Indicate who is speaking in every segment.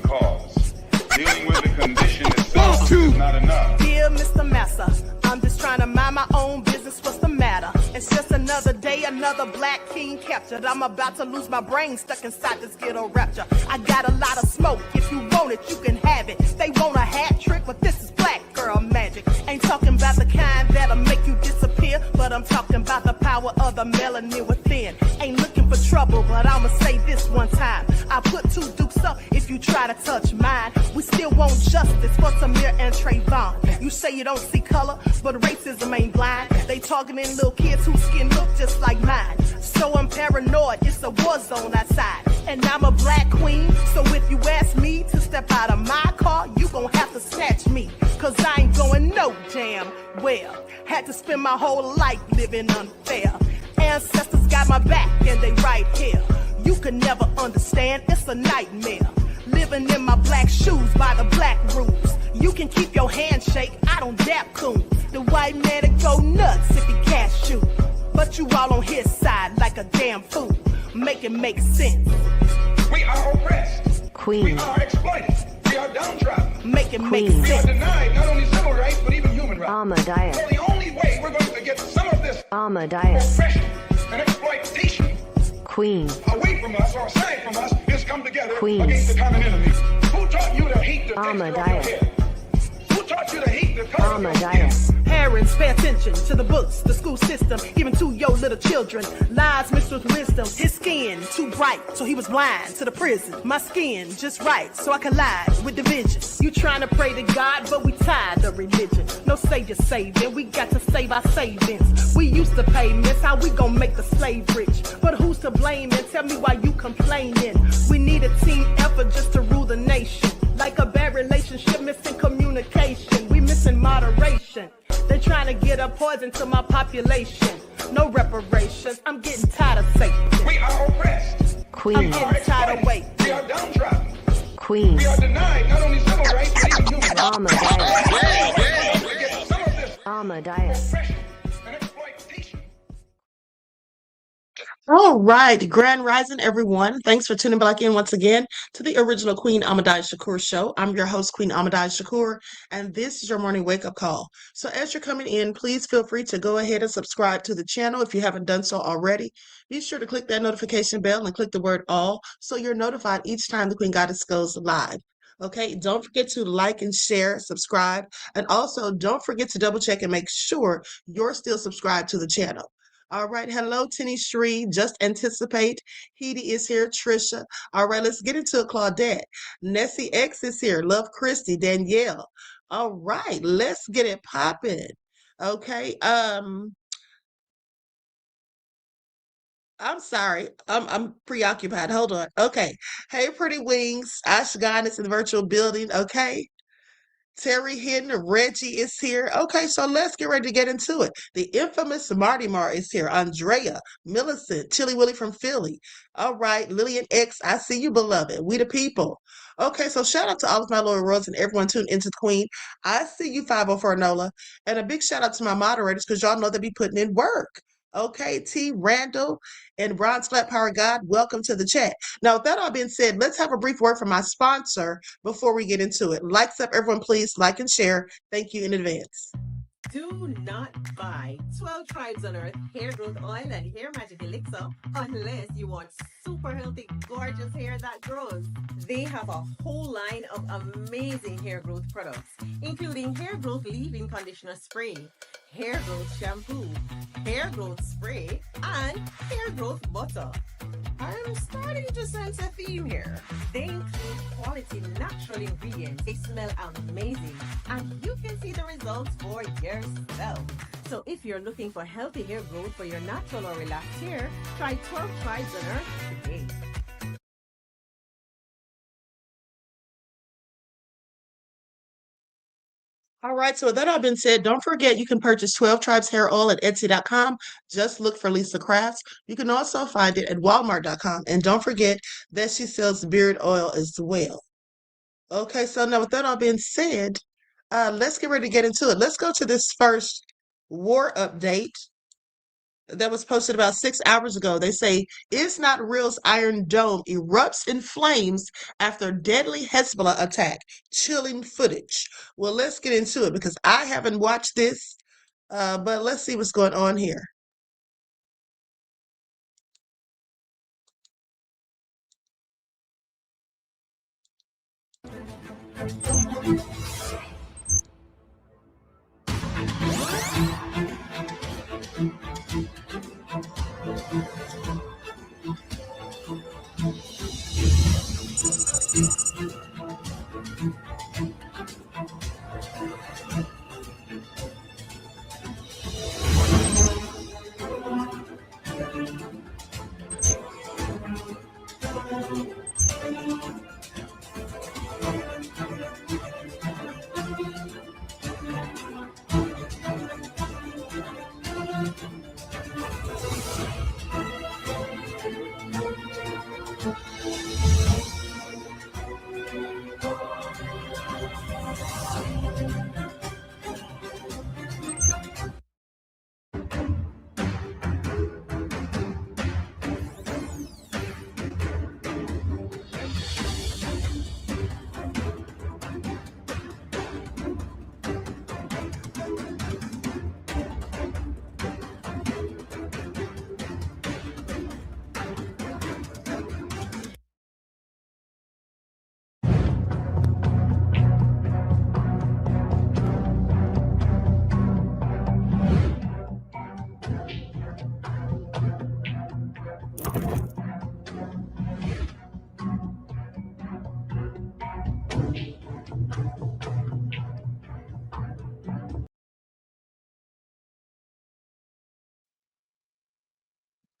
Speaker 1: cause. Dealing with the condition itself is not enough.
Speaker 2: Dear Mr. Massa, I'm just trying to mind my own business. What's the matter? It's just another day, another black king captured. I'm about to lose my brain, stuck inside this ghetto rapture. I got a lot of smoke. If you want it, you can have it. They want a hat trick, but this is black girl magic. Ain't talking about the kind that'll make you disappear, but I'm talking about the power of the melanin within. Ain't looking for trouble, but I'ma say this one time. I put two dukes up if you try to touch mine. We still want justice for Samir and Trayvon. You say you don't see color, but racism ain't blind. They targeting little kids whose skin look just like mine. So I'm paranoid, it's a war zone outside. And I'm a black queen, so if you ask me to step out of my car, you gon' have to snatch me. Cause I ain't going no damn well. Had to spend my whole life living unfair. Ancestors got my back and they right here. You can never understand, it's a nightmare. Living in my black shoes by the black rules. You can keep your handshake, I don't dap coons. The white man that go nuts if he cash you. But you all on his side like a damn fool. Make it make sense.
Speaker 1: We are oppressed.
Speaker 3: Queen.
Speaker 1: We are exploited. We are downtrodden.
Speaker 2: Make it make
Speaker 1: We are
Speaker 2: sense.
Speaker 1: denied not only civil rights, but even human rights.
Speaker 3: Ahmadiyyah.
Speaker 1: So the only way we're going to get some of this
Speaker 3: Ahmadiyyah.
Speaker 1: oppression and exploitation
Speaker 3: Queen.
Speaker 1: away from us or aside from us is come together
Speaker 3: Queens.
Speaker 1: against the common enemy. Who taught you to hate the texture of your
Speaker 3: Ahmadiyyah.
Speaker 1: hair? Who taught you to hate the color of your skin?
Speaker 3: Ahmadiyyah.
Speaker 2: Parents, pay attention to the books, the school system, even to your little children. Lies mixed with wisdom. His skin too bright, so he was blind to the prison. My skin just right, so I collide with division. You trying to pray to God, but we tired of religion. No savior saving, we got to save our savings. We used to pay miss, how we gon' make the slave rich? But who's to blame, and tell me why you complaining? We need a team effort just to rule the nation. Like a bad relationship, missing communication. We missing moderation. They trying to get a poison to my population. No reparations. I'm getting tired of Satan.
Speaker 1: We are oppressed.
Speaker 2: I'm
Speaker 3: Queen.
Speaker 2: getting tired of waiting.
Speaker 1: We are downtrodden.
Speaker 3: Queen.
Speaker 1: We are denied not only civil rights, but even human rights.
Speaker 3: Ahmadiyyah.
Speaker 1: We're going to get some of this
Speaker 3: Ahmadiyyah.
Speaker 1: oppression and exploitation.
Speaker 4: All right, Grand Rising, everyone. Thanks for tuning back in once again to the original Queen Ahmadiyyah Shakur show. I'm your host, Queen Ahmadiyyah Shakur, and this is your morning wake-up call. So as you're coming in, please feel free to go ahead and subscribe to the channel if you haven't done so already. Be sure to click that notification bell and click the word all so you're notified each time the Queen Goddess goes live. Okay, don't forget to like and share, subscribe, and also don't forget to double check and make sure you're still subscribed to the channel. All right. Hello, Tenny Shree. Just anticipate. Heidi is here. Trisha. All right. Let's get into it. Claudette. Nessie X is here. Love Christy. Danielle. All right. Let's get it popping. Okay. I'm sorry. I'm preoccupied. Hold on. Okay. Hey, Pretty Wings. Ashgan is in the virtual building. Okay. Terry Hidden, Reggie is here. Okay, so let's get ready to get into it. The infamous Marty Mar is here. Andrea, Millicent, Chili Willy from Philly. All right, Lillian X, I see you, beloved. We the people. Okay, so shout out to all of my loyal royals and everyone tuned into the Queen. I see you, 504 Nola. And a big shout out to my moderators because y'all know they be putting in work. Okay, T. Randall and Bronze Flat Power God, welcome to the chat. Now, with that all being said, let's have a brief word from my sponsor before we get into it. Likes up, everyone, please like and share. Thank you in advance.
Speaker 5: Do not buy 12 Tribes on Earth hair growth oil and hair magic elixir unless you want super healthy, gorgeous hair that grows. They have a whole line of amazing hair growth products, including hair growth leave-in conditioner spray, hair growth shampoo, hair growth spray, and hair growth butter. I'm starting to sense a theme here. They include quality natural ingredients. They smell amazing, and you can see the results for yourself. So if you're looking for healthy hair growth for your natural or relaxed hair, try 12 Tribes on Earth today.
Speaker 4: All right, so with that all been said, don't forget you can purchase 12 Tribes Hair Oil at Etsy.com. Just look for Lisa Crafts. You can also find it at Walmart.com. And don't forget that she sells beard oil as well. Okay, so now with that all being said, let's get ready to get into it. Let's go to this first war update. that was posted about 6 hours ago. They say Is Not Real's Iron Dome erupts in flames after deadly Hezbollah attack. Chilling footage. Well, let's get into it because I haven't watched this, but let's see what's going on here.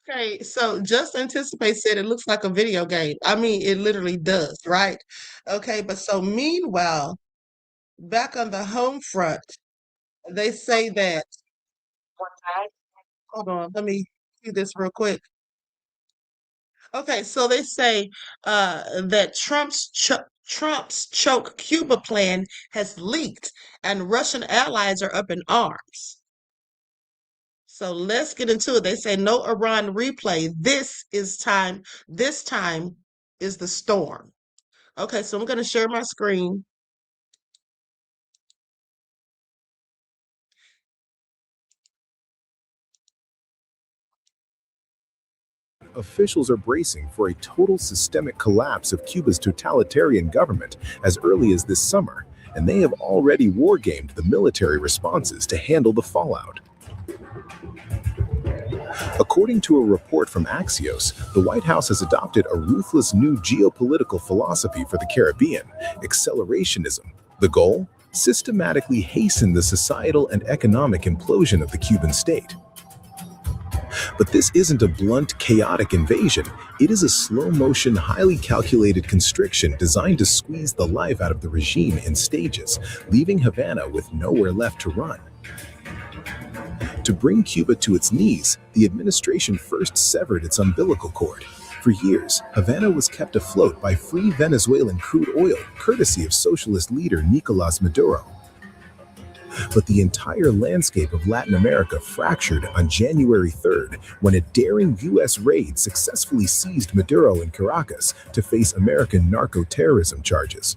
Speaker 4: Okay, so Just Anticipate said it looks like a video game. I mean, it literally does, right? Okay, but so meanwhile, back on the home front, they say that, hold on, let me see this real quick. Okay, so they say that Trump's choke Cuba plan has leaked and Russian allies are up in arms. So let's get into it. They say no Iran replay. This time is the storm. Okay, so I'm going to share my screen.
Speaker 6: Officials are bracing for a total systemic collapse of Cuba's totalitarian government as early as this summer, and they have already wargamed the military responses to handle the fallout. According to a report from Axios, the White House has adopted a ruthless new geopolitical philosophy for the Caribbean, accelerationism. The goal? Systematically hasten the societal and economic implosion of the Cuban state. But this isn't a blunt, chaotic invasion. It is a slow-motion, highly calculated constriction designed to squeeze the life out of the regime in stages, leaving Havana with nowhere left to run. To bring Cuba to its knees, the administration first severed its umbilical cord. For years, Havana was kept afloat by free Venezuelan crude oil, courtesy of socialist leader Nicolás Maduro. But the entire landscape of Latin America fractured on January 3rd when a daring U.S. raid successfully seized Maduro in Caracas to face American narco-terrorism charges.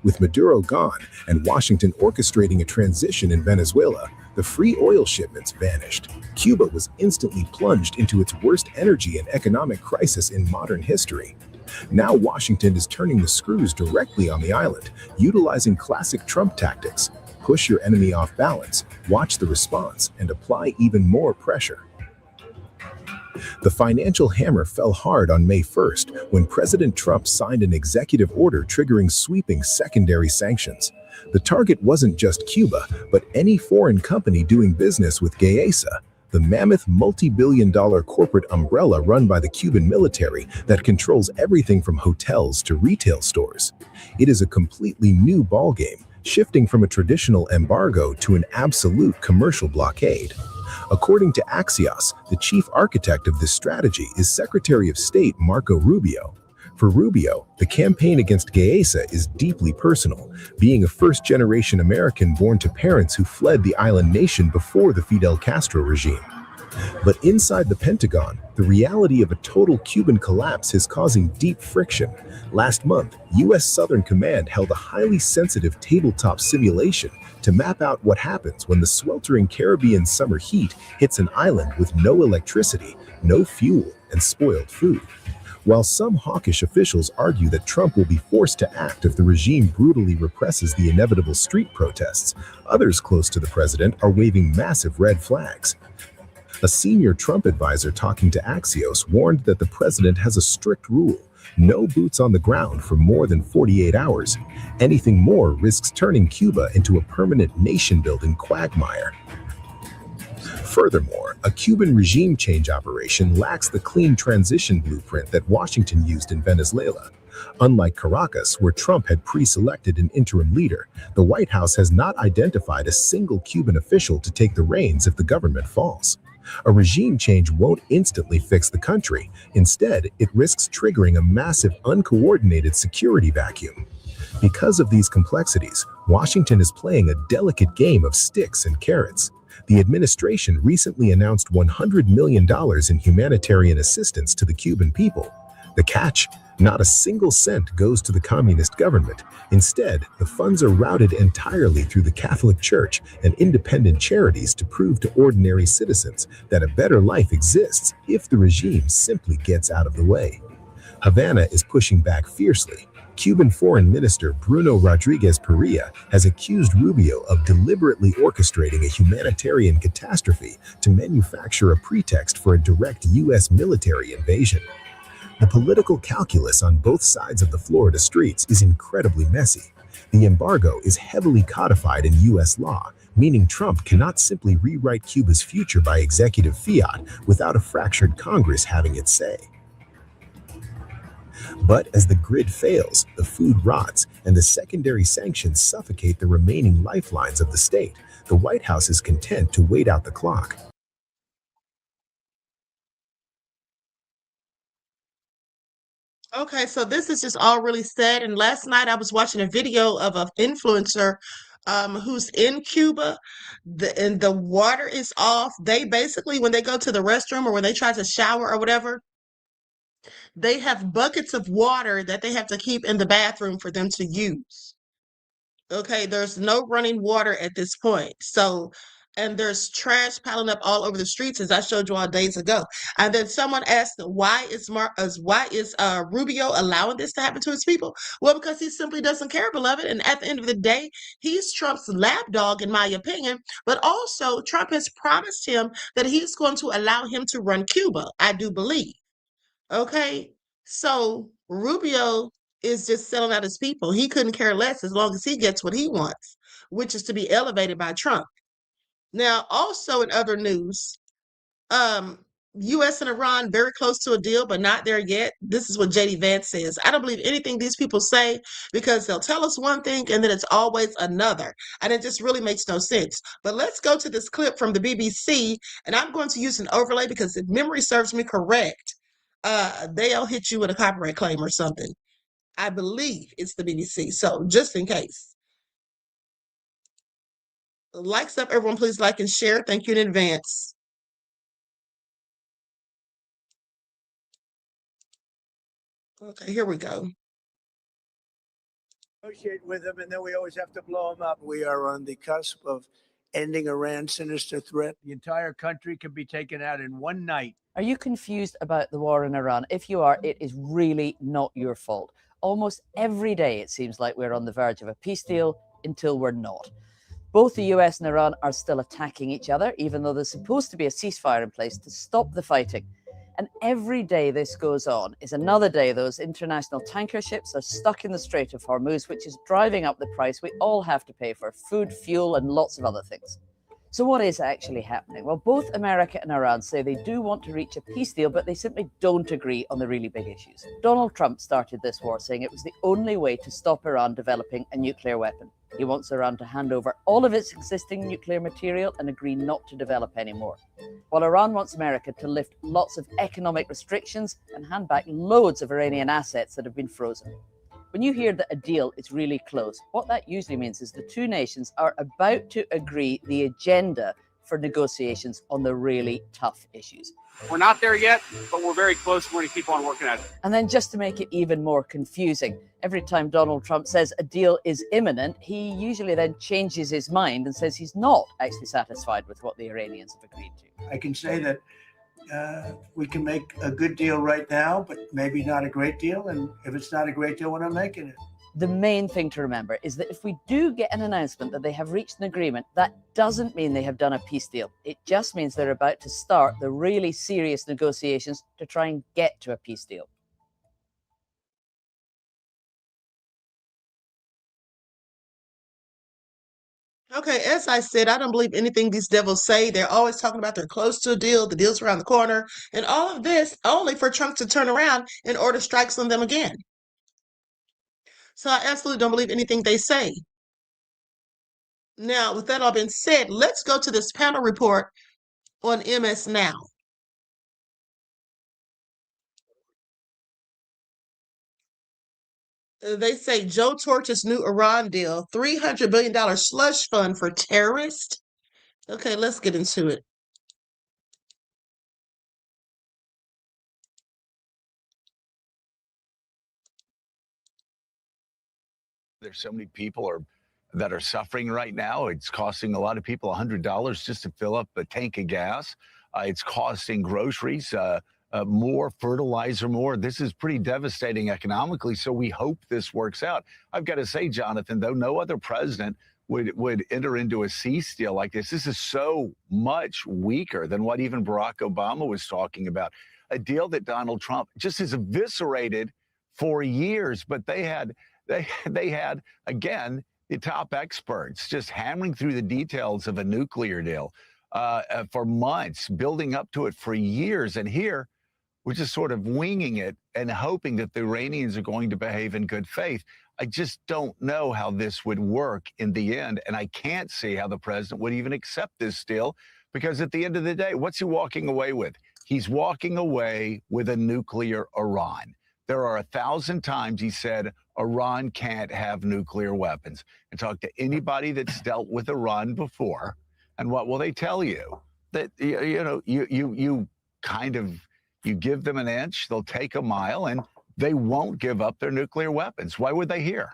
Speaker 6: With Maduro gone and Washington orchestrating a transition in Venezuela, the free oil shipments vanished. Cuba was instantly plunged into its worst energy and economic crisis in modern history. Now Washington is turning the screws directly on the island, utilizing classic Trump tactics. Push your enemy off balance, watch the response, and apply even more pressure. The financial hammer fell hard on May 1st when President Trump signed an executive order triggering sweeping secondary sanctions. The target wasn't just Cuba, but any foreign company doing business with GAESA, the mammoth multi-billion-dollar corporate umbrella run by the Cuban military that controls everything from hotels to retail stores. It is a completely new ballgame, shifting from a traditional embargo to an absolute commercial blockade. According to Axios, the chief architect of this strategy is Secretary of State Marco Rubio. For Rubio, the campaign against GAESA is deeply personal, being a first-generation American born to parents who fled the island nation before the Fidel Castro regime. But inside the Pentagon, the reality of a total Cuban collapse is causing deep friction. Last month, U.S. Southern Command held a highly sensitive tabletop simulation to map out what happens when the sweltering Caribbean summer heat hits an island with no electricity, no fuel, and spoiled food. While some hawkish officials argue that Trump will be forced to act if the regime brutally represses the inevitable street protests, others close to the president are waving massive red flags. A senior Trump advisor talking to Axios warned that the president has a strict rule: no boots on the ground for more than 48 hours. Anything more risks turning Cuba into a permanent nation-building quagmire. Furthermore, a Cuban regime change operation lacks the clean transition blueprint that Washington used in Venezuela. Unlike Caracas, where Trump had pre-selected an interim leader, the White House has not identified a single Cuban official to take the reins if the government falls. A regime change won't instantly fix the country. Instead, it risks triggering a massive, uncoordinated security vacuum. Because of these complexities, Washington is playing a delicate game of sticks and carrots. The administration recently announced $100 million in humanitarian assistance to the Cuban people. The catch? Not a single cent goes to the communist government. Instead, the funds are routed entirely through the Catholic Church and independent charities to prove to ordinary citizens that a better life exists if the regime simply gets out of the way. Havana is pushing back fiercely. Cuban Foreign Minister Bruno Rodriguez Perea has accused Rubio of deliberately orchestrating a humanitarian catastrophe to manufacture a pretext for a direct U.S. military invasion. The political calculus on both sides of the Florida streets is incredibly messy. The embargo is heavily codified in U.S. law, meaning Trump cannot simply rewrite Cuba's future by executive fiat without a fractured Congress having its say. But as the grid fails, the food rots, and the secondary sanctions suffocate the remaining lifelines of the state, the White House is content to wait out the clock.
Speaker 4: Okay, so this is just all really sad. And last night I was watching a video of an influencer who's in Cuba, and the water is off. They basically, when they go to the restroom or when they try to shower or whatever, they have buckets of water that they have to keep in the bathroom for them to use. Okay, there's no running water at this point. So, and there's trash piling up all over the streets, as I showed you all days ago. And then someone asked, why is Rubio allowing this to happen to his people? Well, because he simply doesn't care, beloved. And at the end of the day, he's Trump's lapdog, in my opinion. But also, Trump has promised him that he's going to allow him to run Cuba, I do believe. Okay, so Rubio is just selling out his people. He couldn't care less as long as he gets what he wants, which is to be elevated by Trump. Now, also in other news, US and Iran very close to a deal, but not there yet. This is what JD Vance says. I don't believe anything these people say because they'll tell us one thing and then it's always another. And it just really makes no sense. But let's go to this clip from the BBC, and I'm going to use an overlay because if memory serves me correct, they'll hit you with a copyright claim or something. I believe it's the BBC. So just in case. Likes up, everyone. Please like and share. Thank you in advance. Okay, here we go.
Speaker 7: Negotiate with them, and then we always have to blow them up. We are on the cusp of ending Iran's sinister threat.
Speaker 8: The entire country can be taken out in one night.
Speaker 9: Are you confused about the war in Iran? If you are, it is really not your fault. Almost every day, it seems like we're on the verge of a peace deal until we're not. Both the US and Iran are still attacking each other, even though there's supposed to be a ceasefire in place to stop the fighting. And every day this goes on is another day those international tanker ships are stuck in the Strait of Hormuz, which is driving up the price we all have to pay for food, fuel, and lots of other things. So what is actually happening? Well, both America and Iran say they do want to reach a peace deal, but they simply don't agree on the really big issues. Donald Trump started this war saying it was the only way to stop Iran developing a nuclear weapon. He wants Iran to hand over all of its existing nuclear material and agree not to develop any more. While Iran wants America to lift lots of economic restrictions and hand back loads of Iranian assets that have been frozen. When you hear that a deal is really close, what that usually means is the two nations are about to agree the agenda for negotiations on the really tough issues.
Speaker 10: We're not there yet, but we're very close. We're going to keep on working at it.
Speaker 9: And then just to make it even more confusing, every time Donald Trump says a deal is imminent, he usually then changes his mind and says he's not actually satisfied with what the Iranians have agreed to.
Speaker 7: I can say that we can make a good deal right now, but maybe not a great deal. And if it's not a great deal, we're not making it.
Speaker 9: The main thing to remember is that if we do get an announcement that they have reached an agreement, that doesn't mean they have done a peace deal. It just means they're about to start the really serious negotiations to try and get to a peace deal.
Speaker 4: Okay, as I said, I don't believe anything these devils say. They're always talking about they're close to a deal, the deal's around the corner, and all of this only for Trump to turn around and order strikes on them again. So I absolutely don't believe anything they say. Now, with that all being said, let's go to this panel report on MS Now. They say Joe Torch's new Iran deal, $300 billion slush fund for terrorists. Okay, let's get into it.
Speaker 11: There's so many people that are suffering right now. It's costing a lot of people $100 just to fill up a tank of gas. It's costing groceries, more fertilizer, more. This is pretty devastating economically. So we hope this works out. I've got to say, Jonathan, though, no other president would enter into a cease deal like this. This is so much weaker than what even Barack Obama was talking about. A deal that Donald Trump just has eviscerated for years, but they had, again, the top experts just hammering through the details of a nuclear deal for months, building up to it for years. And here, we're just sort of winging it and hoping that the Iranians are going to behave in good faith. I just don't know how this would work in the end. And I can't see how the president would even accept this deal, because at the end of the day, what's he walking away with? He's walking away with a nuclear Iran. There are 1,000 times he said Iran can't have nuclear weapons. And talk to anybody that's dealt with Iran before, and what will they tell you? That you give them an inch, they'll take a mile, and they won't give up their nuclear weapons. Why would they hear?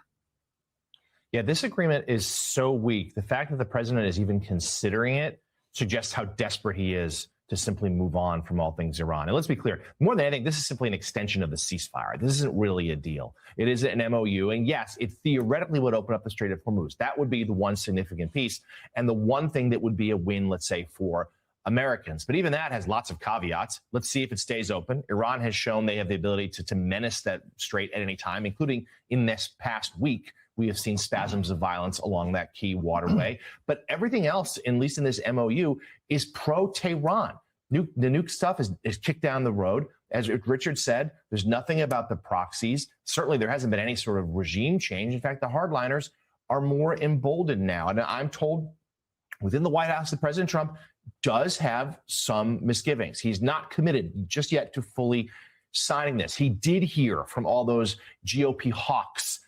Speaker 12: Yeah, this agreement is so weak. The fact that the president is even considering it suggests how desperate he is to simply move on from all things Iran. And let's be clear, more than anything, this is simply an extension of the ceasefire. This isn't really a deal. It is an MOU. And yes, it theoretically would open up the Strait of Hormuz. That would be the one significant piece. And the one thing that would be a win, let's say, for Americans. But even that has lots of caveats. Let's see if it stays open. Iran has shown they have the ability to menace that strait at any time, including in this past week. We have seen spasms of violence along that key waterway. But everything else, at least in this MOU, is pro-Tehran. The nuke stuff is kicked down the road. As Richard said, there's nothing about the proxies. Certainly, there hasn't been any sort of regime change. In fact, the hardliners are more emboldened now. And I'm told within the White House that President Trump does have some misgivings. He's not committed just yet to fully signing this. He did hear from all those GOP hawks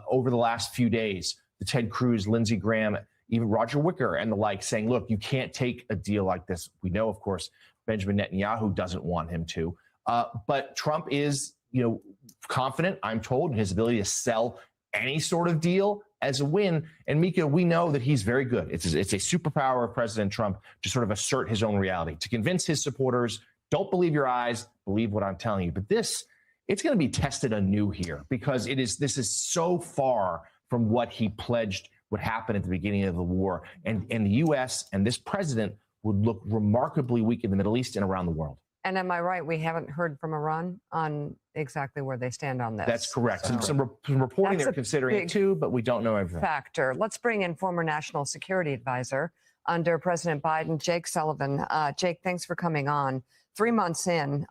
Speaker 12: over the last few days, the Ted Cruz, Lindsey Graham, even Roger Wicker and the like, saying, look, you can't take a deal like this. We know, of course, Benjamin Netanyahu doesn't want him to. But Trump is, confident, I'm told, in his ability to sell any sort of deal as a win. And Mika, we know that he's very good. It's a superpower of President Trump to sort of assert his own reality, to convince his supporters, don't believe your eyes, believe what I'm telling you. But it's going to be tested anew here, because this is so far from what he pledged would happen at the beginning of the war. And the U.S. and this president would look remarkably weak in the Middle East and around the world.
Speaker 13: And am I right? We haven't heard from Iran on exactly where they stand on this.
Speaker 12: That's correct. Some reporting they're considering it too, but we don't know everything.
Speaker 13: Factor. Let's bring in former National Security Advisor under President Biden, Jake Sullivan. Jake, thanks for coming on. 3 months in,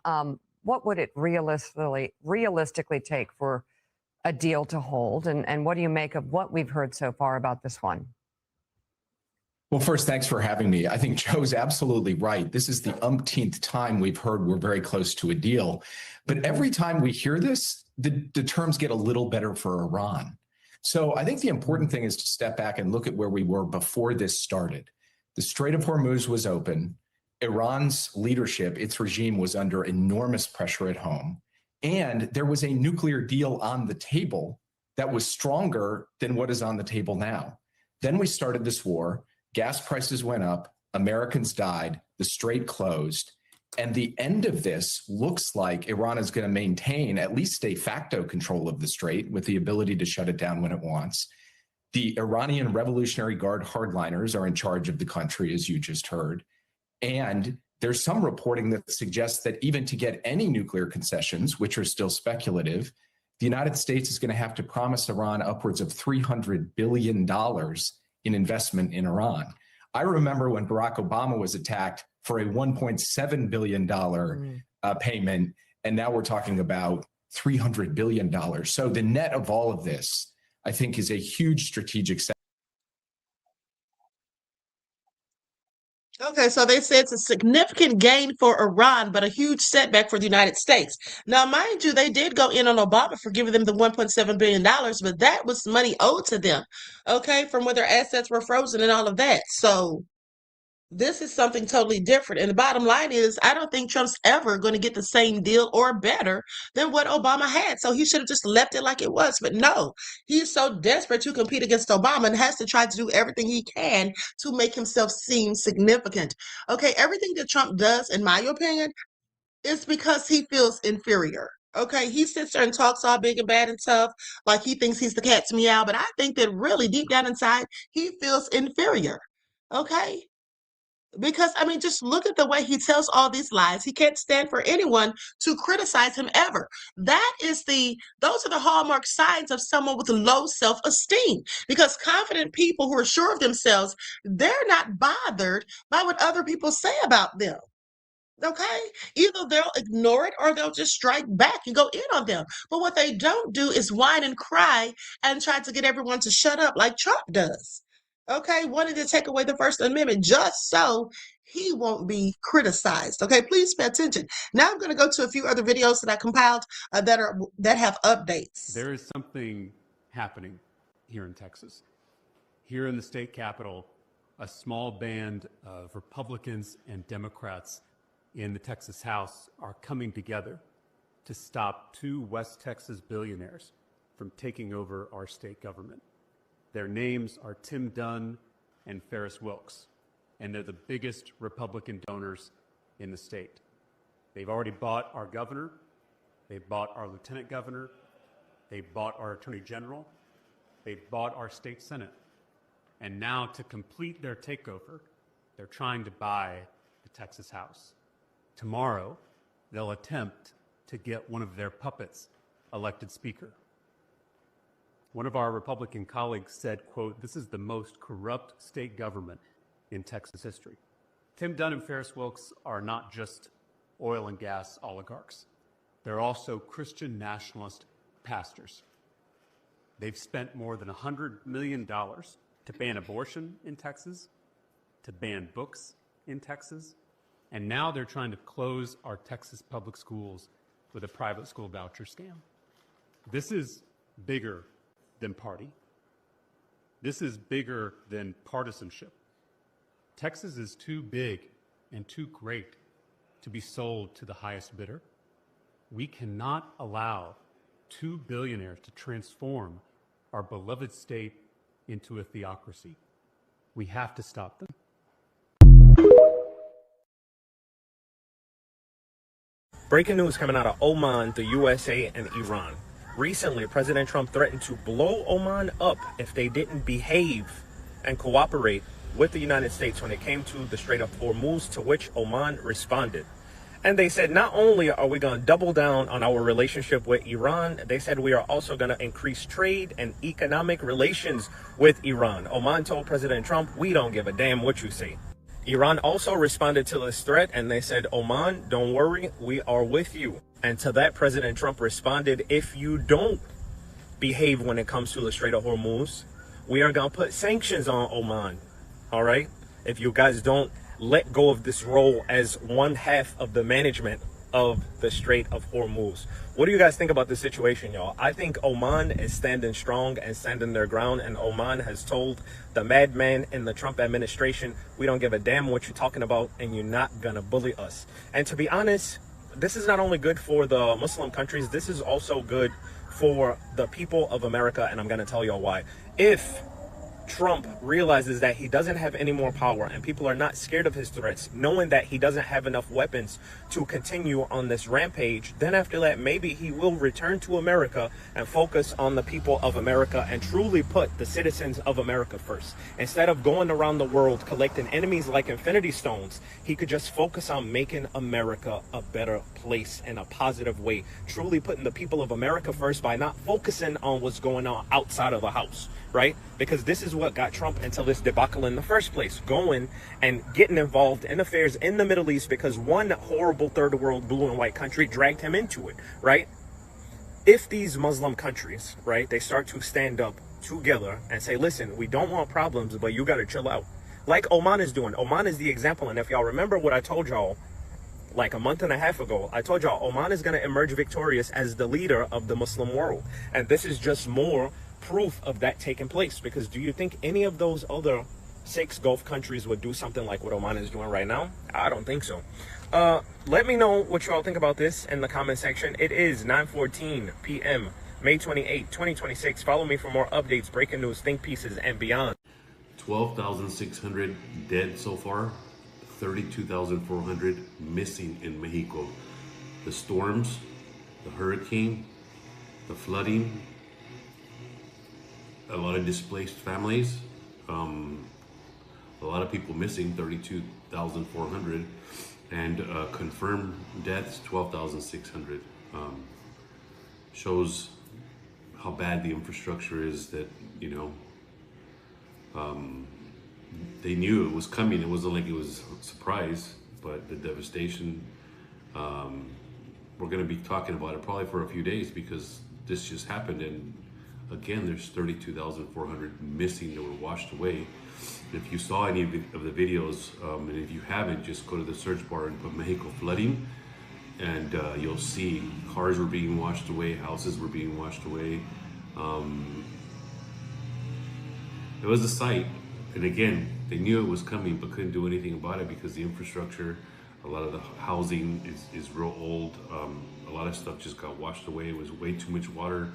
Speaker 13: what would it realistically take for a deal to hold? And what do you make of what we've heard so far about this one?
Speaker 14: Well, first, thanks for having me. I think Joe's absolutely right. This is the umpteenth time we've heard we're very close to a deal. But every time we hear this, the terms get a little better for Iran. So I think the important thing is to step back and look at where we were before this started. The Strait of Hormuz was open. Iran's leadership, its regime, was under enormous pressure at home. And there was a nuclear deal on the table that was stronger than what is on the table now. Then we started this war. Gas prices went up. Americans died. The strait closed. And the end of this looks like Iran is going to maintain at least de facto control of the strait with the ability to shut it down when it wants. The Iranian Revolutionary Guard hardliners are in charge of the country, as you just heard. And there's some reporting that suggests that even to get any nuclear concessions, which are still speculative, the United States is going to have to promise Iran upwards of $300 billion in investment in Iran. I remember when Barack Obama was attacked for a $1.7 billion payment, and now we're talking about $300 billion. So the net of all of this, I think, is a huge strategic step.
Speaker 4: Okay, so they say it's a significant gain for Iran, but a huge setback for the United States. Now, mind you, they did go in on Obama for giving them the $1.7 billion, but that was money owed to them, okay, from when their assets were frozen and all of that. So this is something totally different. And the bottom line is, I don't think Trump's ever going to get the same deal or better than what Obama had. So he should have just left it like it was. But no, he's so desperate to compete against Obama and has to try to do everything he can to make himself seem significant. Okay, everything that Trump does, in my opinion, is because he feels inferior. Okay, he sits there and talks all big and bad and tough, like he thinks he's the cat's meow. But I think that really deep down inside, he feels inferior. Okay? Because, I mean, just look at the way he tells all these lies. He can't stand for anyone to criticize him ever. Those are the hallmark signs of someone with low self-esteem. Because confident people who are sure of themselves, they're not bothered by what other people say about them. Okay, either they'll ignore it or they'll just strike back and go in on them. But what they don't do is whine and cry and try to get everyone to shut up like Trump does. Okay, wanting to take away the First Amendment just so he won't be criticized. Okay, please pay attention. Now I'm going to go to a few other videos that I compiled that have updates.
Speaker 15: There is something happening here in Texas. Here in the state capitol, a small band of Republicans and Democrats in the Texas House are coming together to stop two West Texas billionaires from taking over our state government. Their names are Tim Dunn and Ferris Wilks, and they're the biggest Republican donors in the state. They've already bought our governor, they've bought our lieutenant governor, they've bought our attorney general, they've bought our state senate. And now, to complete their takeover, they're trying to buy the Texas House. Tomorrow, they'll attempt to get one of their puppets elected speaker. One of our Republican colleagues said, quote, "This is the most corrupt state government in Texas history." Tim Dunn and Ferris Wilks are not just oil and gas oligarchs. They're also Christian nationalist pastors. They've spent more than $100 million to ban abortion in Texas, to ban books in Texas, and now they're trying to close our Texas public schools with a private school voucher scam. This is bigger than party. This is bigger than partisanship. Texas is too big and too great to be sold to the highest bidder. We cannot allow two billionaires to transform our beloved state into a theocracy. We have to stop them.
Speaker 16: Breaking news coming out of Oman, the USA, and Iran. Recently, President Trump threatened to blow Oman up if they didn't behave and cooperate with the United States when it came to the Strait of Hormuz, to which Oman responded. And they said, not only are we going to double down on our relationship with Iran, they said we are also going to increase trade and economic relations with Iran. Oman told President Trump, "We don't give a damn what you say." Iran also responded to this threat, and they said, "Oman, don't worry, we are with you." And to that, President Trump responded, "If you don't behave when it comes to the Strait of Hormuz, we are going to put sanctions on Oman. All right? If you guys don't let go of this role as one half of the management of the Strait of Hormuz. What do you guys think about this situation, y'all? I think Oman is standing strong and standing their ground, and Oman has told the madman in the Trump administration, we don't give a damn what you're talking about, and you're not gonna bully us. And to be honest, this is not only good for the Muslim countries, this is also good for the people of America, and I'm gonna tell y'all why. If Trump realizes that he doesn't have any more power and people are not scared of his threats, knowing that he doesn't have enough weapons to continue on this rampage, then after that, maybe he will return to America and focus on the people of America and truly put the citizens of America first. Instead of going around the world collecting enemies like Infinity Stones, he could just focus on making America a better place in a positive way, truly putting the people of America first by not focusing on what's going on outside of the house, right? Because this is what got Trump into this debacle in the first place, going and getting involved in affairs in the Middle East because one horrible third world blue and white country dragged him into it, right? If these Muslim countries, right, they start to stand up together and say, listen, we don't want problems, but you got to chill out. Like Oman is doing. Oman is the example. And if y'all remember what I told y'all like a month and a half ago, I told y'all Oman is going to emerge victorious as the leader of the Muslim world. And this is just more proof of that taking place, because do you think any of those other 6 Gulf countries would do something like what Oman is doing right now? I don't think so. Let me know what y'all think about this in the comment section. It is 9:14 p.m. May 28, 2026. Follow me for more updates, breaking news, think pieces, and beyond.
Speaker 17: 12,600 dead so far, 32,400 missing in Mexico. The storms, the hurricane, the flooding, a lot of displaced families, a lot of people missing, 32,400, and confirmed deaths, 12,600. Shows how bad the infrastructure is, that, you know, they knew it was coming. It wasn't like it was a surprise, but the devastation, we're going to be talking about it probably for a few days, because this just happened. And again, there's 32,400 missing that were washed away. If you saw any of the videos, and if you haven't, just go to the search bar and put Mexico flooding, and you'll see cars were being washed away, houses were being washed away. It was a sight. And again, they knew it was coming, but couldn't do anything about it because the infrastructure, a lot of the housing is real old. A lot of stuff just got washed away. It was way too much water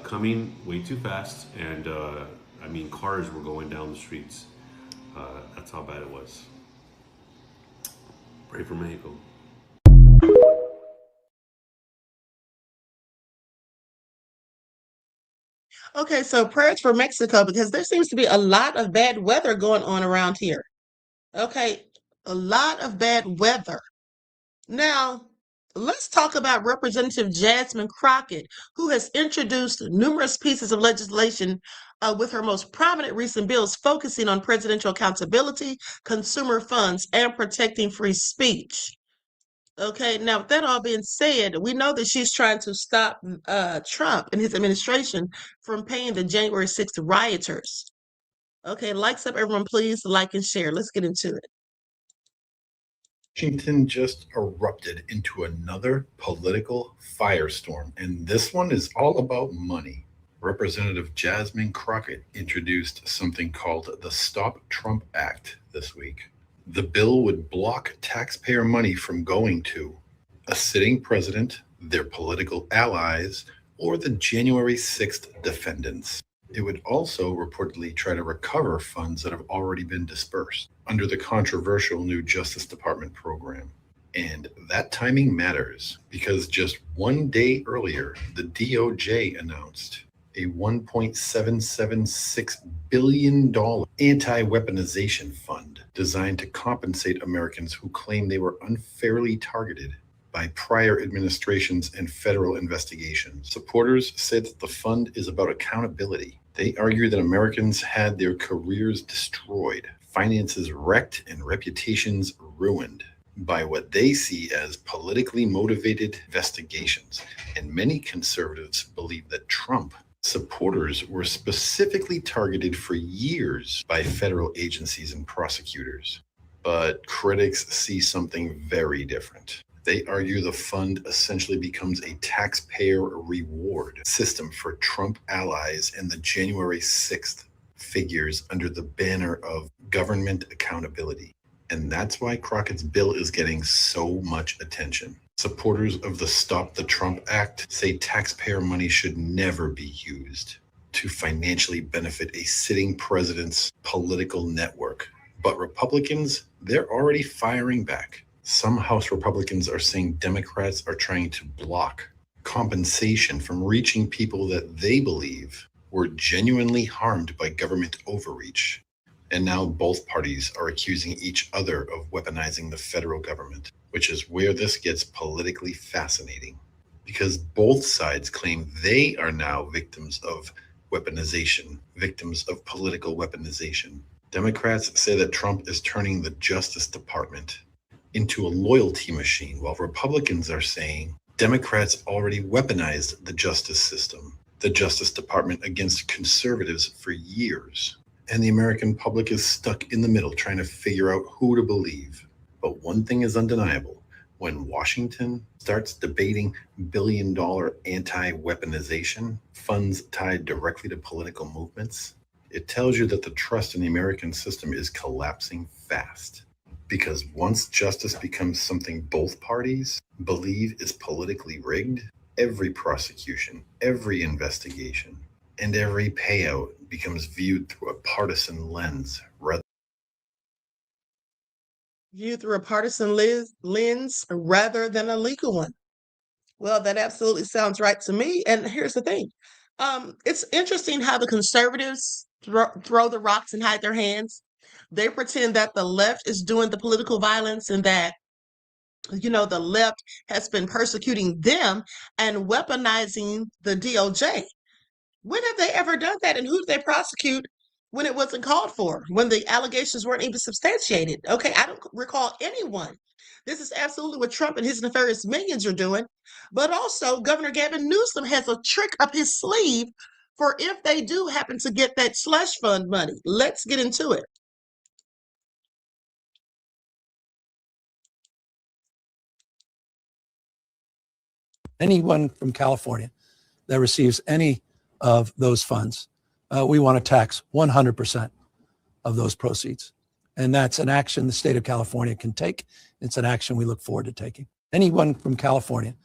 Speaker 17: coming, way too fast. And I mean, cars were going down the streets. That's how bad it was. Pray for Mexico.
Speaker 4: Okay, so prayers for Mexico, because there seems to be a lot of bad weather going on around here. Okay, a lot of bad weather. Now, let's talk about Representative Jasmine Crockett, who has introduced numerous pieces of legislation with her most prominent recent bills focusing on presidential accountability, consumer funds, and protecting free speech. Okay, now with that all being said, we know that she's trying to stop Trump and his administration from paying the January 6th rioters. Okay, likes up, everyone, please like and share. Let's get into it.
Speaker 18: Washington just erupted into another political firestorm, and this one is all about money. Representative Jasmine Crockett introduced something called the Stop Trump Act this week. The bill would block taxpayer money from going to a sitting president, their political allies, or the January 6th defendants. It would also reportedly try to recover funds that have already been dispersed under the controversial new Justice Department program. And that timing matters because just one day earlier, the DOJ announced a $1.776 billion anti-weaponization fund designed to compensate Americans who claim they were unfairly targeted by prior administrations and federal investigations. Supporters said that the fund is about accountability. They argue that Americans had their careers destroyed, finances wrecked, and reputations ruined by what they see as politically motivated investigations. And many conservatives believe that Trump supporters were specifically targeted for years by federal agencies and prosecutors. But critics see something very different. They argue the fund essentially becomes a taxpayer reward system for Trump allies and the January 6th figures under the banner of government accountability. And that's why Crockett's bill is getting so much attention. Supporters of the Stop the Trump Act say taxpayer money should never be used to financially benefit a sitting president's political network. But Republicans, they're already firing back. Some House Republicans are saying Democrats are trying to block compensation from reaching people that they believe were genuinely harmed by government overreach. And now both parties are accusing each other of weaponizing the federal government, which is where this gets politically fascinating, because both sides claim they are now victims of weaponization, victims of political weaponization. Democrats say that Trump is turning the Justice Department into a loyalty machine, while Republicans are saying Democrats already weaponized the justice system, the Justice Department, against conservatives for years. And the American public is stuck in the middle trying to figure out who to believe. But one thing is undeniable. When Washington starts debating billion-dollar anti-weaponization funds tied directly to political movements, it tells you that the trust in the American system is collapsing fast. Because once justice becomes something both parties believe is politically rigged, every prosecution, every investigation, and every payout becomes viewed through a partisan lens rather
Speaker 4: than a legal one. Well, that absolutely sounds right to me. And here's the thing. It's interesting how the conservatives throw the rocks and hide their hands. They pretend that the left is doing the political violence and that, the left has been persecuting them and weaponizing the DOJ. When have they ever done that? And who did they prosecute when it wasn't called for, when the allegations weren't even substantiated? Okay, I don't recall anyone. This is absolutely what Trump and his nefarious minions are doing. But also, Governor Gavin Newsom has a trick up his sleeve for if they do happen to get that slush fund money. Let's get into it.
Speaker 19: Anyone from California that receives any of those funds, we want to tax 100% of those proceeds. And that's an action the state of California can take. It's an action we look forward to taking. Anyone from California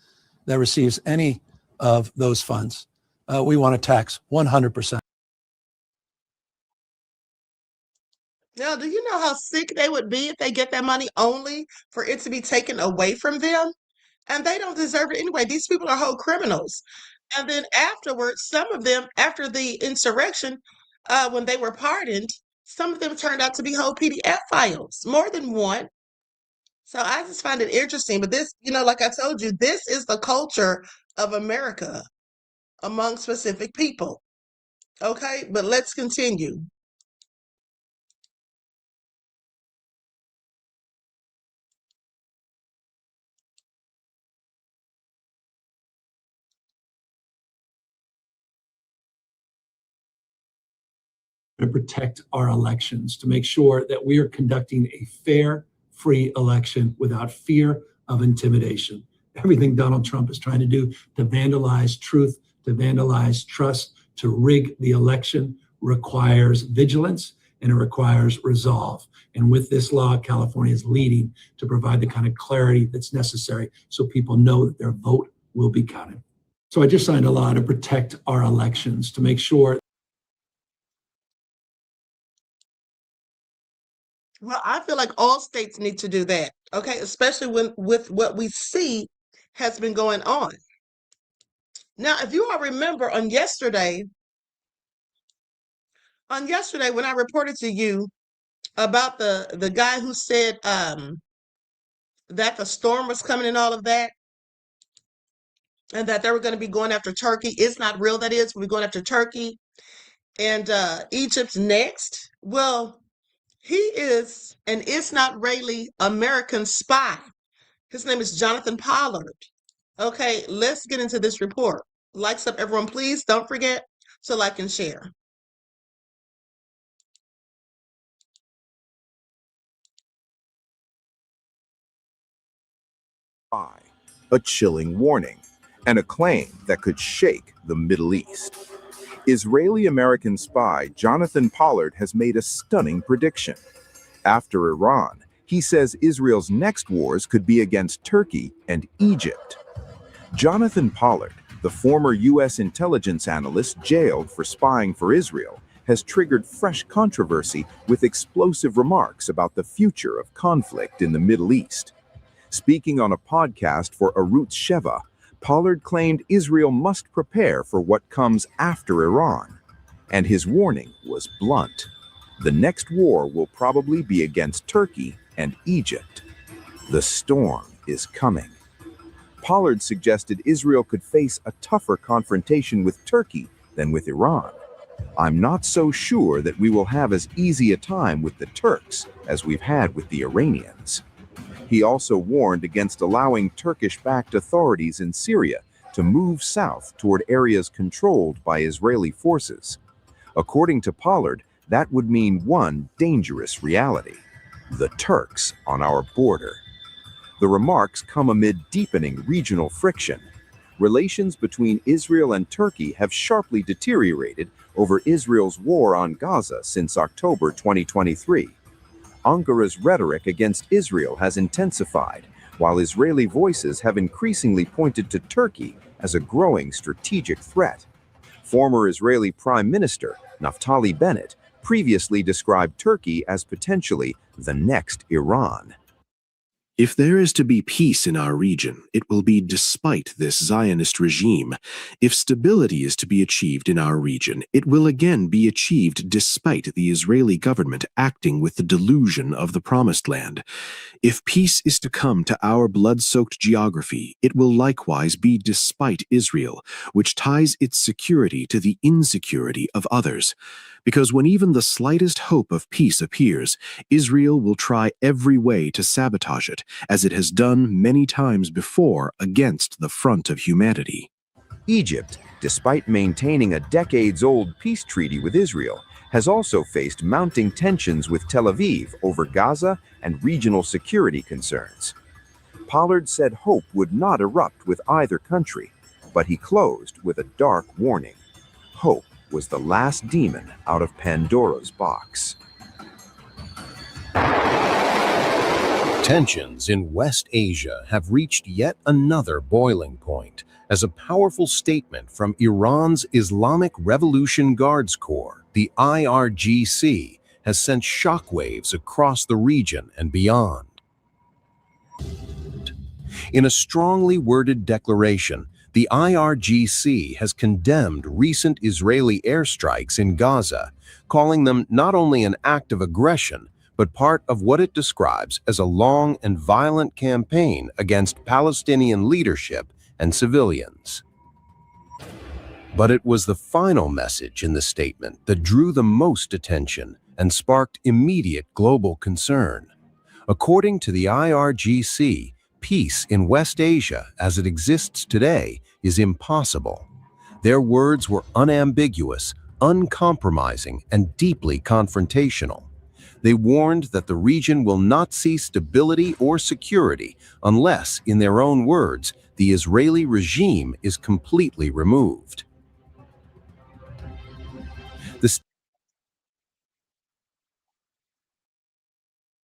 Speaker 19: that receives any of those funds, we want to tax 100%.
Speaker 4: Now, do you know how sick they would be if they get that money only for it to be taken away from them? And they don't deserve it anyway. These people are whole criminals. And then afterwards, some of them, after the insurrection, when they were pardoned, some of them turned out to be whole PDF files, more than one. So I just find it interesting. But this, like I told you, this is the culture of America among specific people. Okay, but let's continue.
Speaker 19: To protect our elections, to make sure that we are conducting a fair, free election without fear of intimidation. Everything Donald Trump is trying to do to vandalize truth, to vandalize trust, to rig the election requires vigilance and it requires resolve. And with this law, California is leading to provide the kind of clarity that's necessary so people know that their vote will be counted. So I just signed a law to protect our elections, to make sure.
Speaker 4: Well, I feel like all states need to do that, okay? Especially with what we see has been going on. Now, if you all remember on yesterday when I reported to you about the guy who said that the storm was coming and all of that, and that they were going to be going after Turkey. It's not real, that is. We're going after Turkey. And Egypt's next. Well, he is an It's Not Really American spy. His name is Jonathan Pollard. Okay, let's get into this report. Likes up, everyone, please. Don't forget to like and share.
Speaker 6: spy, a chilling warning, and a claim that could shake the Middle East. Israeli-American spy Jonathan Pollard has made a stunning prediction. After Iran, he says Israel's next wars could be against Turkey and Egypt. Jonathan Pollard, the former U.S. intelligence analyst jailed for spying for Israel, has triggered fresh controversy with explosive remarks about the future of conflict in the Middle East. Speaking on a podcast for Arutz Sheva, Pollard claimed Israel must prepare for what comes after Iran. And his warning was blunt. The next war will probably be against Turkey and Egypt. The storm is coming. Pollard suggested Israel could face a tougher confrontation with Turkey than with Iran. I'm not so sure that we will have as easy a time with the Turks as we've had with the Iranians. He also warned against allowing Turkish-backed authorities in Syria to move south toward areas controlled by Israeli forces. According to Pollard, that would mean one dangerous reality: the Turks on our border. The remarks come amid deepening regional friction. Relations between Israel and Turkey have sharply deteriorated over Israel's war on Gaza since October 2023. Ankara's rhetoric against Israel has intensified, while Israeli voices have increasingly pointed to Turkey as a growing strategic threat. Former Israeli Prime Minister Naftali Bennett previously described Turkey as potentially the next Iran.
Speaker 20: If there is to be peace in our region, it will be despite this Zionist regime. If stability is to be achieved in our region, it will again be achieved despite the Israeli government acting with the delusion of the Promised Land. If peace is to come to our blood-soaked geography, it will likewise be despite Israel, which ties its security to the insecurity of others. Because when even the slightest hope of peace appears, Israel will try every way to sabotage it, as it has done many times before against the front of humanity.
Speaker 6: Egypt, despite maintaining a decades-old peace treaty with Israel, has also faced mounting tensions with Tel Aviv over Gaza and regional security concerns. Pollard said hope would not erupt with either country, but he closed with a dark warning. Hope was the last demon out of Pandora's box.
Speaker 21: Tensions in West Asia have reached yet another boiling point as a powerful statement from Iran's Islamic Revolution Guards Corps, the IRGC, has sent shockwaves across the region and beyond. In a strongly worded declaration, the IRGC has condemned recent Israeli airstrikes in Gaza, calling them not only an act of aggression, but part of what it describes as a long and violent campaign against Palestinian leadership and civilians. But it was the final message in the statement that drew the most attention and sparked immediate global concern. According to the IRGC, peace in West Asia as it exists today is impossible. Their words were unambiguous, uncompromising, and deeply confrontational. They warned that the region will not see stability or security unless, in their own words, the Israeli regime is completely removed.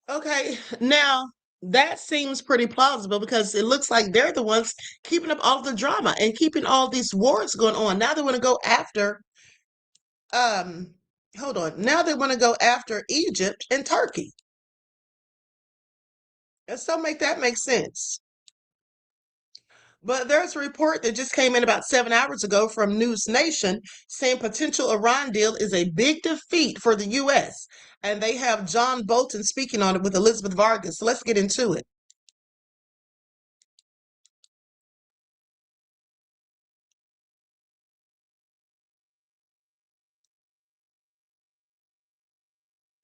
Speaker 4: Okay, now that seems pretty plausible because it looks like they're the ones keeping up all the drama and keeping all these wars going on. Now they want to go after, hold on. Now they want to go after Egypt and Turkey. And so make that make sense. But there's a report that just came in about 7 hours ago from News Nation saying potential Iran deal is a big defeat for the U.S. And they have John Bolton speaking on it with Elizabeth Vargas. So let's get into it.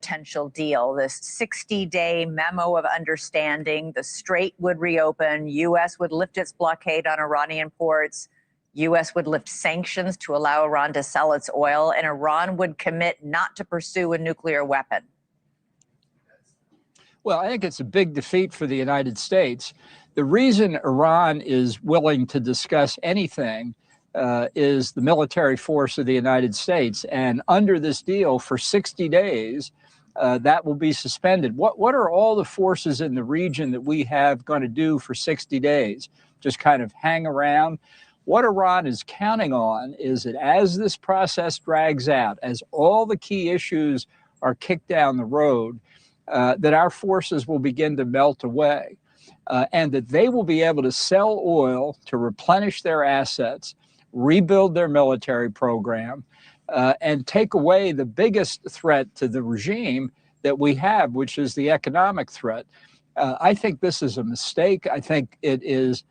Speaker 22: Potential deal, this 60-day memo of understanding, the strait would reopen, U.S. would lift its blockade on Iranian ports, U.S. would lift sanctions to allow Iran to sell its oil, and Iran would commit not to pursue a nuclear weapon.
Speaker 8: Well, I think it's a big defeat for the United States.
Speaker 2: The reason Iran is willing to discuss anything is the military force of the United States. And under this deal, for 60 days, that will be suspended. What are all the forces in the region that we have going to do for 60 days? Just kind of hang around? What Iran is counting on is that as this process drags out, as all the key issues are kicked down the road, that our forces will begin to melt away, and that they will be able to sell oil to replenish their assets, rebuild their military program, and take away the biggest threat to the regime that we have, which is the economic threat. I think this is a mistake. I think it is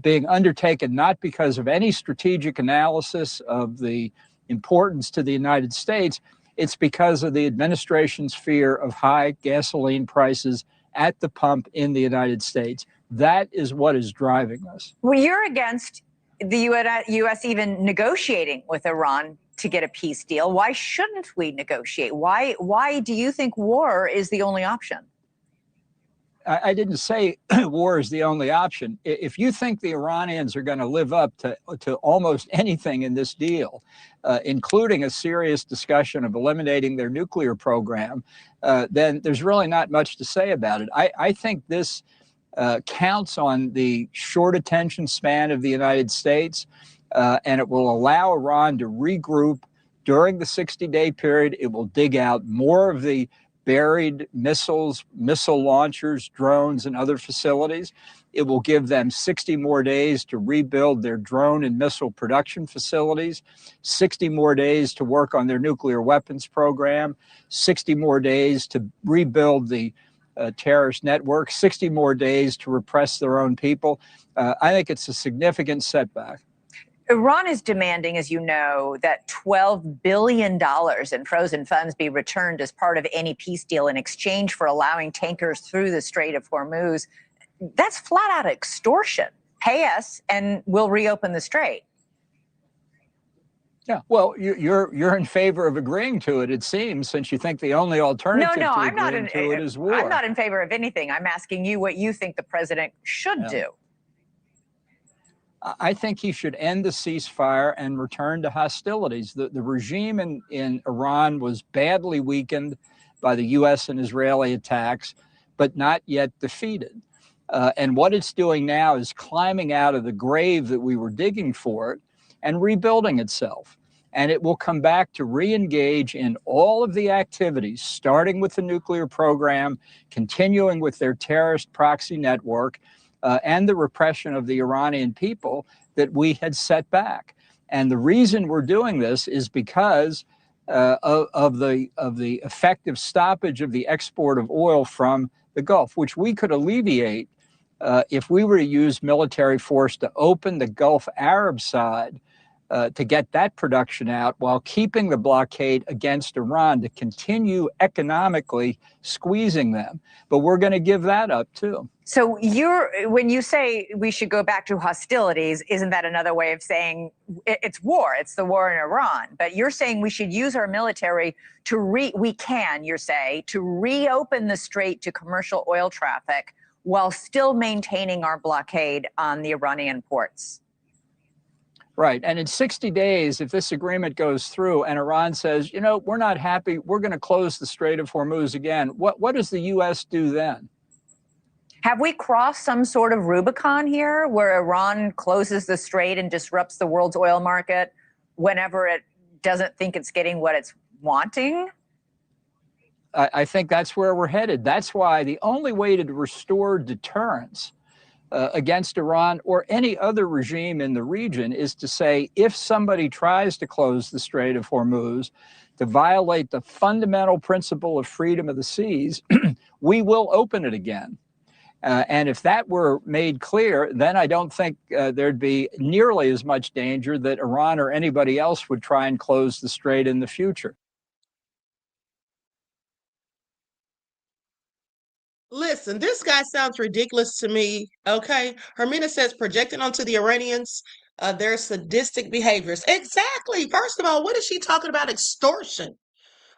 Speaker 2: being undertaken not because of any strategic analysis of the importance to the United States. It's because of the administration's fear of high gasoline prices at the pump in the United States. That is what is driving us.
Speaker 22: Well, you're against the U.S. even negotiating with Iran to get a peace deal. Why shouldn't we negotiate? Why do you think war is the only option?
Speaker 2: I didn't say war is the only option. If you think the Iranians are going to live up to almost anything in this deal, including a serious discussion of eliminating their nuclear program, then there's really not much to say about it. I think this counts on the short attention span of the United States, and it will allow Iran to regroup during the 60-day period. It will dig out more of the buried missiles, missile launchers, drones, and other facilities. It will give them 60 more days to rebuild their drone and missile production facilities, 60 more days to work on their nuclear weapons program, 60 more days to rebuild the terrorist network, 60 more days to repress their own people. I think it's a significant setback.
Speaker 22: Iran is demanding, as you know, that $12 billion in frozen funds be returned as part of any peace deal in exchange for allowing tankers through the Strait of Hormuz. That's flat out extortion. Pay us and we'll reopen the strait.
Speaker 2: Yeah, well, you're in favor of agreeing to it, it seems, since you think the only alternative to agreeing to it is war.
Speaker 22: I'm not in favor of anything. I'm asking you what you think the president should do.
Speaker 2: I think he should end the ceasefire and return to hostilities. The regime in Iran was badly weakened by the U.S. and Israeli attacks, but not yet defeated. And what it's doing now is climbing out of the grave that we were digging for it and rebuilding itself. And it will come back to re-engage in all of the activities, starting with the nuclear program, continuing with their terrorist proxy network, and the repression of the Iranian people that we had set back. And the reason we're doing this is because of the effective stoppage of the export of oil from the Gulf, which we could alleviate if we were to use military force to open the Gulf Arab side to get that production out while keeping the blockade against Iran to continue economically squeezing them. But we're going to give that up too.
Speaker 22: So when you say we should go back to hostilities, isn't that another way of saying it's war? It's the war in Iran. But you're saying we should use our military to reopen the strait to commercial oil traffic while still maintaining our blockade on the Iranian ports.
Speaker 2: Right. And in 60 days, if this agreement goes through and Iran says, you know, we're not happy, we're going to close the Strait of Hormuz again, what does the U.S. do then?
Speaker 22: Have we crossed some sort of Rubicon here where Iran closes the strait and disrupts the world's oil market whenever it doesn't think it's getting what it's wanting?
Speaker 2: I think that's where we're headed. That's why the only way to restore deterrence against Iran or any other regime in the region is to say, if somebody tries to close the Strait of Hormuz, to violate the fundamental principle of freedom of the seas, we will open it again. And if that were made clear, then I don't think there'd be nearly as much danger that Iran or anybody else would try and close the strait in the future.
Speaker 4: Listen, this guy sounds ridiculous to me, okay? Hermina says projecting onto the Iranians their sadistic behaviors. Exactly. First of all, what is she talking about? Extortion.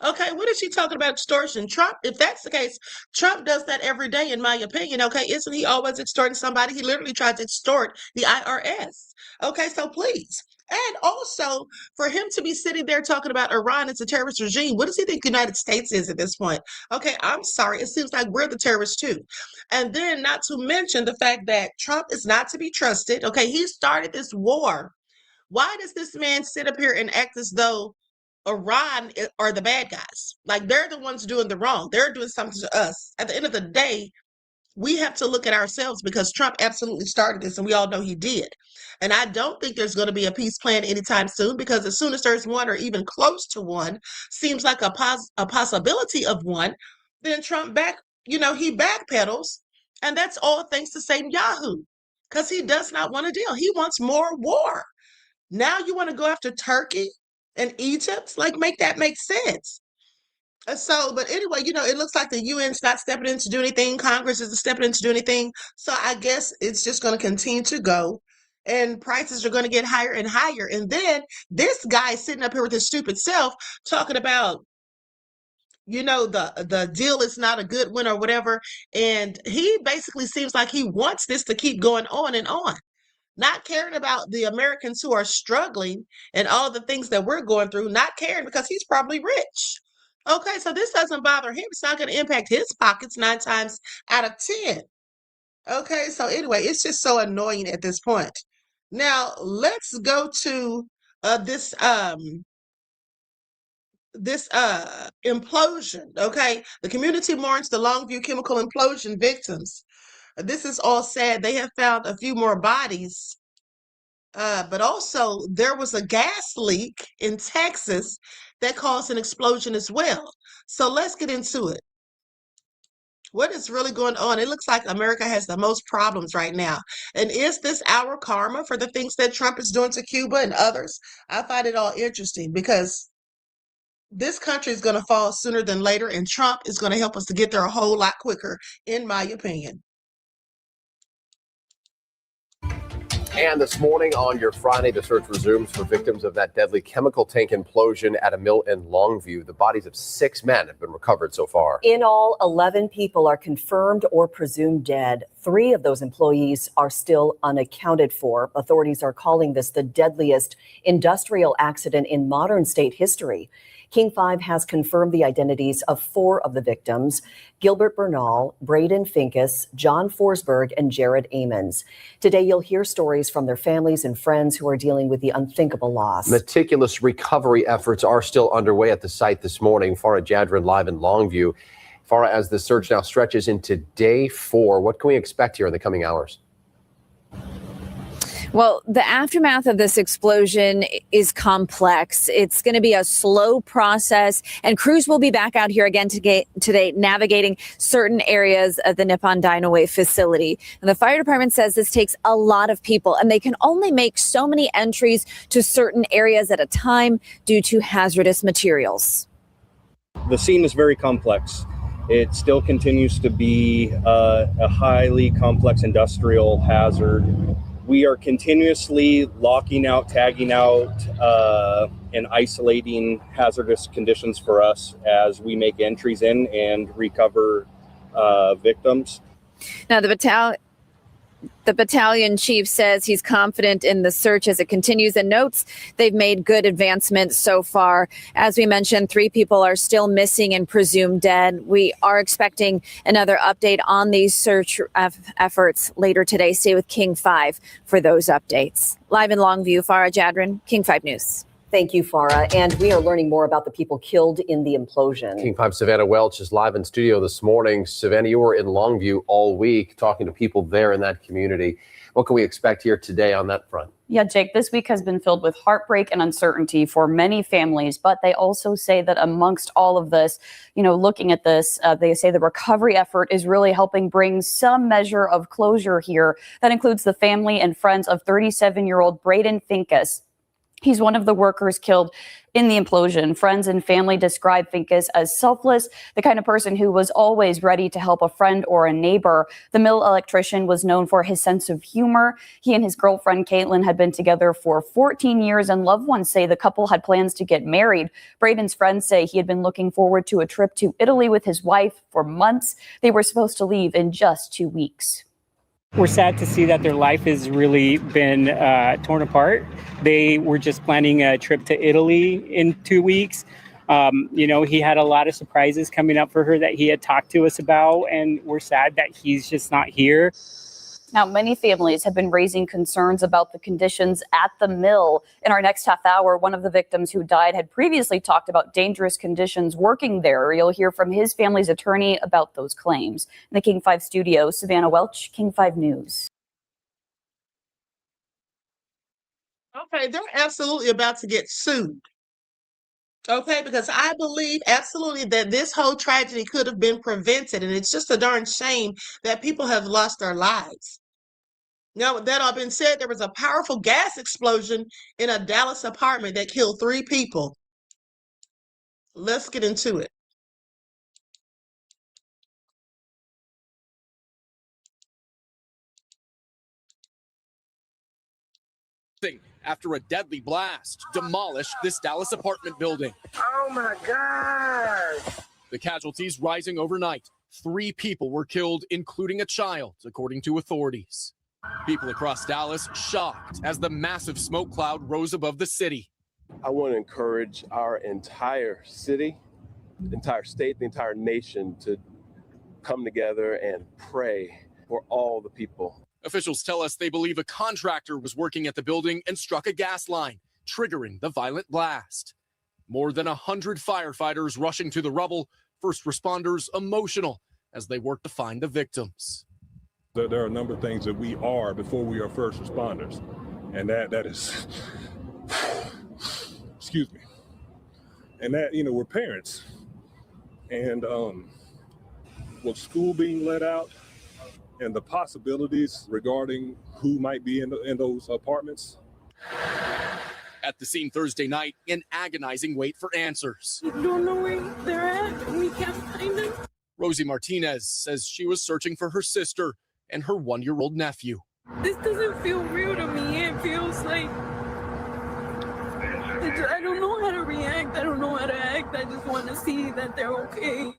Speaker 4: Okay, what is she talking about extortion? Trump, if that's the case, Trump does that every day, in my opinion. Okay, isn't he always extorting somebody? He literally tried to extort the IRS. Okay, so please. And also, for him to be sitting there talking about Iran as a terrorist regime, what does he think the United States is at this point? Okay, I'm sorry. It seems like we're the terrorists too. And then, not to mention the fact that Trump is not to be trusted. Okay, he started this war. Why does this man sit up here and act as though Iran are the bad guys? Like they're the ones doing the wrong. They're doing something to us. At the end of the day, we have to look at ourselves because Trump absolutely started this and we all know he did. And I don't think there's going to be a peace plan anytime soon because as soon as there's one or even close to one, seems like a possibility of one, then Trump he backpedals. And that's all thanks to Satan Yahoo because he does not want a deal. He wants more war. Now you want to go after Turkey and Egypt? Like, make that make sense. But anyway, it looks like the UN's not stepping in to do anything. Congress isn't stepping in to do anything. So I guess it's just going to continue to go. And prices are going to get higher and higher. And then this guy sitting up here with his stupid self talking about, the deal is not a good one or whatever. And he basically seems like he wants this to keep going on and on. Not caring about the Americans who are struggling and all the things that we're going through, not caring because he's probably rich. Okay, so this doesn't bother him. It's not going to impact his pockets 9 times out of 10. Okay, so anyway, it's just so annoying at this point. Now, let's go to this implosion. Okay, the community mourns the Longview chemical implosion victims. This is all sad. They have found a few more bodies. But also, there was a gas leak in Texas that caused an explosion as well. So let's get into it. What is really going on? It looks like America has the most problems right now. And is this our karma for the things that Trump is doing to Cuba and others? I find it all interesting because this country is going to fall sooner than later, and Trump is going to help us to get there a whole lot quicker, in my opinion.
Speaker 1: And this morning on your Friday, the search resumes for victims of that deadly chemical tank implosion at a mill in Longview. The bodies of 6 men have been recovered so far.
Speaker 3: In all, 11 people are confirmed or presumed dead. 3 of those employees are still unaccounted for. Authorities are calling this the deadliest industrial accident in modern state history. King 5 has confirmed the identities of 4 of the victims: Gilbert Bernal, Braden Finkus, John Forsberg, and Jared Amons. Today, you'll hear stories from their families and friends who are dealing with the unthinkable loss.
Speaker 1: Meticulous recovery efforts are still underway at the site this morning. Farah Jadran live in Longview. Farah, as the search now stretches into day 4, what can we expect here in the coming hours?
Speaker 23: Well, the aftermath of this explosion is complex. It's going to be a slow process, and crews will be back out here again today navigating certain areas of the Nippon Dynaway facility. And the fire department says this takes a lot of people, and they can only make so many entries to certain areas at a time due to hazardous materials.
Speaker 24: The scene is very complex. It still continues to be a highly complex industrial hazard. We are continuously locking out, tagging out, and isolating hazardous conditions for us as we make entries in and recover victims.
Speaker 23: Now, the battalion chief says he's confident in the search as it continues and notes they've made good advancements so far. As we mentioned, 3 people are still missing and presumed dead. We are expecting another update on these search efforts later today. Stay with King 5 for those updates. Live in Longview, Farah Jadran, King 5 News.
Speaker 3: Thank you, Farah. And we are learning more about the people killed in the implosion.
Speaker 1: King 5 Savannah Welch is live in studio this morning. Savannah, you were in Longview all week talking to people there in that community. What can we expect here today on that front?
Speaker 25: Yeah, Jake, this week has been filled with heartbreak and uncertainty for many families, but they also say that amongst all of this, looking at this, they say the recovery effort is really helping bring some measure of closure here. That includes the family and friends of 37-year-old Braden Finkus. He's one of the workers killed in the implosion. Friends and family describe Finkus as selfless, the kind of person who was always ready to help a friend or a neighbor. The mill electrician was known for his sense of humor. He and his girlfriend, Caitlin, had been together for 14 years, and loved ones say the couple had plans to get married. Braden's friends say he had been looking forward to a trip to Italy with his wife for months. They were supposed to leave in just 2 weeks.
Speaker 5: We're sad to see that their life has really been torn apart. They were just planning a trip to Italy in 2 weeks. He had a lot of surprises coming up for her that he had talked to us about, and we're sad that he's just not here.
Speaker 25: Now, many families have been raising concerns about the conditions at the mill. In our next half hour, one of the victims who died had previously talked about dangerous conditions working there. You'll hear from his family's attorney about those claims. In the King 5 studio, Savannah Welch, King 5 News.
Speaker 4: Okay, they're absolutely about to get sued. Okay, because I believe absolutely that this whole tragedy could have been prevented, and it's just a darn shame that people have lost their lives. Now, that all been said, there was a powerful gas explosion in a Dallas apartment that killed 3 people. Let's get into it.
Speaker 7: After a deadly blast demolished this Dallas apartment building.
Speaker 9: Oh my God!
Speaker 7: The casualties rising overnight. 3 people were killed, including a child, according to authorities. People across Dallas shocked as the massive smoke cloud rose above the city.
Speaker 10: I want to encourage our entire city, the entire state, the entire nation to come together and pray for all the people.
Speaker 7: Officials tell us they believe a contractor was working at the building and struck a gas line, triggering the violent blast. More than 100 firefighters rushing to the rubble, first responders emotional as they work to find the victims.
Speaker 11: There are a number of things that we are before we are first responders, and that is, excuse me, and that, we're parents, and with school being let out, and the possibilities regarding who might be in those apartments.
Speaker 7: At the scene Thursday night, an agonizing wait for answers.
Speaker 9: We don't know where they're at, and we can't find them.
Speaker 7: Rosie Martinez says she was searching for her sister and her 1-year-old nephew.
Speaker 9: This doesn't feel real to me. It feels like I don't know how to react. I don't know how to act. I just want to see that they're okay.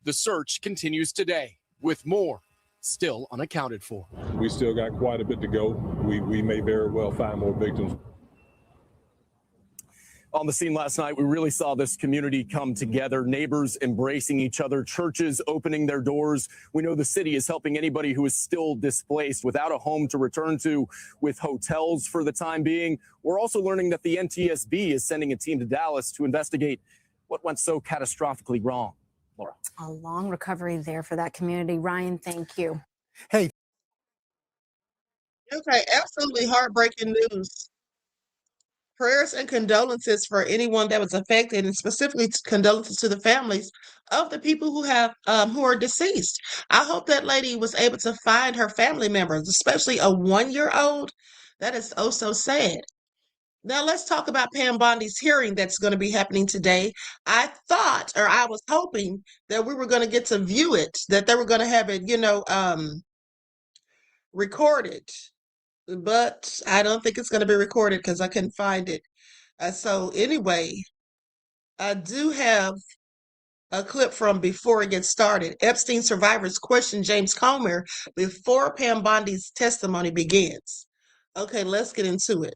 Speaker 7: The search continues today with more still unaccounted for.
Speaker 11: We still got quite a bit to go. We may very well find more victims.
Speaker 7: On the scene last night, we really saw this community come together, neighbors embracing each other, churches opening their doors. We know the city is helping anybody who is still displaced without a home to return to, with hotels for the time being. We're also learning that the NTSB is sending a team to Dallas to investigate what went so catastrophically wrong. Laura.
Speaker 26: A long recovery there for that community. Ryan, thank you.
Speaker 11: Hey.
Speaker 4: Okay, absolutely heartbreaking news. Prayers and condolences for anyone that was affected, and specifically condolences to the families of the people who are deceased. I hope that lady was able to find her family members, especially a 1-year-old. That is oh so sad. Now let's talk about Pam Bondi's hearing that's going to be happening today. I was hoping that we were going to get to view it, that they were going to have it, recorded. But I don't think it's going to be recorded because I couldn't find it. So anyway, I do have a clip from before it gets started. Epstein survivors question James Comer before Pam Bondi's testimony begins. Okay, let's get into it.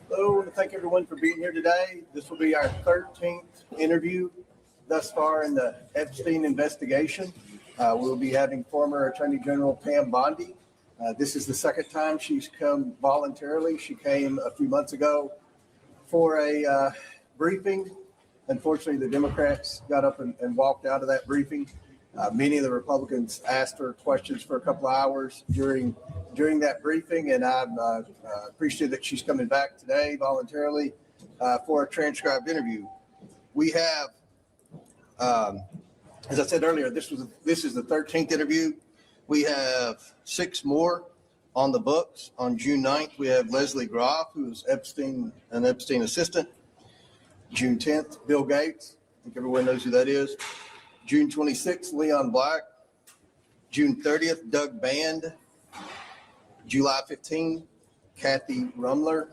Speaker 27: Hello, I want to thank everyone for being here today. This will be our 13th interview thus far in the Epstein investigation. We'll be having former Attorney General Pam Bondi. This is the second time she's come voluntarily. She came a few months ago for a briefing. Unfortunately, the Democrats got up and walked out of that briefing. Many of the Republicans asked her questions for a couple of hours during that briefing, and I appreciate that she's coming back today voluntarily for a transcribed interview. We have, as I said earlier, this is the 13th interview. We have 6 more on the books. On June 9th, we have Leslie Groff, who's an Epstein assistant. June 10th, Bill Gates. I think everyone knows who that is. June 26th, Leon Black. June 30th, Doug Band. July 15th, Kathy Rumler.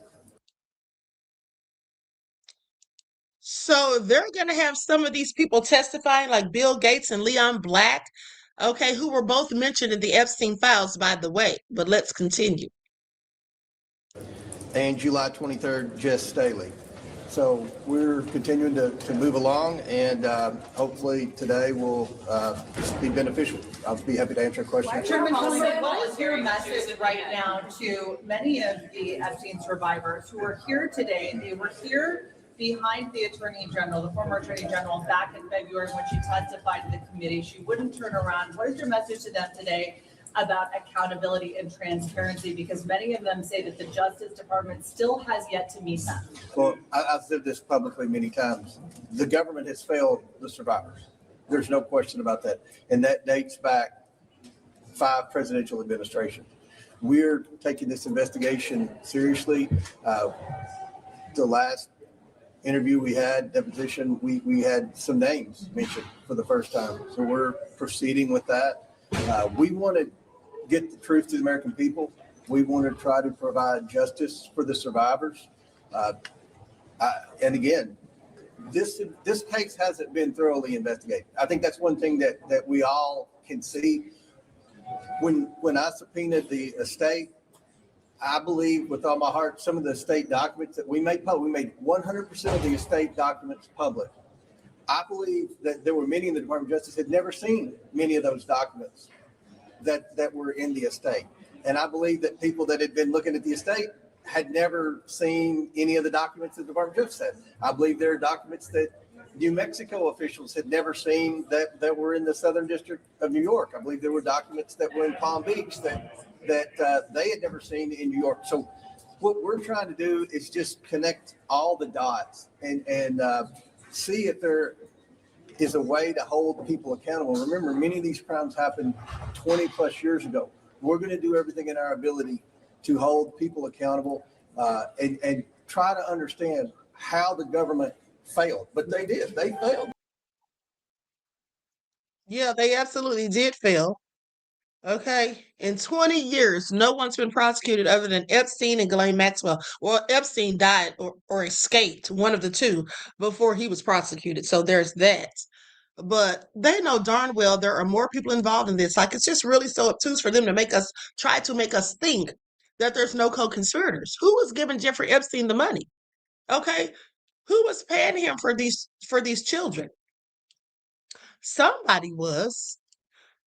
Speaker 4: So they're going to have some of these people testifying, like Bill Gates and Leon Black, okay, who were both mentioned in the Epstein files, by the way. But let's continue.
Speaker 27: And July 23rd, Jess Staley. So we're continuing to move along, and hopefully today will be beneficial. I'll be happy to answer questions.
Speaker 12: Chairman, what is your message right now to many of the Epstein survivors who are here today? They were here behind the Attorney General, the former Attorney General, back in February when she testified to the committee. She wouldn't turn around. What is your message to them today about accountability and transparency? Because many of them say that the Justice Department still has yet to meet them.
Speaker 27: Well, I've said this publicly many times. The government has failed the survivors. There's no question about that. And that dates back 5 presidential administrations. We're taking this investigation seriously. The last interview we had, deposition, we had some names mentioned for the first time. So we're proceeding with that. We want to get the truth to the American people. We want to try to provide justice for the survivors. And again, this case hasn't been thoroughly investigated. I think that's one thing that we all can see. When I subpoenaed the estate, I believe with all my heart, some of the estate documents that we made public, we made 100% of the estate documents public. I believe that there were many in the Department of Justice had never seen many of those documents that were in the estate. And I believe that people that had been looking at the estate had never seen any of the documents that the Department of Justice had. I believe there are documents that New Mexico officials had never seen that were in the Southern District of New York. I believe there were documents that were in Palm Beach that they had never seen in New York. So what we're trying to do is just connect all the dots and see if there is a way to hold people accountable. Remember, many of these crimes happened 20 plus years ago. We're going to do everything in our ability to hold people accountable and try to understand how the government failed. But they did. They failed.
Speaker 4: Yeah, they absolutely did fail. Okay. In 20 years, no one's been prosecuted other than Epstein and Ghislaine Maxwell. Well, Epstein died or escaped, one of the two, before he was prosecuted. So there's that. But they know darn well there are more people involved in this. Like, it's just really so obtuse for them to try to make us think that there's no co-conspirators. Who was giving Jeffrey Epstein the money? Okay. Who was paying him for these children? Somebody was.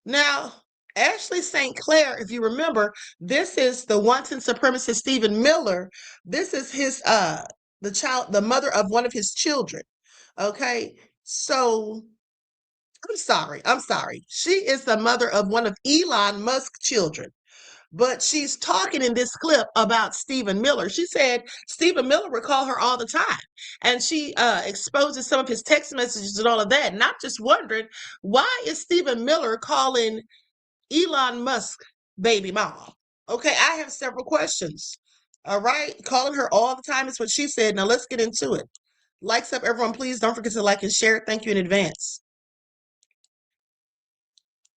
Speaker 4: Now, Ashley St. Clair, if you remember, this is the wanton supremacist Stephen Miller. This is his the mother of one of his children. Okay, so I'm sorry. She is the mother of one of Elon Musk's children. But she's talking in this clip about Stephen Miller. She said Stephen Miller would call her all the time. And she exposes some of his text messages and all of that. And I'm just wondering, why is Stephen Miller calling Elon Musk baby mom? Okay, I have several questions. All right, calling her all the time is what she said. Now let's get into it. Likes up, everyone. Please don't forget to like and share. Thank you in advance.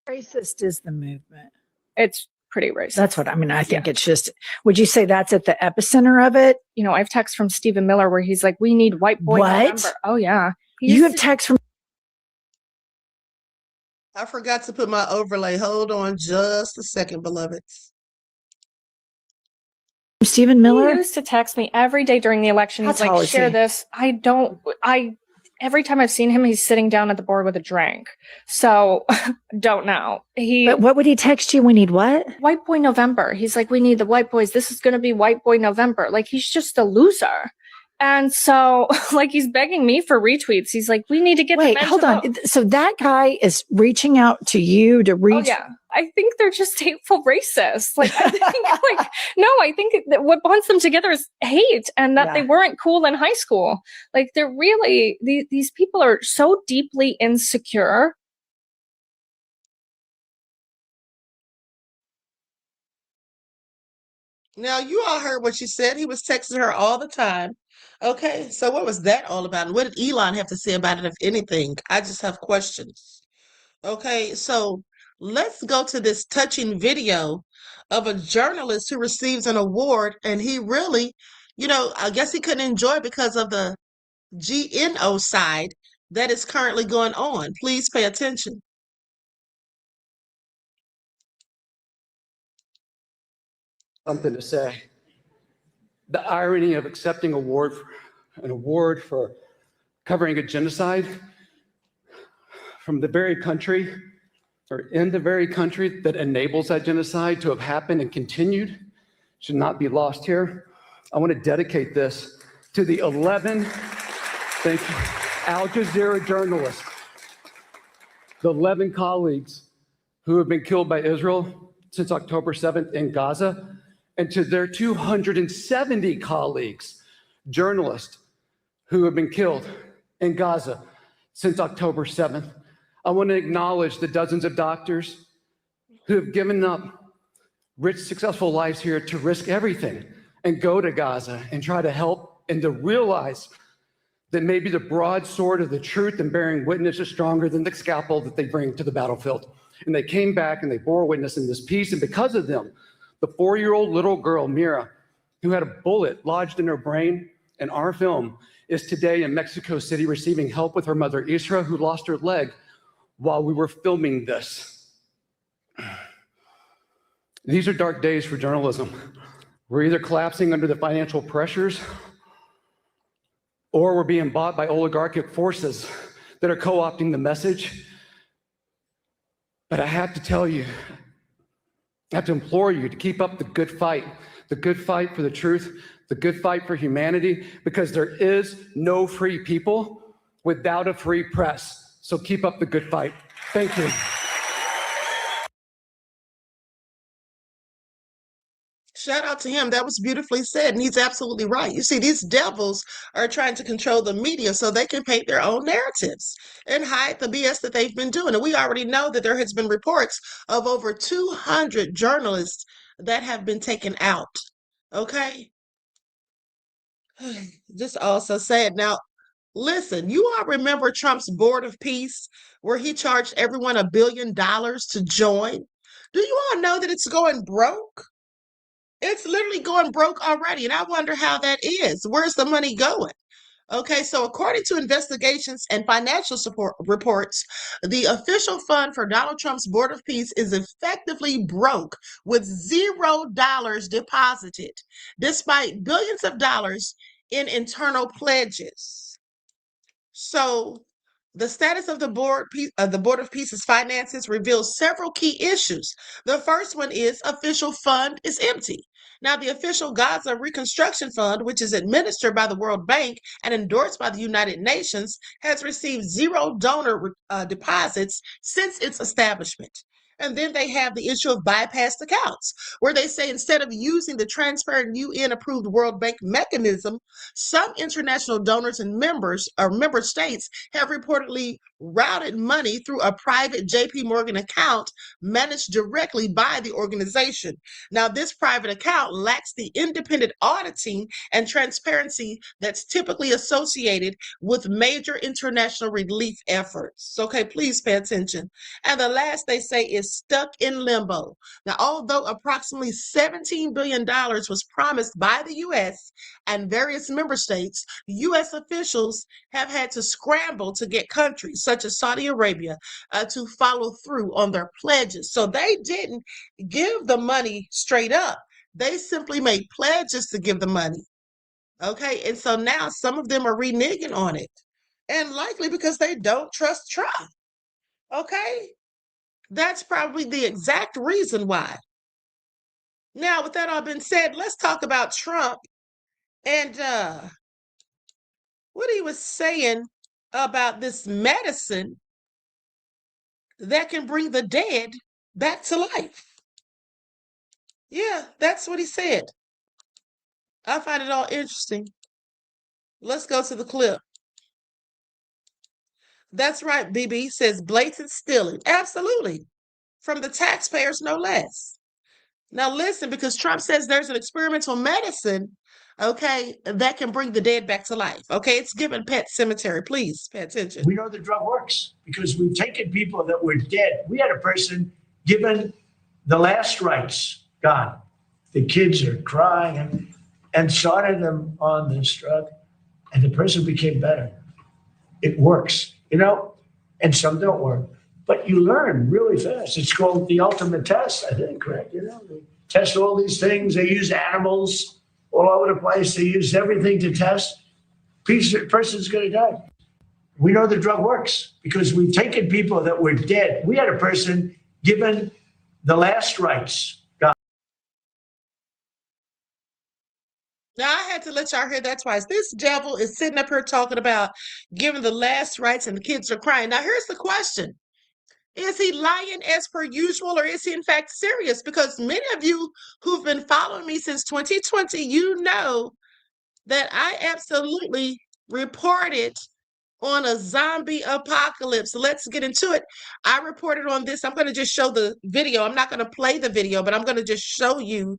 Speaker 13: Racist is the movement.
Speaker 14: It's pretty racist.
Speaker 13: That's what I mean. I think it's just, would you say that's at the epicenter of it?
Speaker 14: You know, I have texts from Stephen Miller where he's like, we need white boy
Speaker 13: What?
Speaker 14: November. Oh, yeah.
Speaker 13: You have texts from
Speaker 4: I forgot to put my overlay. Hold on just a second, beloveds.
Speaker 13: Stephen Miller?
Speaker 14: He used to text me every day during the election. He's
Speaker 13: How tall
Speaker 14: like,
Speaker 13: is
Speaker 14: share
Speaker 13: he?
Speaker 14: this. Every time I've seen him, he's sitting down at the board with a drink. So don't know.
Speaker 13: But what would he text you? We need what?
Speaker 14: White boy November. He's like, we need the white boys. This is going to be white boy November. Like, he's just a loser. And so, like, he's begging me for retweets. He's like, we need to get the
Speaker 13: Wait,
Speaker 14: men
Speaker 13: hold
Speaker 14: to
Speaker 13: on.
Speaker 14: vote.
Speaker 13: So that guy is reaching out to you to
Speaker 14: Oh
Speaker 13: reach.
Speaker 14: yeah, I think they're just hateful racists. Like, I think, like, no, I think that what bonds them together is hate, and that they weren't cool in high school. Like, they're really these people are so deeply insecure.
Speaker 4: Now, you all heard what she said. He was texting her all the time. Okay, so what was that all about? And what did Elon have to say about it, if anything? I just have questions. Okay, so let's go to this touching video of a journalist who receives an award, and he really, I guess he couldn't enjoy it because of the GNO side that is currently going on. Please pay attention.
Speaker 6: Something to say. The irony of accepting an award for covering a genocide from the very country, or in the very country that enables that genocide to have happened and continued, should not be lost here. I want to dedicate this to the 11, thank you, Al Jazeera journalists, the 11 colleagues who have been killed by Israel since October 7th in Gaza, and to their 270 colleagues, journalists, who have been killed in Gaza since October 7th. I want to acknowledge the dozens of doctors who have given up rich, successful lives here to risk everything and go to Gaza and try to help, and to realize that maybe the broadsword of the truth and bearing witness is stronger than the scalpel that they bring to the battlefield. And they came back and they bore witness in this peace, and because of them, the 4-year-old little girl, Mira, who had a bullet lodged in her brain in our film, is today in Mexico City receiving help with her mother, Isra, who lost her leg while we were filming this. These are dark days for journalism. We're either collapsing under the financial pressures, or we're being bought by oligarchic forces that are co-opting the message. But I have to tell you, I have to implore you to keep up the good fight for the truth, the good fight for humanity, because there is no free people without a free press. So keep up the good fight. Thank you.
Speaker 4: Shout out to him. That was beautifully said. And he's absolutely right. You see, these devils are trying to control the media so they can paint their own narratives and hide the BS that they've been doing. And we already know that there has been reports of over 200 journalists that have been taken out. Okay? Just also sad. Now, listen, you all remember Trump's Board of Peace, where he charged everyone $1 billion to join? Do you all know that it's going broke? It's literally going broke already, and I wonder how that is. Where's the money going? Okay, so according to investigations and financial support reports, the official fund for Donald Trump's Board of Peace is effectively broke with $0 deposited, despite billions of dollars in internal pledges. So the status of the Board of Peace's finances reveals several key issues. The first one is official fund is empty. Now, the official Gaza Reconstruction Fund, which is administered by the World Bank and endorsed by the United Nations, has received 0 donor deposits since its establishment. And then they have the issue of bypassed accounts, where they say instead of using the transparent UN-approved World Bank mechanism, some international donors and members or member states have reportedly routed money through a private JP Morgan account managed directly by the organization. Now, this private account lacks the independent auditing and transparency that's typically associated with major international relief efforts. Okay, please pay attention. And the last they say is stuck in limbo. Now, although approximately $17 billion was promised by the U.S. and various member states, U.S. officials have had to scramble to get countries such as Saudi Arabia to follow through on their pledges. So they didn't give the money straight up. They simply made pledges to give the money. Okay, and so now some of them are reneging on it, and likely because they don't trust Trump. Okay, that's probably the exact reason why. Now, with that all been said, let's talk about Trump and what he was saying about this medicine that can bring the dead back to life. Yeah, that's what he said. I find it all interesting. Let's go to the clip. That's right, BB says blatant stealing. Absolutely. From the taxpayers, no less. Now listen, because Trump says there's an experimental medicine, okay, that can bring the dead back to life. Okay, it's given Pet Cemetery. Please pay attention.
Speaker 8: We know the drug works because we've taken people that were dead. We had a person given the last rites, gone. The kids are crying and started them on this drug, and the person became better. It works, you know, and some don't work. But you learn really fast. It's called the ultimate test, I think, correct? You know, they test all these things. They use animals all over the place. They use everything to test. Person's going to die. We know the drug works because we've taken people that were dead. We had a person given the last rites.
Speaker 4: Now, I had to let y'all hear that twice. This devil is sitting up here talking about giving the last rites and the kids are crying. Now, here's the question. Is he lying as per usual, or is he in fact serious? Because many of you who've been following me since 2020, you know that I absolutely reported on a zombie apocalypse. Let's get into it. I reported on this. I'm going to just show the video. I'm not going to play the video, but I'm going to just show you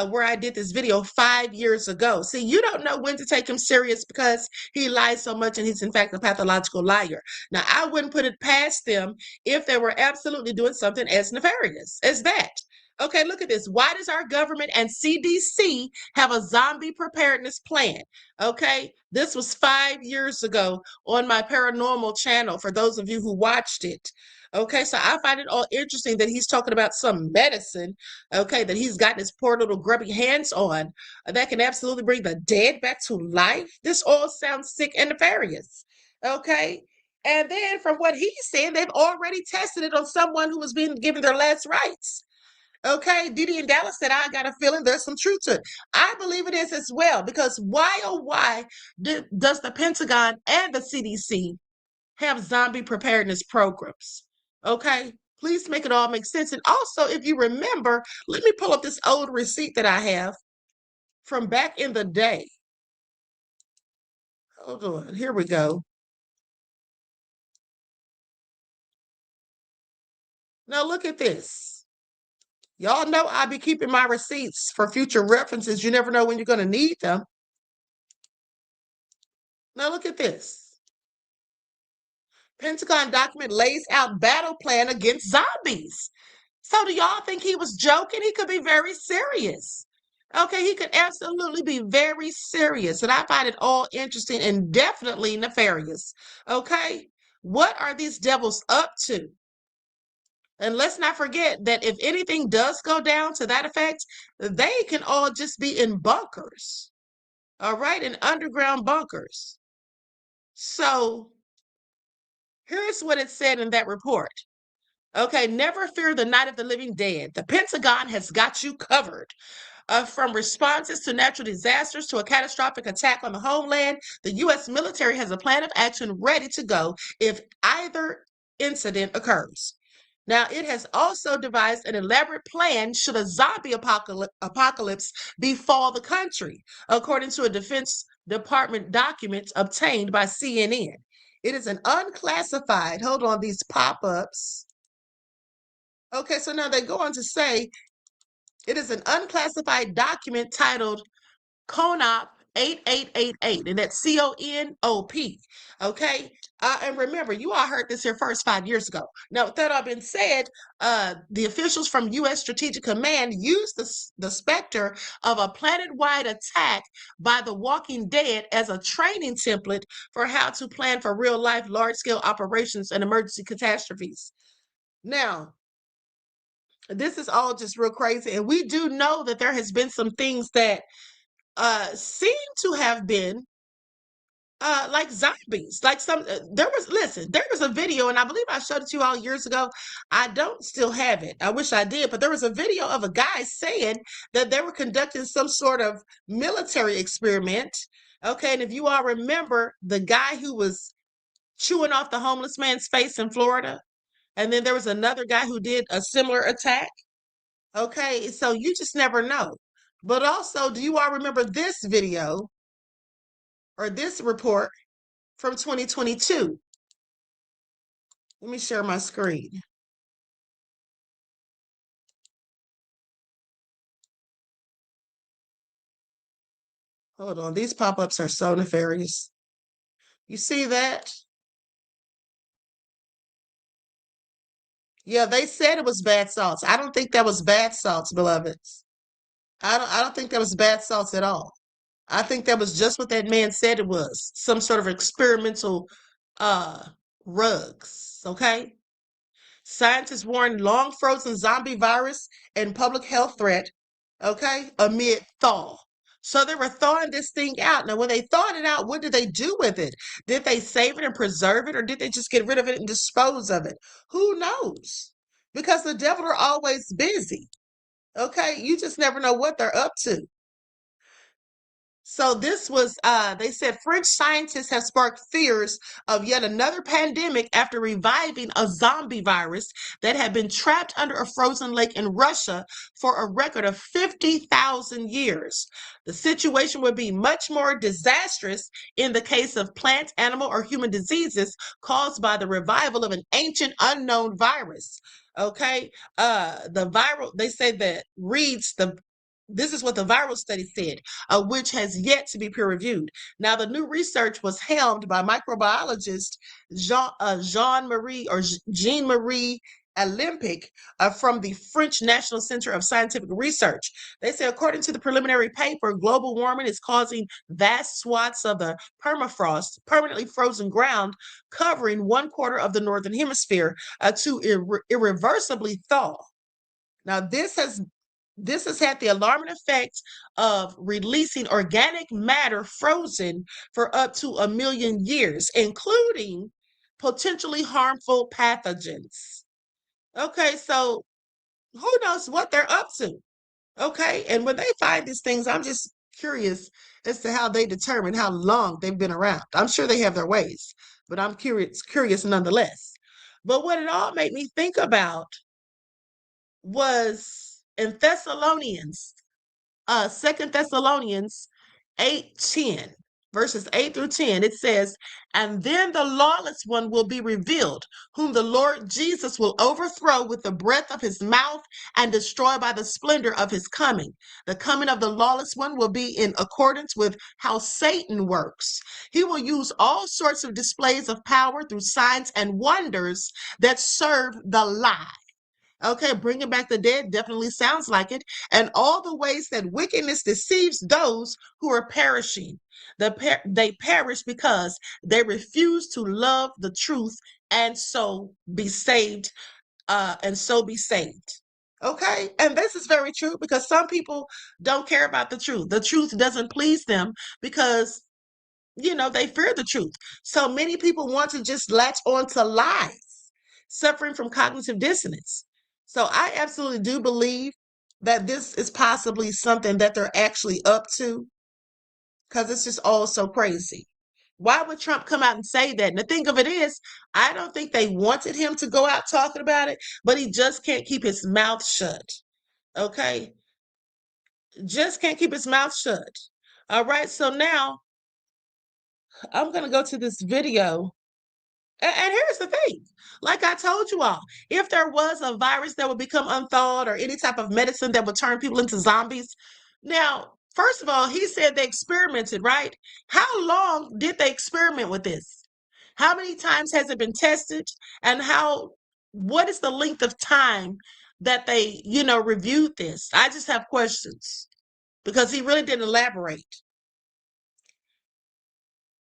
Speaker 4: where I did this video 5 years ago. See, you don't know when to take him serious because he lies so much and he's in fact a pathological liar. Now, I wouldn't put it past them if they were absolutely doing something as nefarious as that. Okay, look at this. Why does our government and CDC have a zombie preparedness plan? Okay, this was 5 years ago on my paranormal channel for those of you who watched it. Okay, so I find it all interesting that he's talking about some medicine, okay, that he's got his poor little grubby hands on that can absolutely bring the dead back to life. This all sounds sick and nefarious. Okay, and then from what he's saying, they've already tested it on someone who was being given their last rites. Okay, Didi in Dallas said, I got a feeling there's some truth to it. I believe it is as well, because why, oh, why does the Pentagon and the CDC have zombie preparedness programs? Okay, please make it all make sense. And also, if you remember, let me pull up this old receipt that I have from back in the day. Hold on, here we go. Now look at this. Y'all know I be keeping my receipts for future references. You never know when you're going to need them. Now look at this. Pentagon document lays out battle plan against zombies. So do y'all think he was joking? He could be very serious. Okay, he could absolutely be very serious. And I find it all interesting and definitely nefarious. Okay, what are these devils up to? And let's not forget that if anything does go down to that effect, they can all just be in bunkers. All right, in underground bunkers. So here's what it said in that report. Okay, never fear the night of the living dead. The Pentagon has got you covered. From responses to natural disasters to a catastrophic attack on the homeland, the U.S. military has a plan of action ready to go if either incident occurs. Now, it has also devised an elaborate plan should a zombie apocalypse befall the country, according to a Defense Department document obtained by CNN. It is an unclassified, hold on, these pop-ups. Okay, so now they go on to say it is an unclassified document titled CONOP 8888, and that's CONOP. Okay, and remember, you all heard this here first 5 years ago. Now, with that all been said, the officials from U.S. Strategic Command used the specter of a planet-wide attack by the Walking Dead as a training template for how to plan for real-life, large-scale operations and emergency catastrophes. Now, this is all just real crazy, and we do know that there has been some things that seem to have been like zombies. Like there was a video, and I believe I showed it to you all years ago. I don't still have it. I wish I did, but there was a video of a guy saying that they were conducting some sort of military experiment. Okay, and if you all remember the guy who was chewing off the homeless man's face in Florida, and then there was another guy who did a similar attack. Okay, so you just never know. But also, do you all remember this video or this report from 2022? Let me share my screen. Hold on, these pop-ups are so nefarious. You see that? Yeah, they said it was bath salts. I don't think that was bath salts, beloveds. I don't think that was bath salts at all. I think that was just what that man said it was. Some sort of experimental rugs, okay? Scientists warn long frozen zombie virus and public health threat, okay, amid thaw. So they were thawing this thing out. Now, when they thawed it out, what did they do with it? Did they save it and preserve it, or did they just get rid of it and dispose of it? Who knows? Because the devil are always busy, okay? You just never know what they're up to. So this was, they said French scientists have sparked fears of yet another pandemic after reviving a zombie virus that had been trapped under a frozen lake in Russia for a record of 50,000 years. The situation would be much more disastrous in the case of plant, animal, or human diseases caused by the revival of an ancient unknown virus. Okay, the viral, they say that this is what the viral study said, which has yet to be peer-reviewed. Now, the new research was helmed by microbiologist Jean-Marie Olympic from the French National Center of Scientific Research. They say, according to the preliminary paper, global warming is causing vast swaths of the permafrost, permanently frozen ground, covering 1/4 of the northern hemisphere to irreversibly thaw. Now, this has had the alarming effect of releasing organic matter frozen for up to 1 million years, including potentially harmful pathogens. Okay, so who knows what they're up to? Okay, and when they find these things, I'm just curious as to how they determine how long they've been around. I'm sure they have their ways, but I'm curious nonetheless. But what it all made me think about was in Thessalonians, 2 Thessalonians 8:10, verses 8 through 10, it says, and then the lawless one will be revealed, whom the Lord Jesus will overthrow with the breath of his mouth and destroy by the splendor of his coming. The coming of the lawless one will be in accordance with how Satan works. He will use all sorts of displays of power through signs and wonders that serve the lie. Okay, bringing back the dead definitely sounds like it. And all the ways that wickedness deceives those who are perishing. They perish because they refuse to love the truth and so be saved. Okay, and this is very true because some people don't care about the truth. The truth doesn't please them because they fear the truth. So many people want to just latch on to lies, suffering from cognitive dissonance. So I absolutely do believe that this is possibly something that they're actually up to because it's just all so crazy. Why would Trump come out and say that? And the thing of it is, I don't think they wanted him to go out talking about it, but he just can't keep his mouth shut. Okay? Just can't keep his mouth shut. All right, so now I'm going to go to this video. And here's the thing, like I told you all, if there was a virus that would become unthawed or any type of medicine that would turn people into zombies, now, first of all, he said they experimented, right? How long did they experiment with this? How many times has it been tested? And what is the length of time that they, reviewed this? I just have questions because he really didn't elaborate.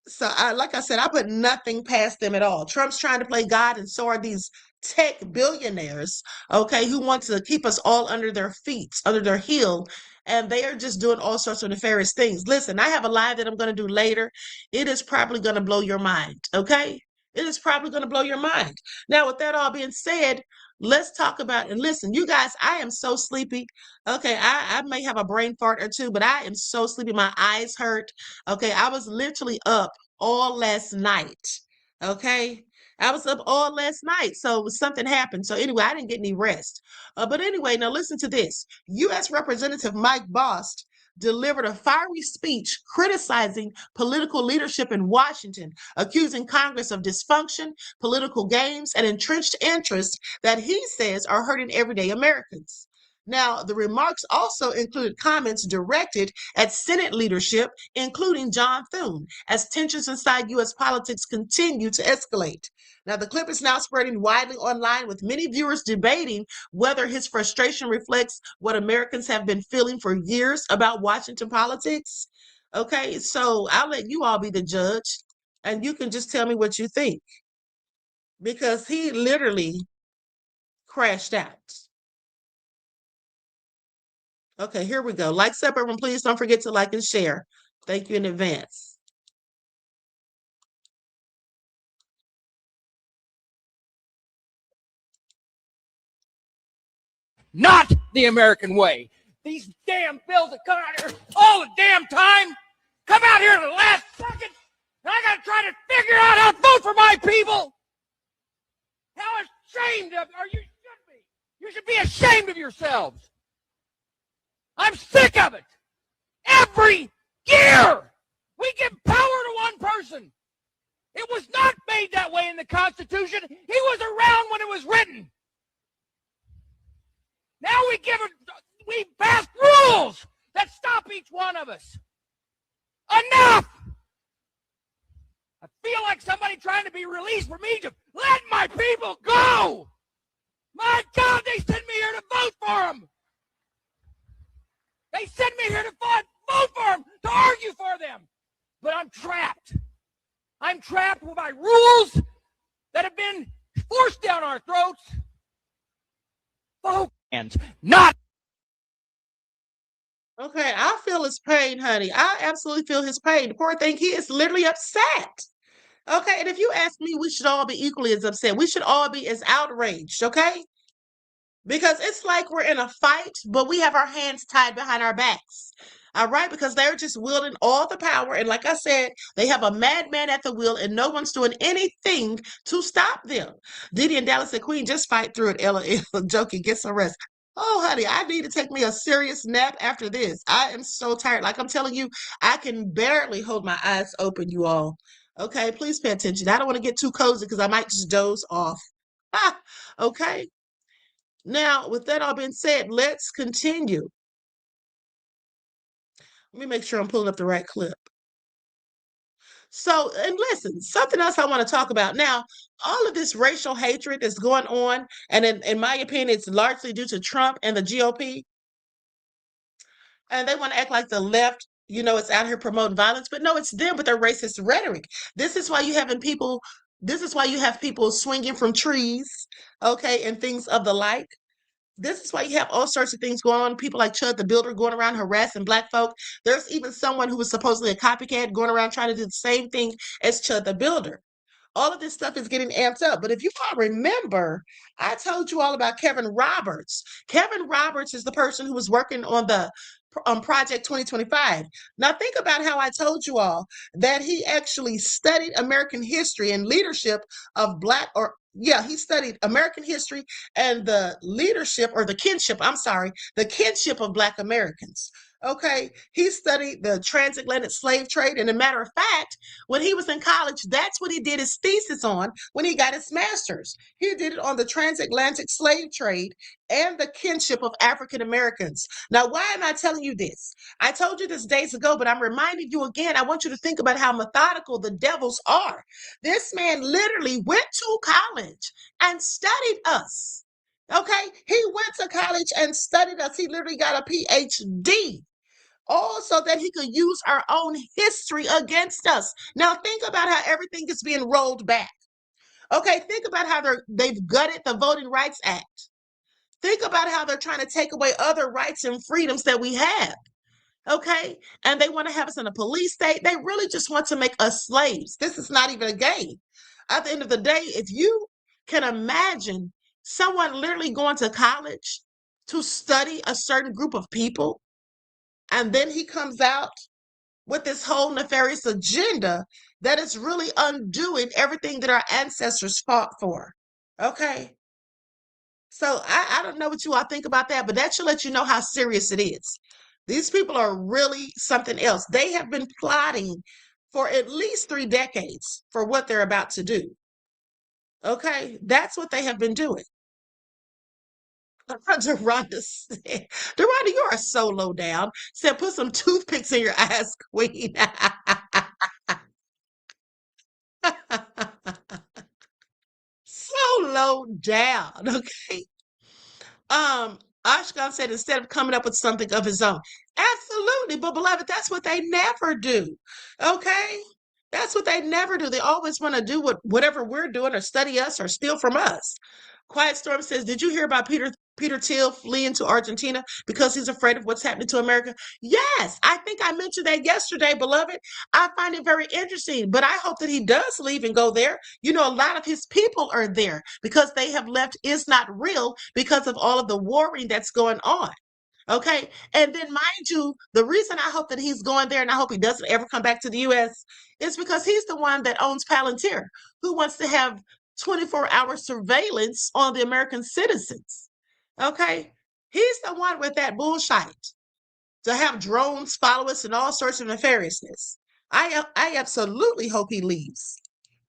Speaker 4: So, like I said, I put nothing past them at all. Trump's trying to play God, and so are these tech billionaires, okay, who want to keep us all under their feet, under their heel, and they are just doing all sorts of nefarious things. Listen, I have a live that I'm going to do later. It is probably going to blow your mind, okay? It is probably going to blow your mind. Now, with that all being said, Let's talk about, and listen, you guys, I am so sleepy. Okay, I may have a brain fart or two, but I am so sleepy. My eyes hurt. Okay, I was literally up all last night. Okay, I was up all last night. So something happened. So anyway, I didn't get any rest. But anyway, now listen to this. U.S. Representative Mike Bost delivered a fiery speech criticizing political leadership in Washington, accusing Congress of dysfunction, political games, and entrenched interests that he says are hurting everyday Americans. Now, the remarks also included comments directed at Senate leadership, including John Thune, as tensions inside U.S. politics continue to escalate. Now, the clip is now spreading widely online, with many viewers debating whether his frustration reflects what Americans have been feeling for years about Washington politics. Okay, so I'll let you all be the judge, and you can just tell me what you think, because he literally crashed out. Okay, here we go. Like, separate, and please don't forget to like and share. Thank you in advance.
Speaker 15: Not the American way. These damn bills that come out here all the damn time come out here in the last second, and I gotta try to figure out how to vote for my people. How ashamed of you should be. You should be ashamed of yourselves. I'm sick of it. Every year we give power to one person. It was not made that way in the Constitution. He was around when it was written. Now we pass rules that stop each one of us. Enough! I feel like somebody trying to be released from Egypt. Let my people go! My God, they sent me here to vote for them. They sent me here to vote for them, to argue for them. But I'm trapped. I'm trapped with my rules that have been forced down our throats. Vote and not.
Speaker 4: Okay, I feel his pain, honey. I absolutely feel his pain. The poor thing, he is literally upset. Okay, and if you ask me, we should all be equally as upset. We should all be as outraged, okay? Because it's like we're in a fight, but we have our hands tied behind our backs. All right, because they're just wielding all the power. And like I said, they have a madman at the wheel, and no one's doing anything to stop them. Diddy and Dallas said, Queen, just fight through it. Ella, joking, get some rest. Oh, honey, I need to take me a serious nap after this. I am so tired. Like I'm telling you, I can barely hold my eyes open, you all. Okay, please pay attention. I don't want to get too cozy because I might just doze off. Okay. Now, with that all being said, let's continue. Let me make sure I'm pulling up the right clip. So, and listen, something else I want to talk about. Now, all of this racial hatred that's going on, and in my opinion, it's largely due to Trump and the GOP. And they want to act like the left, it's out here promoting violence. But no, it's them with their racist rhetoric. This is why you have people swinging from trees, okay, and things of the like. This is why you have all sorts of things going on. People like Chud the Builder going around harassing Black folk. There's even someone who was supposedly a copycat going around trying to do the same thing as Chud the Builder. All of this stuff is getting amped up. But if you all remember, I told you all about Kevin Roberts. Kevin Roberts is the person who was working on the Project 2025. Now think about how I told you all that he actually studied American history and leadership of he studied American history and the leadership, or the kinship of Black Americans. Okay, he studied the transatlantic slave trade. And a matter of fact, when he was in college, that's what he did his thesis on when he got his master's. He did it on the transatlantic slave trade and the kinship of African Americans. Now, why am I telling you this? I told you this days ago, but I'm reminding you again. I want you to think about how methodical the devils are. This man literally went to college and studied us. Okay, he went to college and studied us. He literally got a PhD, all so that he could use our own history against us. Now think about how everything is being rolled back. Okay, think about how they've gutted the Voting Rights Act. Think about how they're trying to take away other rights and freedoms that we have. Okay, and they want to have us in a police state. They really just want to make us slaves. This is not even a game. At the end of the day, if you can imagine someone literally going to college to study a certain group of people, and then he comes out with this whole nefarious agenda that is really undoing everything that our ancestors fought for. Okay. So I don't know what you all think about that, but that should let you know how serious it is. These people are really something else. They have been plotting for at least 3 decades for what they're about to do. Okay, that's what they have been doing. Deronda said, Deronda, you are so low down. Said, put some toothpicks in your ass, queen. So low down, okay? Ashkan said, instead of coming up with something of his own. Absolutely, but beloved, that's what they never do. Okay? That's what they never do. They always want to do whatever we're doing or study us or steal from us. Quiet Storm says, did you hear about Peter Thiel fleeing to Argentina because he's afraid of what's happening to America? Yes, I think I mentioned that yesterday, beloved. I find it very interesting, but I hope that he does leave and go there. You know, a lot of his people are there because they have left is not real because of all of the warring that's going on. Okay. And then, mind you, the reason I hope that he's going there and I hope he doesn't ever come back to the U.S. is because he's the one that owns Palantir, who wants to have 24-hour surveillance on the American citizens. Okay. He's the one with that bullshit to have drones follow us and all sorts of nefariousness. I absolutely hope he leaves.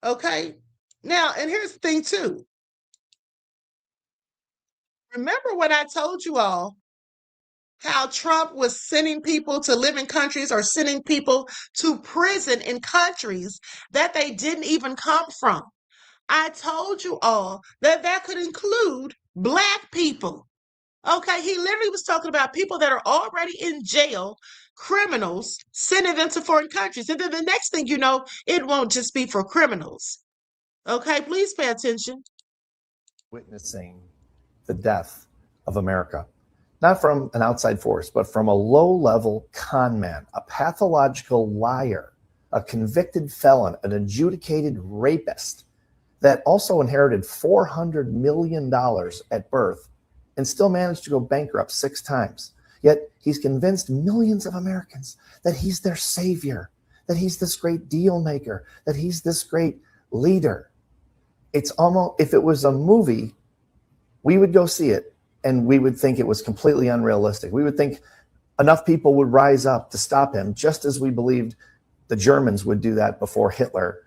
Speaker 4: Okay. Now, and here's the thing, too. Remember what I told you all how Trump was sending people to live in countries or sending people to prison in countries that they didn't even come from. I told you all that that could include Black people. Okay, he literally was talking about people that are already in jail, criminals, sending them to foreign countries. And then the next thing you know, it won't just be for criminals. Okay, please pay attention.
Speaker 16: Witnessing the death of America. Not from an outside force, but from a low-level con man, a pathological liar, a convicted felon, an adjudicated rapist that also inherited $400 million at birth and still managed to go bankrupt 6 times. Yet he's convinced millions of Americans that he's their savior, that he's this great deal maker, that he's this great leader. It's almost, if it was a movie, we would go see it and we would think it was completely unrealistic. We would think enough people would rise up to stop him, just as we believed the Germans would do that before Hitler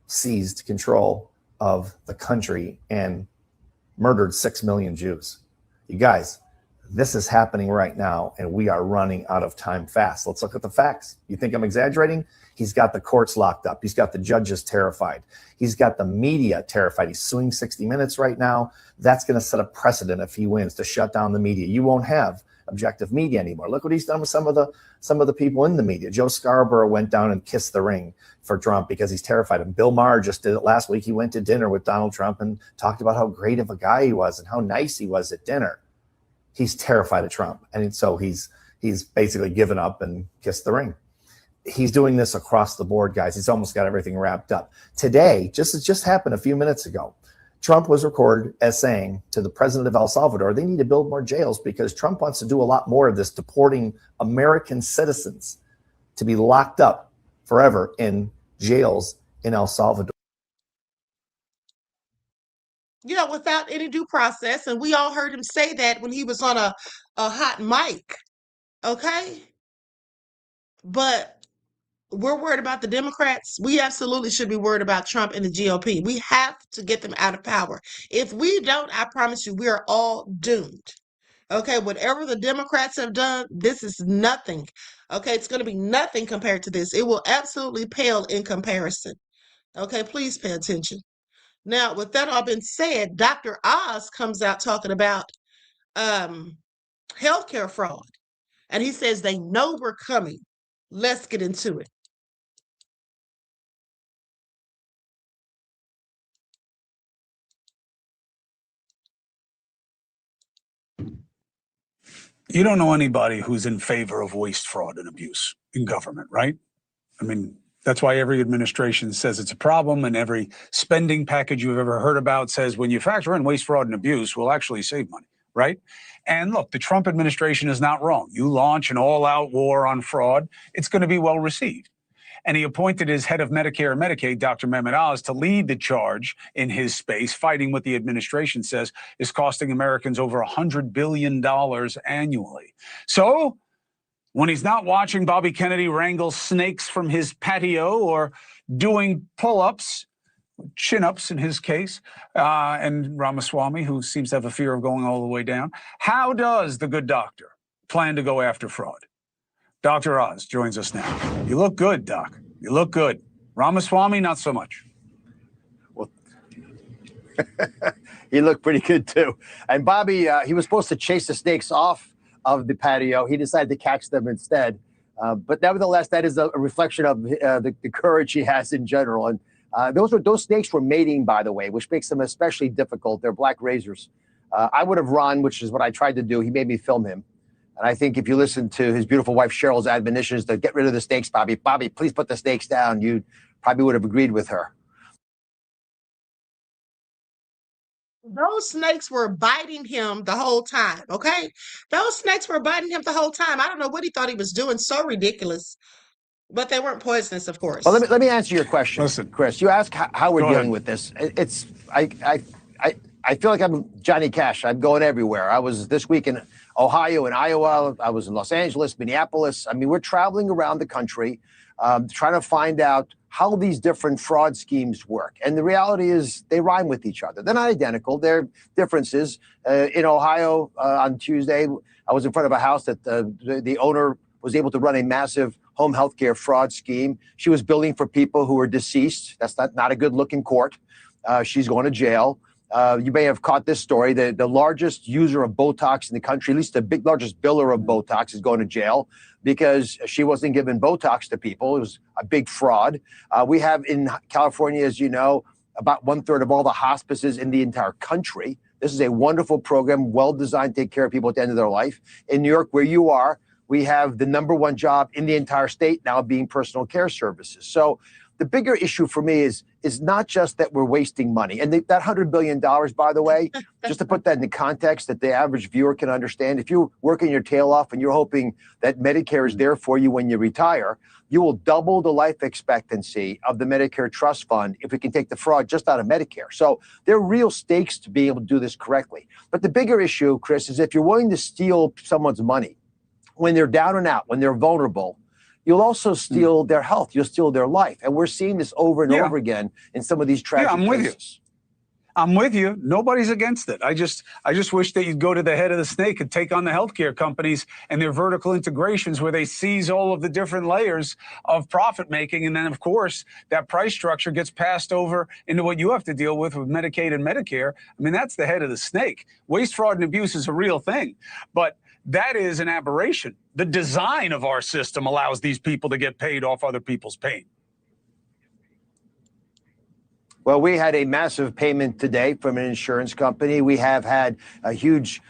Speaker 16: seized control of the country and murdered 6 million Jews. You guys, this is happening right now, and we are running out of time fast. Let's look at the facts. You think I'm exaggerating? He's got the courts locked up. He's got the judges terrified. He's got the media terrified. He's suing 60 Minutes right now. That's going to set a precedent if he wins to shut down the media. You won't have objective media anymore. Look what he's done with some of the people in the media. Joe Scarborough went down and kissed the ring for Trump because he's terrified. And Bill Maher just did it last week. He went to dinner with Donald Trump and talked about how great of a guy he was and how nice he was at dinner. He's terrified of Trump. And so he's basically given up and kissed the ring. He's doing this across the board, guys. He's almost got everything wrapped up. Today, it just happened a few minutes ago, Trump was recorded as saying to the president of El Salvador, they need to build more jails because Trump wants to do a lot more of this, deporting American citizens to be locked up forever in jails in El Salvador.
Speaker 4: You know, without any due process. And we all heard him say that when he was on a hot mic. Okay? But we're worried about the Democrats. We absolutely should be worried about Trump and the GOP. We have to get them out of power. If we don't, I promise you, we are all doomed. Okay, whatever the Democrats have done, this is nothing. Okay, it's going to be nothing compared to this. It will absolutely pale in comparison. Okay, please pay attention. Now, with that all been said, Dr. Oz comes out talking about healthcare fraud. And he says they know we're coming. Let's get into it.
Speaker 17: You don't know anybody who's in favor of waste, fraud, and abuse in government, right? I mean,
Speaker 2: That's why every administration says it's a problem, and every spending package you've ever heard about says when you factor in waste, fraud, and abuse, we'll actually save money, right? And look, the Trump administration is not wrong. You launch an all-out war on fraud, it's going to be well received. And he appointed his head of Medicare and Medicaid, Dr. Mehmet Oz, to lead the charge in his space, fighting what the administration says is costing Americans over $100 billion annually. So when he's not watching Bobby Kennedy wrangle snakes from his patio or doing pull-ups, chin-ups in his case, and Ramaswamy, who seems to have a fear of going all the way down, how does the good doctor plan to go after fraud? Dr. Oz joins us now. You look good, Doc. You look good. Ramaswamy, not so much.
Speaker 17: Well, he looked pretty good, too. And Bobby, he was supposed to chase the snakes off of the patio. He decided to catch them instead. But nevertheless, that is a reflection of the courage he has in general. And those snakes were mating, by the way, which makes them especially difficult. They're black razors. I would have run, which is what I tried to do. He made me film him. And I think if you listen to his beautiful wife Cheryl's admonitions to get rid of the snakes, Bobby, please put the snakes down, you probably would have agreed with her.
Speaker 4: Those snakes were biting him the whole time, okay? Those snakes were biting him the whole time. I don't know what he thought he was doing. So ridiculous. But they weren't poisonous, of course.
Speaker 17: Well, let me answer your question.
Speaker 2: Listen,
Speaker 17: Chris. You ask how we're
Speaker 2: Go
Speaker 17: dealing
Speaker 2: ahead.
Speaker 17: with this. I feel like I'm Johnny Cash. I'm going everywhere. I was this week in Ohio and Iowa. I was in Los Angeles, Minneapolis. I mean, we're traveling around the country trying to find out how these different fraud schemes work. And the reality is they rhyme with each other. They're not identical. There are differences. In Ohio on Tuesday, I was in front of a house that the owner was able to run a massive home health care fraud scheme. She was billing for people who were deceased. That's not a good look in court. She's going to jail. You may have caught this story. The largest user of Botox in the country, at least the largest biller of Botox, is going to jail because she wasn't giving Botox to people. It was a big fraud. We have in California, as you know, about 1/3 of all the hospices in the entire country. This is a wonderful program, well designed to take care of people at the end of their life. In New York, where you are, we have the #1 job in the entire state now being personal care services. So the bigger issue for me is not just that we're wasting money. And that $100 billion, by the way, just to put that into context that the average viewer can understand, if you're working your tail off and you're hoping that Medicare is there for you when you retire, you will double the life expectancy of the Medicare Trust Fund if we can take the fraud just out of Medicare. So there are real stakes to be able to do this correctly. But the bigger issue, Chris, is if you're willing to steal someone's money when they're down and out, when they're vulnerable, you'll also steal their health. You'll steal their life. And we're seeing this over and over again in some of these tragic
Speaker 2: I'm with
Speaker 17: cases.
Speaker 2: I'm with you. Nobody's against it. I just wish that you'd go to the head of the snake and take on the healthcare companies and their vertical integrations where they seize all of the different layers of profit making. And then, of course, that price structure gets passed over into what you have to deal with Medicaid and Medicare. I mean, that's the head of the snake. Waste, fraud, and abuse is a real thing. But that is an aberration. The design of our system allows these people to get paid off other people's pain.
Speaker 17: Well, we had a massive payment today from an insurance company. We have had huge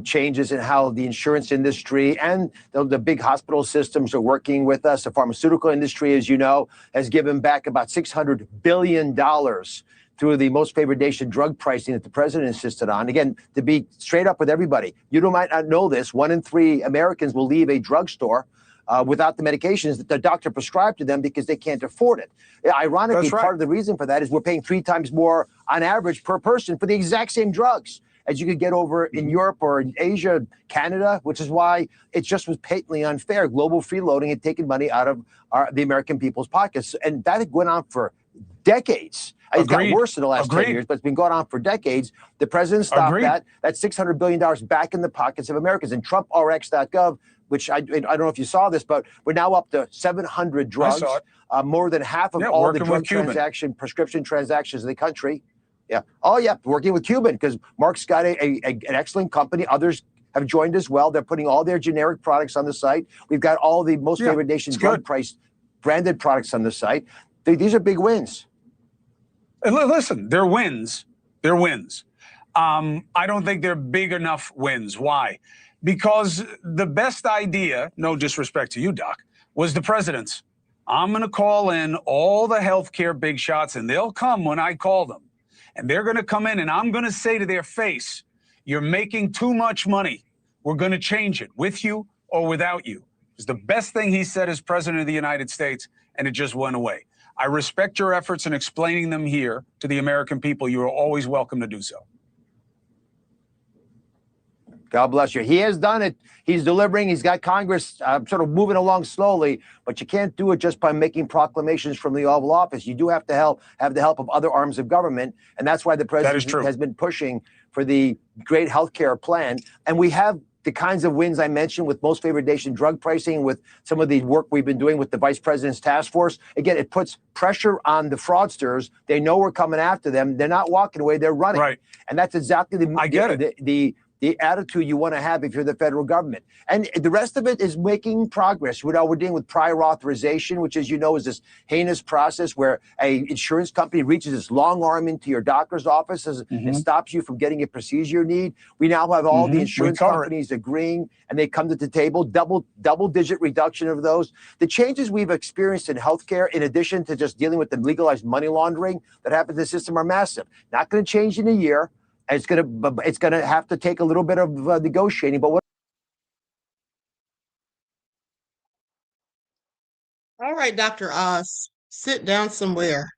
Speaker 17: changes in how the insurance industry and the big hospital systems are working with us. The pharmaceutical industry, as you know, has given back about $600 billion through the most favored nation drug pricing that the president insisted on. Again, to be straight up with everybody, you might not know this, 1 in 3 Americans will leave a drugstore without the medications that the doctor prescribed to them because they can't afford it. Ironically, part of the reason for that is we're paying 3 times more on average per person for the exact same drugs as you could get over in Europe or in Asia, Canada, which is why it just was patently unfair. Global freeloading had taken money out of the American people's pockets. And that went on for decades. It's got worse in the last 10 years, but it's been going on for decades. The president stopped that. That's $600 billion back in the pockets of Americans. And TrumpRx.gov, which I don't know if you saw this, but we're now up to 700 drugs, more than half of all the drug prescription transactions in the country. Yeah. Oh, yeah. Working with Cuban because Mark's got an excellent company. Others have joined as well. They're putting all their generic products on the site. We've got all the most favored nation drug price branded products on the site. These are big wins.
Speaker 2: And listen, they're wins. They're wins. I don't think they're big enough wins. Why? Because the best idea, no disrespect to you, Doc, was the president's. I'm going to call in all the healthcare big shots, and they'll come when I call them. And they're going to come in, and I'm going to say to their face, you're making too much money. We're going to change it with you or without you. It's the best thing he said as president of the United States, and it just went away. I respect your efforts in explaining them here to the American people. You are always welcome to do so.
Speaker 17: God bless you. He has done it. He's delivering. He's got Congress sort of moving along slowly, but you can't do it just by making proclamations from the Oval Office. You do have to have the help of other arms of government, and that's why the president has been pushing for the great health care plan. And we have the kinds of wins I mentioned with most favored nation drug pricing, with some of the work we've been doing with the vice president's task force. Again, it puts pressure on the fraudsters. They know we're coming after them. They're not walking away. They're running. Right. And that's exactly the attitude you want to have if you're the federal government. And the rest of it is making progress. We're dealing with prior authorization, which, as you know, is this heinous process where a insurance company reaches its long arm into your doctor's office and stops you from getting a procedure you need. We now have all the insurance companies agreeing, and they come to the table, double-digit reduction of those. The changes we've experienced in healthcare, in addition to just dealing with the legalized money laundering that happens in the system, are massive. Not going to change in a year. It's gonna have to take a little bit of negotiating, but what?
Speaker 4: All right, Dr. Oz, sit down somewhere.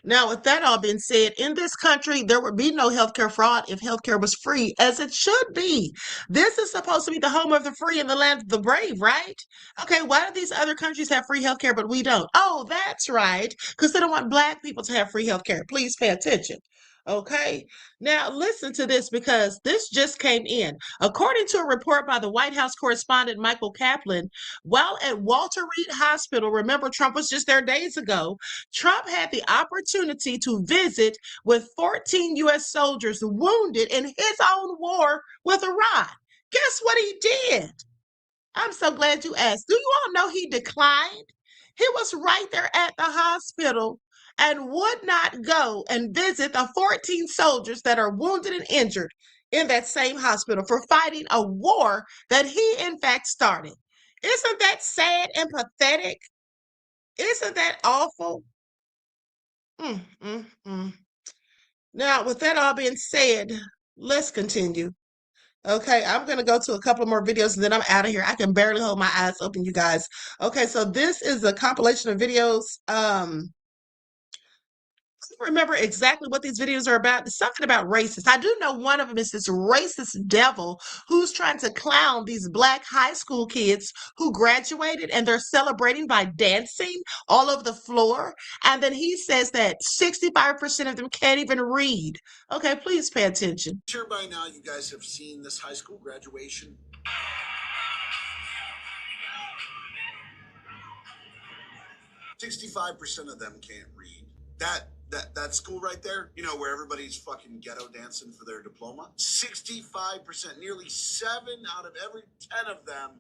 Speaker 4: Now, with that all being said, in this country, there would be no healthcare fraud if healthcare was free, as it should be. This is supposed to be the home of the free and the land of the brave, right? Okay, why do these other countries have free healthcare, but we don't? Oh, that's right, because they don't want Black people to have free healthcare. Please pay attention. Okay, now listen to this, because this just came in. According to a report by the White House correspondent Michael Kaplan, while at Walter Reed Hospital, remember Trump was just there days ago, Trump had the opportunity to visit with 14 U.S. soldiers wounded in his own war with Iran. Guess what he did? I'm so glad you asked. Do you all know he declined? He was right there at the hospital and would not go and visit the 14 soldiers that are wounded and injured in that same hospital for fighting a war that he, in fact, started. Isn't that sad and pathetic? Isn't that awful? Now, with that all being said, let's continue. Okay, I'm going to go to a couple more videos and then I'm out of here. I can barely hold my eyes open, you guys. Okay, so this is a compilation of videos. I don't remember exactly what these videos are about. It's something about racist. I do know one of them is this racist devil who's trying to clown these Black high school kids who graduated, and they're celebrating by dancing all over the floor. And then he says that 65% of them can't even read. Okay, please pay attention.
Speaker 18: Sure, by now you guys have seen this high school graduation. 65% of them can't read. That school right there, you know, where everybody's fucking ghetto dancing for their diploma. 65%, nearly 7 out of every 10 of them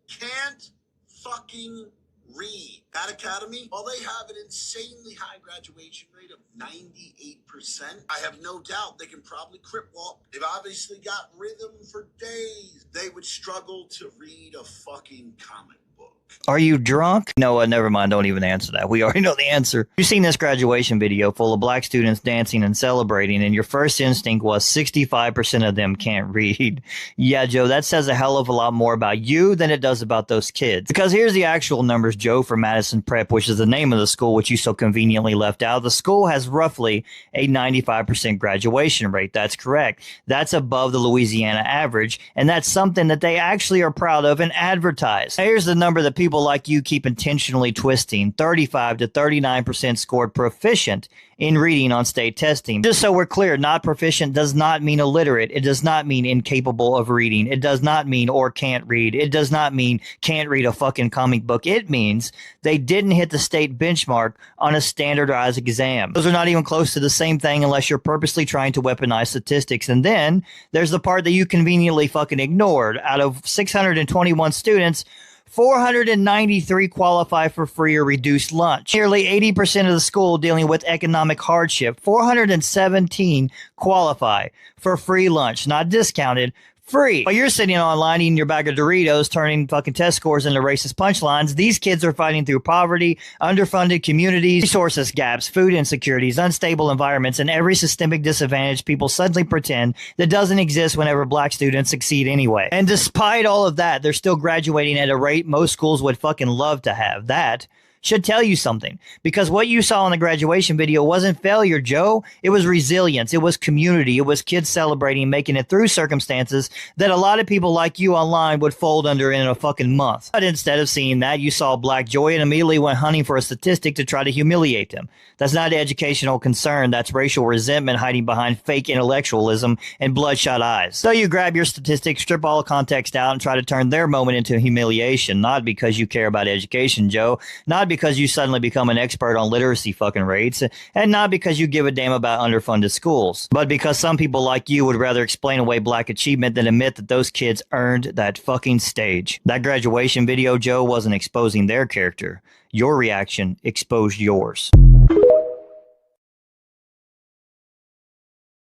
Speaker 18: can't fucking read. That academy, while they have an insanely high graduation rate of 98%, I have no doubt they can probably crip walk. They've obviously got rhythm for days. They would struggle to read a fucking comic book.
Speaker 19: Are you drunk? No, never mind. Don't even answer that. We already know the answer. You've seen this graduation video full of Black students dancing and celebrating, and your first instinct was 65% of them can't read. Yeah, Joe, that says a hell of a lot more about you than it does about those kids. Because here's the actual numbers, Joe, for Madison Prep, which is the name of the school, which you so conveniently left out. The school has roughly a 95% graduation rate. That's correct. That's above the Louisiana average, and that's something that they actually are proud of and advertise. Now, here's the number that people like you keep intentionally twisting. 35 to 39% scored proficient in reading on state testing. Just so we're clear, not proficient does not mean illiterate. It does not mean incapable of reading. It does not mean or can't read. It does not mean can't read a fucking comic book. It means they didn't hit the state benchmark on a standardized exam. Those are not even close to the same thing unless you're purposely trying to weaponize statistics. And then there's the part that you conveniently fucking ignored. Out of 621 students, 493 qualify for free or reduced lunch. Nearly 80% of the school dealing with economic hardship. 417 qualify for free lunch, not discounted. free. While you're sitting online eating your bag of Doritos, turning fucking test scores into racist punchlines, these kids are fighting through poverty, underfunded communities, resources gaps, food insecurities, unstable environments, and every systemic disadvantage people suddenly pretend that doesn't exist whenever black students succeed anyway. And despite all of that, they're still graduating at a rate most schools would fucking love to have. That should tell you something, because what you saw in the graduation video wasn't failure, Joe. It was resilience. It was community. It was kids celebrating, making it through circumstances that a lot of people like you online would fold under in a fucking month. But instead of seeing that, you saw black joy and immediately went hunting for a statistic to try to humiliate them. That's not educational concern. That's racial resentment hiding behind fake intellectualism and bloodshot eyes. So you grab your statistics, strip all the context out, and try to turn their moment into humiliation, not because you care about education, Joe, not because you suddenly become an expert on literacy fucking rates, and not because you give a damn about underfunded schools, but because some people like you would rather explain away black achievement than admit that those kids earned that fucking stage. That graduation video, Joe, wasn't exposing their character. Your reaction exposed yours.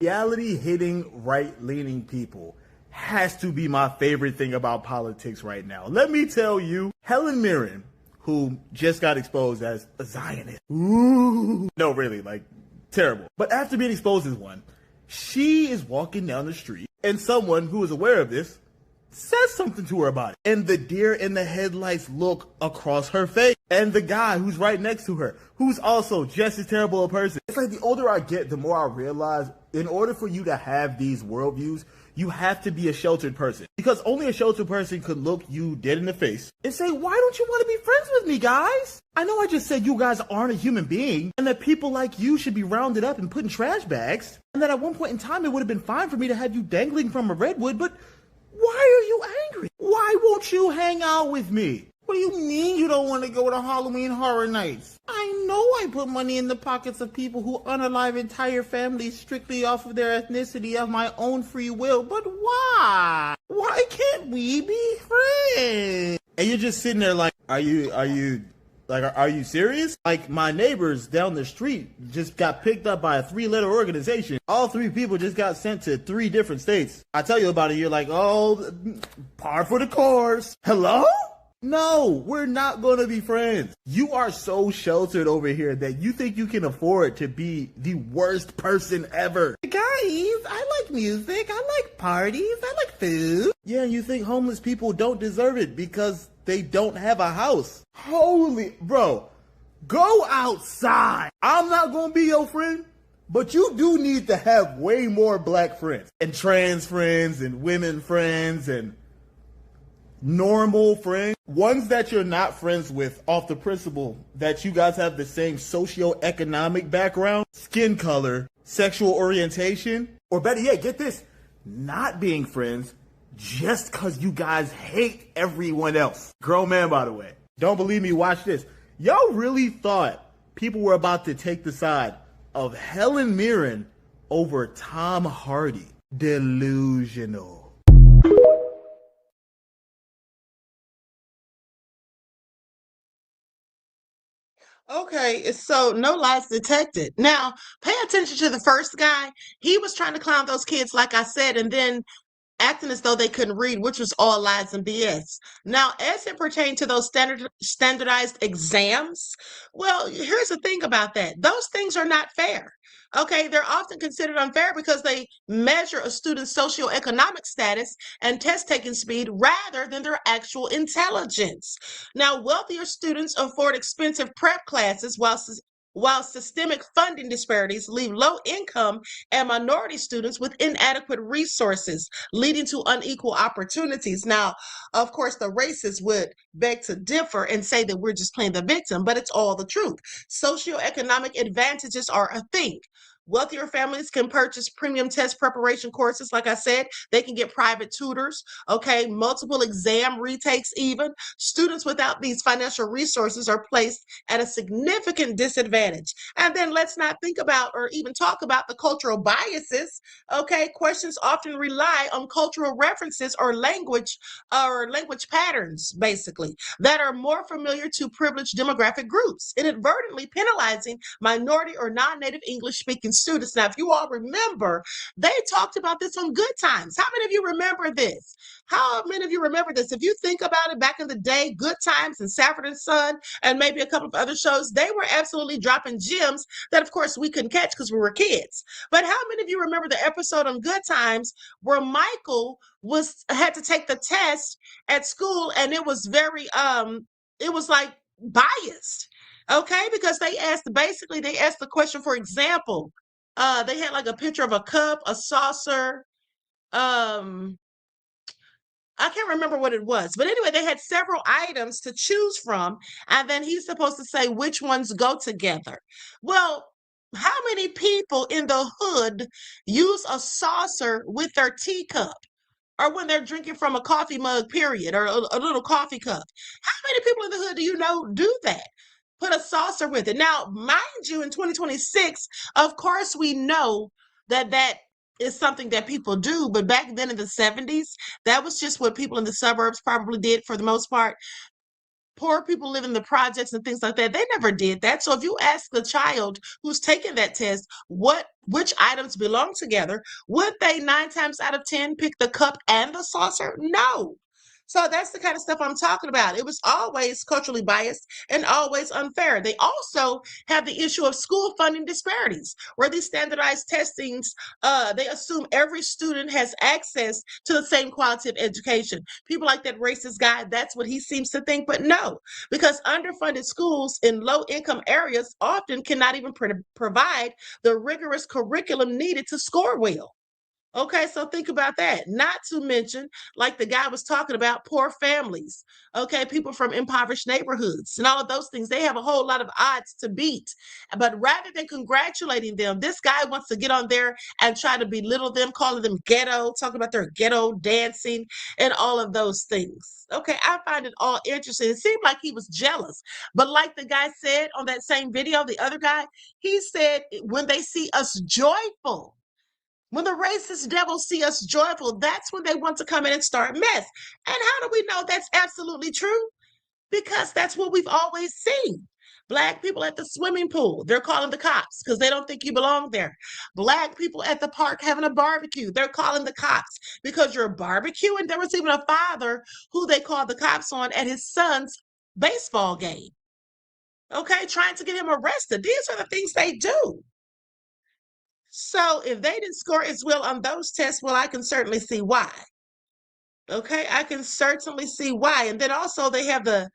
Speaker 1: Reality hitting right-leaning people has to be my favorite thing about politics right now. Let me tell you, Helen Mirren, who just got exposed as a Zionist. Ooh. No, really, like, terrible. But after being exposed as one, she is walking down the street, and someone who is aware of this says something to her about it. And the deer in the headlights look across her face. And the guy who's right next to her, who's also just as terrible a person. It's like the older I get, the more I realize, in order for you to have these worldviews, you have to be a sheltered person. Because only a sheltered person could look you dead in the face and say, why don't you want to be friends with me, guys? I know I just said you guys aren't a human being, and that people like you should be rounded up and put in trash bags, and that at one point in time it would have been fine for me to have you dangling from a redwood, but why are you angry? Why won't you hang out with me? What do you mean you don't want to go to Halloween Horror Nights? I know I put money in the pockets of people who unalive entire families strictly off of their ethnicity of my own free will, but why? Why can't we be friends? And you're just sitting there like, are you serious? Like, my neighbors down the street just got picked up by a 3-letter organization. All 3 people just got sent to 3 different states. I tell you about it, you're like, oh, par for the course. Hello? No, we're not going to be friends. You are so sheltered over here that you think you can afford to be the worst person ever. Guys, I like music. I like parties. I like food. Yeah, you think homeless people don't deserve it because they don't have a house. Holy, bro, go outside. I'm not going to be your friend, but you do need to have way more black friends and trans friends and women friends and normal friends, ones that you're not friends with off the principle that you guys have the same socioeconomic background, skin color, sexual orientation, or better yet, get this, not being friends just because you guys hate everyone else. Grown man, by the way. Don't believe me? Watch this. Y'all really thought people were about to take the side of Helen Mirren over Tom Hardy. Delusional.
Speaker 4: Okay, so no lies detected. Now, pay attention to the first guy. He was trying to clown those kids, like I said, and then acting as though they couldn't read, which was all lies and BS. Now, as it pertained to those standardized exams, well, here's the thing about that. Those things are not fair. Okay, they're often considered unfair because they measure a student's socioeconomic status and test-taking speed rather than their actual intelligence. Now, wealthier students afford expensive prep classes while systemic funding disparities leave low-income and minority students with inadequate resources, leading to unequal opportunities. Now, of course, the racists would beg to differ and say that we're just playing the victim, but it's all the truth. Socioeconomic advantages are a thing. Wealthier families can purchase premium test preparation courses. Like I said, they can get private tutors, okay, multiple exam retakes even. Students without these financial resources are placed at a significant disadvantage. And then let's not think about or even talk about the cultural biases, okay? Questions often rely on cultural references or language patterns, basically, that are more familiar to privileged demographic groups, inadvertently penalizing minority or non-native English-speaking students. Now, if you all remember, they talked about this on Good Times. How many of you remember this? How many of you remember this? If you think about it, back in the day, Good Times and Sanford and Son and maybe a couple of other shows, they were absolutely dropping gems that, of course, we couldn't catch because we were kids. But how many of you remember the episode on Good Times where Michael had to take the test at school, and it was very it was like biased, okay, because they asked the question, for example, they had like a picture of a cup, a saucer, I can't remember what it was, but anyway, they had several items to choose from, and then he's supposed to say which ones go together. Well, how many people in the hood use a saucer with their teacup? Or when they're drinking from a coffee mug, period, or a little coffee cup. How many people in the hood do you know do that? Put a saucer with it. Now, mind you, in 2026, of course, we know that that is something that people do, but back then in the 70s, that was just what people in the suburbs probably did for the most part. Poor people live in the projects and things like that. They never did that. So if you ask the child who's taking that test which items belong together, would they 9 times out of 10 pick the cup and the saucer? No. So that's the kind of stuff I'm talking about. It was always culturally biased and always unfair. They also have the issue of school funding disparities, where these standardized testings, they assume every student has access to the same quality of education. People like that racist guy, that's what he seems to think, but no, because underfunded schools in low-income areas often cannot even provide the rigorous curriculum needed to score well. Okay, so think about that. Not to mention, like the guy was talking about, poor families, okay, people from impoverished neighborhoods and all of those things. They have a whole lot of odds to beat. But rather than congratulating them, this guy wants to get on there and try to belittle them, calling them ghetto, talking about their ghetto dancing and all of those things. Okay, I find it all interesting. It seemed like he was jealous. But like the guy said on that same video, the other guy, he said, when they see us joyful, when the racist devils see us joyful, that's when they want to come in and start mess. And how do we know that's absolutely true? Because that's what we've always seen. Black people at the swimming pool, they're calling the cops because they don't think you belong there. Black people at the park having a barbecue, they're calling the cops because you're barbecuing. There was even a father who they called the cops on at his son's baseball game. Okay, trying to get him arrested. These are the things they do. So if they didn't score as well on those tests, well, I can certainly see why. Okay, I can certainly see why. And then also they have the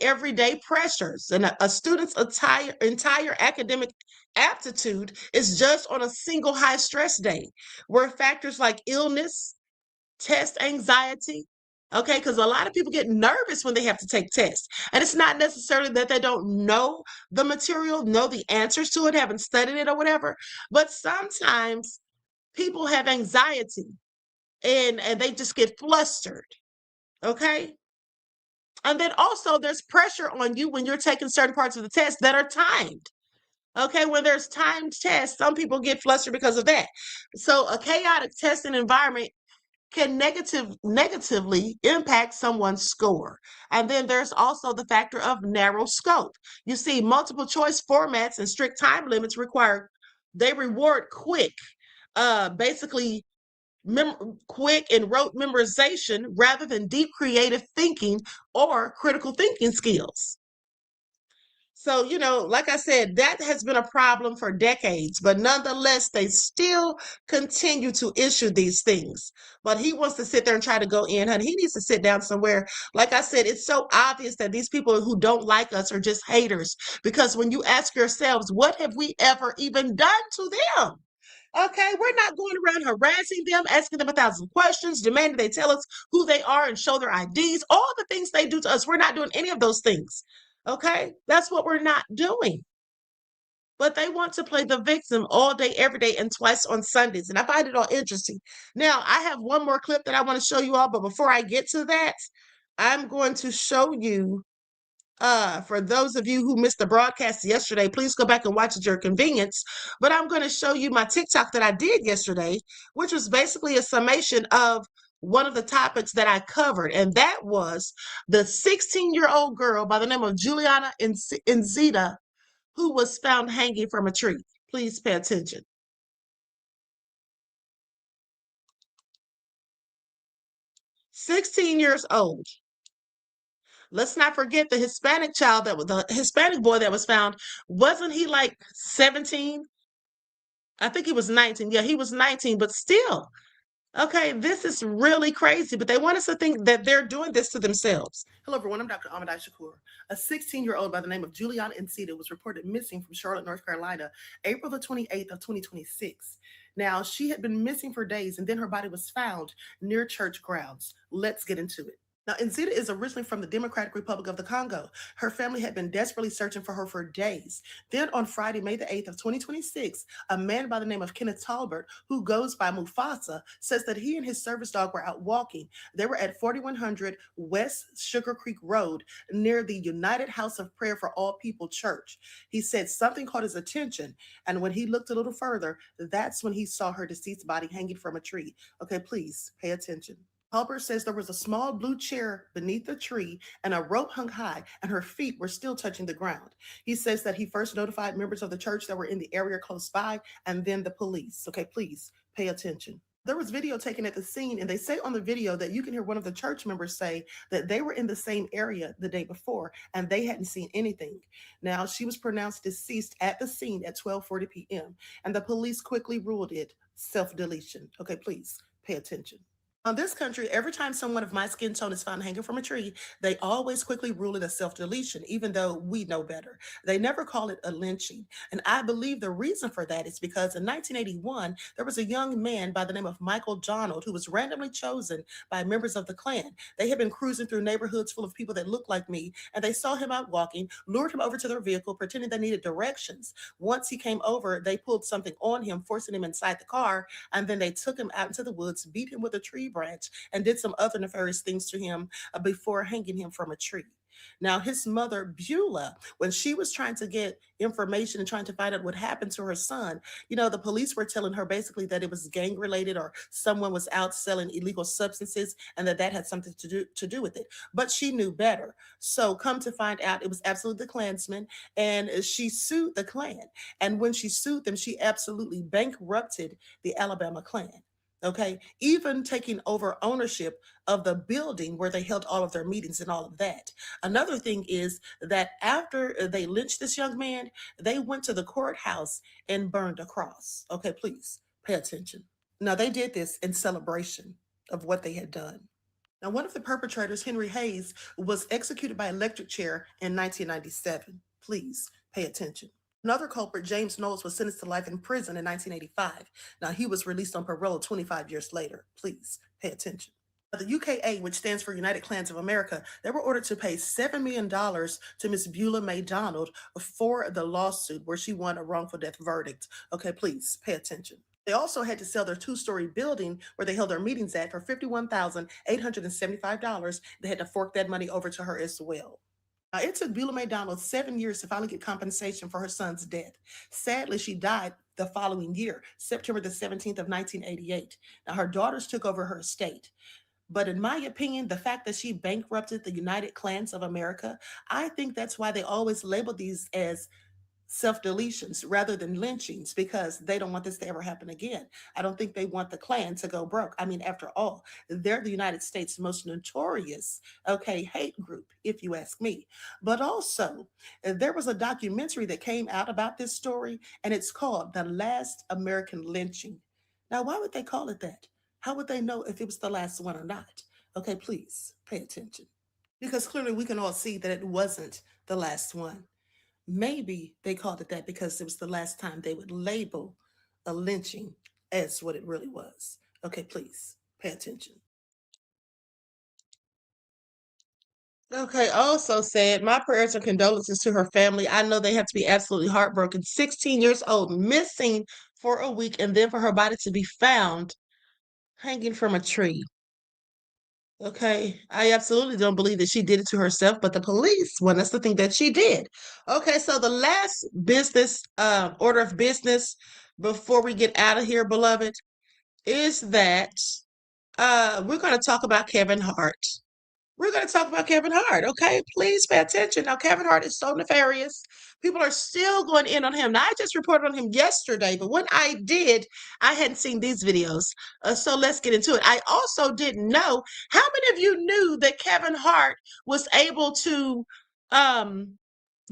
Speaker 4: everyday pressures, and a student's entire academic aptitude is judged on a single high stress day, where factors like illness, test anxiety, okay, because a lot of people get nervous when they have to take tests. And it's not necessarily that they don't know the material, know the answers to it, haven't studied it or whatever, but sometimes people have anxiety and they just get flustered, okay? And then also there's pressure on you when you're taking certain parts of the test that are timed. Okay, when there's timed tests, some people get flustered because of that. So a chaotic testing environment can negatively impact someone's score. And then there's also the factor of narrow scope. You see, multiple choice formats and strict time limits they reward quick, basically quick and rote memorization rather than deep creative thinking or critical thinking skills. So, like I said, that has been a problem for decades, but nonetheless, they still continue to issue these things. But he wants to sit there and try to go in, honey. He needs to sit down somewhere. Like I said, it's so obvious that these people who don't like us are just haters, because when you ask yourselves, what have we ever even done to them? Okay, we're not going around harassing them, asking them 1,000 questions, demanding they tell us who they are and show their IDs, all the things they do to us. We're not doing any of those things. Okay, that's what we're not doing. But they want to play the victim all day, every day, and twice on Sundays. And I find it all interesting. Now, I have one more clip that I want to show you all. But before I get to that, I'm going to show you, for those of you who missed the broadcast yesterday, please go back and watch at your convenience. But I'm going to show you my TikTok that I did yesterday, which was basically a summation of one of the topics that I covered, and that was the 16-year-old girl by the name of Juliana Nzita, who was found hanging from a tree. Please pay attention. "16 years old." Let's not forget the Hispanic the Hispanic boy that was found. Wasn't he like 17? I think he was 19. Yeah, he was 19, but still. Okay, this is really crazy, but they want us to think that they're doing this to themselves. Hello, everyone. I'm Dr. Ahmadiyyah Shakur. A 16-year-old by the name of Juliana Encita was reported missing from Charlotte, North Carolina, April the 28th of 2026. Now, she had been missing for days, and then her body was found near church grounds. Let's get into it. Now, Nzita is originally from the Democratic Republic of the Congo. Her family had been desperately searching for her for days. Then on Friday, May the 8th of 2026, a man by the name of Kenneth Talbert, who goes by Mufasa, says that he and his service dog were out walking. They were at 4100 West Sugar Creek Road near the United House of Prayer for All People Church. He said something caught his attention, and when he looked a little further, that's when he saw her deceased body hanging from a tree. Okay, please pay attention. Halbert says there was a small blue chair beneath the tree and a rope hung high, and her feet were still touching the ground. He says that he first notified members of the church that were in the area close by, and then the police. Okay, please pay attention. There was video taken at the scene, and they say on the video that you can hear one of the church members say that they were in the same area the day before, and they hadn't seen anything. Now, she was pronounced deceased at the scene at 12:40 p.m., and the police quickly ruled it self-deletion. Okay, please pay attention. On this country, every time someone of my skin tone is found hanging from a tree, they always quickly rule it a self-deletion, even though we know better. They never call it a lynching. And I believe the reason for that is because in 1981, there was a young man by the name of Michael Donald who was randomly chosen by members of the Klan. They had been cruising through neighborhoods full of people that looked like me, and they saw him out walking, lured him over to their vehicle, pretending they needed directions. Once he came over, they pulled something on him, forcing him inside the car, and then they took him out into the woods, beat him with a tree branch, and did some other nefarious things to him before hanging him from a tree. Now, his mother, Beulah, when she was trying to get information and trying to find out what happened to her son, the police were telling her basically that it was gang related or someone was out selling illegal substances and that had something to do with it. But she knew better. So come to find out, it was absolutely the Klansmen, and she sued the Klan. And when she sued them, she absolutely bankrupted the Alabama Klan. Okay, even taking over ownership of the building where they held all of their meetings and all of that. Another thing is that after they lynched this young man, they went to the courthouse and burned a cross. Okay, please pay attention. Now, they did this in celebration of what they had done. Now, one of the perpetrators, Henry Hayes, was executed by electric chair in 1997. Please pay attention. Another culprit, James Knowles, was sentenced to life in prison in 1985. Now, he was released on parole 25 years later. Please pay attention. The UKA, which stands for United Klans of America, they were ordered to pay $7 million to Miss Beulah May Donald for the lawsuit where she won a wrongful death verdict. Okay, please pay attention. They also had to sell their two-story building where they held their meetings at for $51,875. They had to fork that money over to her as well. It took Beulah May Donald 7 years to finally get compensation for her son's death. Sadly, she died the following year, September the 17th of 1988. Now, her daughters took over her estate. But in my opinion, the fact that she bankrupted the United Klans of America, I think that's why they always label these as self-deletions rather than lynchings, because they don't want this to ever happen again. I don't think they want the Klan to go broke. I mean, after all, they're the United States' most notorious, hate group, if you ask me. But also, there was a documentary that came out about this story, and it's called The Last American Lynching. Now, why would they call it that? How would they know if it was the last one or not? Okay, please pay attention. Because clearly we can all see that it wasn't the last one. Maybe they called it that because it was the last time they would label a lynching as what it really was. Okay, please pay attention. Okay, also said, my prayers and condolences to her family. I know they have to be absolutely heartbroken. 16 years old, missing for a week, and then for her body to be found hanging from a tree. Okay, I absolutely don't believe that she did it to herself, but the police want us to think that she did. Okay, so the last business order of business before we get out of here, beloved, is that we're going to talk about Kevin Hart. We're going to talk about Kevin Hart, okay? Please pay attention. Now, Kevin Hart is so nefarious. People are still going in on him. Now, I just reported on him yesterday, but when I did, I hadn't seen these videos. So let's get into it. I also didn't know, how many of you knew that Kevin Hart was able to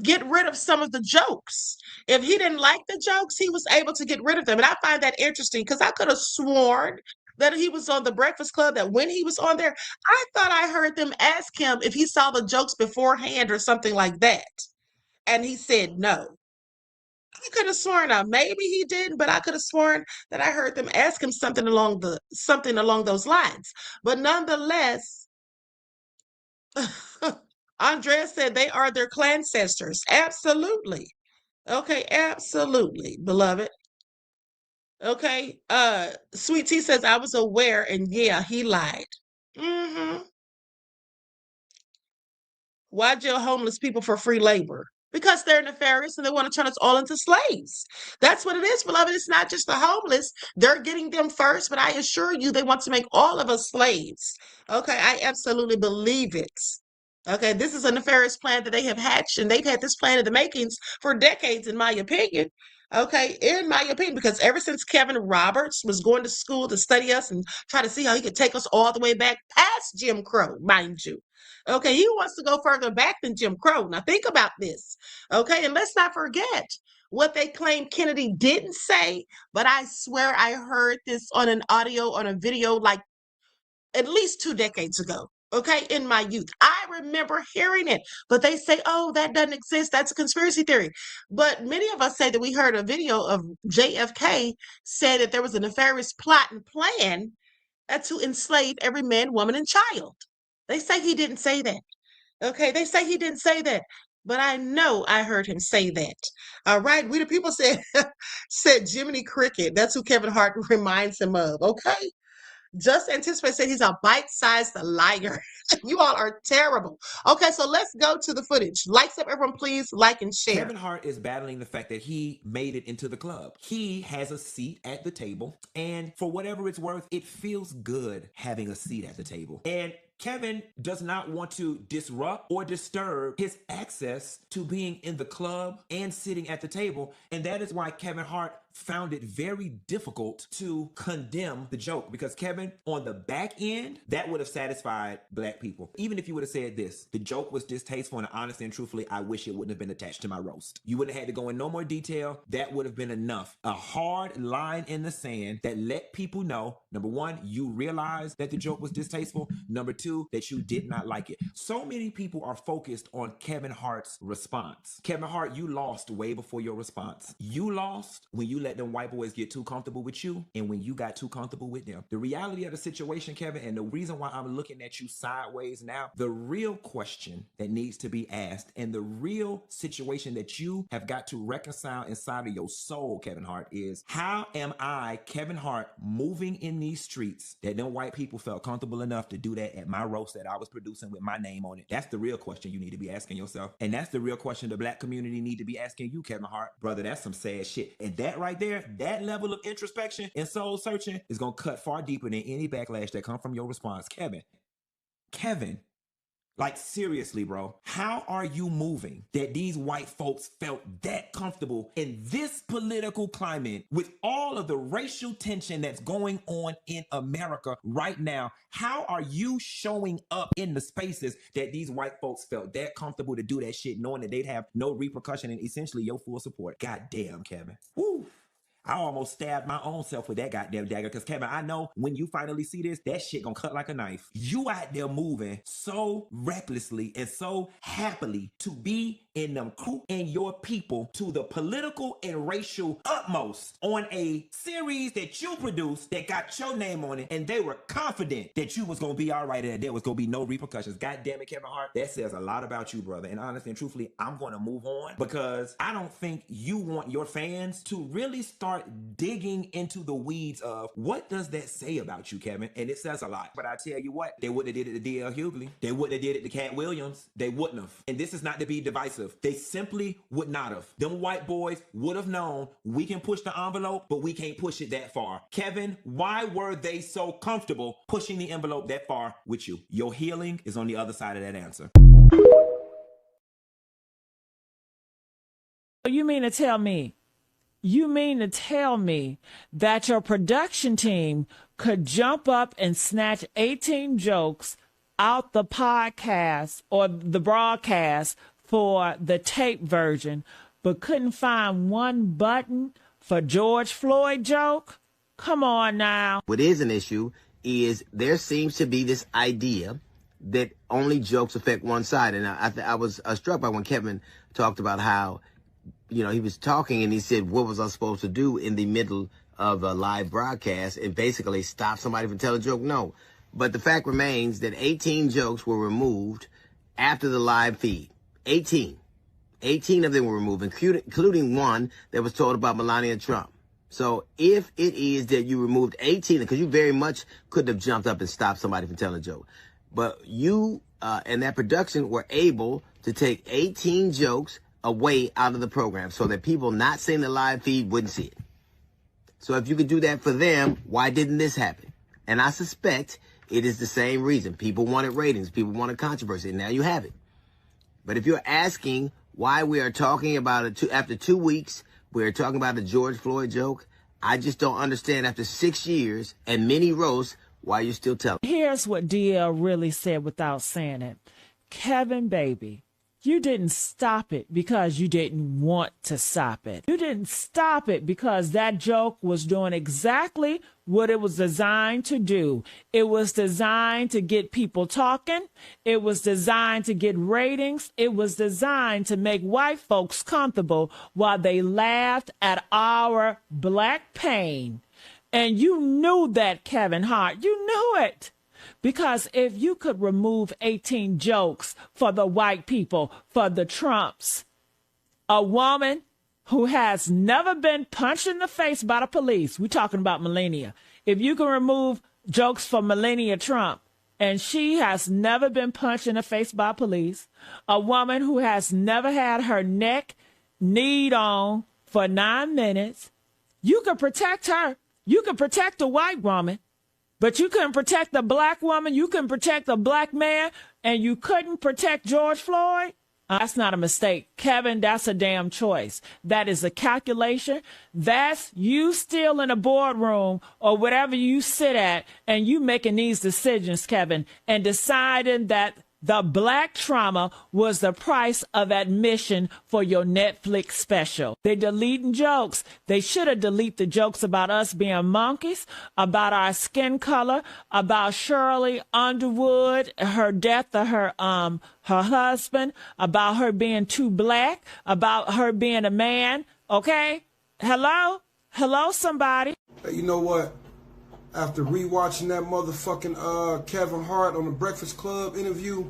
Speaker 4: get rid of some of the jokes? If he didn't like the jokes, he was able to get rid of them. And I find that interesting because I could have sworn that he was on the Breakfast Club, that when he was on there, I thought I heard them ask him if he saw the jokes beforehand or something like that. And he said no. I could have sworn now, maybe he didn't, but I could have sworn that I heard them ask him something along those lines. But nonetheless, Andrea said they are their clan ancestors. Absolutely. Okay, absolutely, beloved. Okay, Sweet Tea says I was aware, and yeah, he lied. Why jail homeless people for free labor? Because they're nefarious and they want to turn us all into slaves. That's what it is, beloved. It's not just the homeless. They're getting them first, but I assure you they want to make all of us slaves. Okay, I absolutely believe it. Okay, this is a nefarious plan that they have hatched, and they've had this plan in the makings for decades, in my opinion. Okay, in my opinion, because ever since Kevin Roberts was going to school to study us and try to see how he could take us all the way back past Jim Crow, mind you. Okay, he wants to go further back than Jim Crow. Now think about this. Okay, and let's not forget what they claim Kennedy didn't say, but I swear I heard this on an audio, on a video, like at least 2 decades ago. Okay, in my youth, I remember hearing it, but they say, oh, that doesn't exist. That's a conspiracy theory. But many of us say that we heard a video of JFK said that there was a nefarious plot and plan to enslave every man, woman, and child. They say he didn't say that. Okay, they say he didn't say that, but I know I heard him say that. All right, we the people said said Jiminy Cricket. That's who Kevin Hart reminds him of. Okay. Just Anticipate said he's a bite-sized liar. You all are terrible. Okay, so let's go to the footage. Likes up, everyone, please like and share.
Speaker 3: Kevin Hart is battling the fact that he made it into the club. He has a seat at the table, and for whatever it's worth, it feels good having a seat at the table. And Kevin does not want to disrupt or disturb his access to being in the club and sitting at the table. And that is why Kevin Hart found it very difficult to condemn the joke, because Kevin, on the back end, that would have satisfied black people. Even if you would have said this, the joke was distasteful, and honestly and truthfully, I wish it wouldn't have been attached to my roast. You wouldn't have had to go in no more detail. That would have been enough. A hard line in the sand that let people know, number one, you realize that the joke was distasteful. Number two, that you did not like it. So many people are focused on Kevin Hart's response. Kevin Hart, you lost way before your response. You lost when you let them white boys get too comfortable with you, and when you got too comfortable with them. The reality of the situation, Kevin, and the reason why I'm looking at you sideways now, the real question that needs to be asked, and the real situation that you have got to reconcile inside of your soul, Kevin Hart, is how am I, Kevin Hart, moving in these streets that them white people felt comfortable enough to do that at my roast that I was producing with my name on it? That's the real question you need to be asking yourself. And that's the real question the black community need to be asking you, Kevin Hart. Brother, that's some sad shit. And that right there, that level of introspection and soul searching is going to cut far deeper than any backlash that come from your response. Kevin, like seriously, bro, how are you moving that these white folks felt that comfortable in this political climate with all of the racial tension that's going on in America right now? How are you showing up in the spaces that these white folks felt that comfortable to do that shit, knowing that they'd have no repercussion and essentially your full support? God damn, Kevin. Woo. I almost stabbed my own self with that goddamn dagger, because Kevin, I know when you finally see this, that shit gonna cut like a knife. You out there moving so recklessly and so happily to be in them crew and your people to the political and racial utmost on a series that you produced that got your name on it, and they were confident that you was gonna be all right and there was gonna be no repercussions. God damn it, Kevin Hart, that says a lot about you, brother. And honestly and truthfully, I'm gonna move on, because I don't think you want your fans to really start digging into the weeds of what does that say about you, Kevin. And it says a lot. But I tell you what, they wouldn't have did it to D.L. Hughley. They wouldn't have did it to Cat Williams. They wouldn't have. And this is not to be divisive. aggressive. They simply would not have. Them white boys would have known we can push the envelope, but we can't push it that far. Kevin, why were they so comfortable pushing the envelope that far with you? Your healing is on the other side of that answer.
Speaker 5: You mean to tell me that your production team could jump up and snatch 18 jokes out the podcast or the broadcast for the tape version, but couldn't find one button for George Floyd joke? Come on now.
Speaker 20: What is an issue is there seems to be this idea that only jokes affect one side. And I was struck by when Kevin talked about how, you know, he was talking and he said, what was I supposed to do in the middle of a live broadcast and basically stop somebody from telling a joke? No. But the fact remains that 18 jokes were removed after the live feed. 18 of them were removed, including one that was told about Melania Trump. So if it is that you removed 18, because you very much could have jumped up and stopped somebody from telling a joke, but you and that production were able to take 18 jokes away out of the program so that people not seeing the live feed wouldn't see it. So if you could do that for them, why didn't this happen? And I suspect it is the same reason. People wanted ratings. People wanted controversy. And now you have it. But if you're asking why we are talking about it after 2 weeks, we're talking about the George Floyd joke, I just don't understand after 6 years and many roasts why you're still telling.
Speaker 5: Here's what DL really said without saying it. Kevin, baby, you didn't stop it because you didn't want to stop it. You didn't stop it because that joke was doing exactly what it was designed to do. It was designed to get people talking. It was designed to get ratings. It was designed to make white folks comfortable while they laughed at our black pain. And you knew that, Kevin Hart. You knew it. Because if you could remove 18 jokes for the white people, for the Trumps, a woman who has never been punched in the face by the police, we're talking about Melania, if you can remove jokes for Melania Trump, and she has never been punched in the face by police, a woman who has never had her neck kneed on for 9 minutes, you could protect her. You could protect a white woman. But you couldn't protect the black woman, you couldn't protect the black man, and you couldn't protect George Floyd? That's not a mistake. Kevin, that's a damn choice. That is a calculation. That's you still in a boardroom or whatever you sit at, and you making these decisions, Kevin, and deciding that the black trauma was the price of admission for your Netflix special. They're deleting jokes. They should have deleted the jokes about us being monkeys, about our skin color, about Shirley Underwood, her death of her husband, about her being too black, about her being a man. Okay? Hello? Hello, somebody?
Speaker 21: Hey, you know what? After rewatching that motherfucking Kevin Hart on the Breakfast Club interview,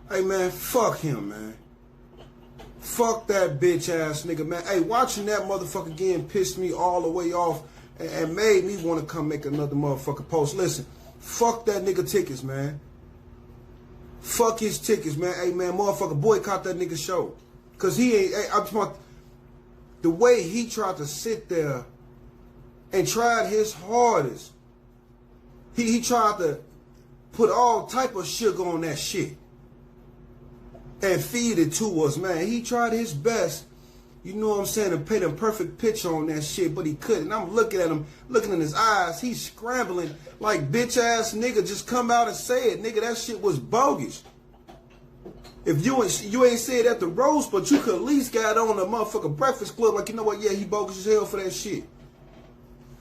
Speaker 21: hey man, fuck him, man. Fuck that bitch ass nigga, man. Hey, watching that motherfucker again pissed me all the way off and made me want to come make another motherfucking post. Listen, fuck that nigga tickets, man. Fuck his tickets, man. Hey man, motherfucker, boycott that nigga show. Cause he ain't, hey, I'm talking the way he tried to sit there and tried his hardest. He tried to put all type of sugar on that shit and feed it to us, man. He tried his best, you know what I'm saying, to paint a perfect picture on that shit, but he couldn't. I'm looking at him, looking in his eyes, he's scrambling like bitch ass nigga, just come out and say it. Nigga, that shit was bogus. If you ain't said at the roast, but you could at least got on the motherfucking Breakfast Club like, you know what, yeah, he bogus as hell for that shit.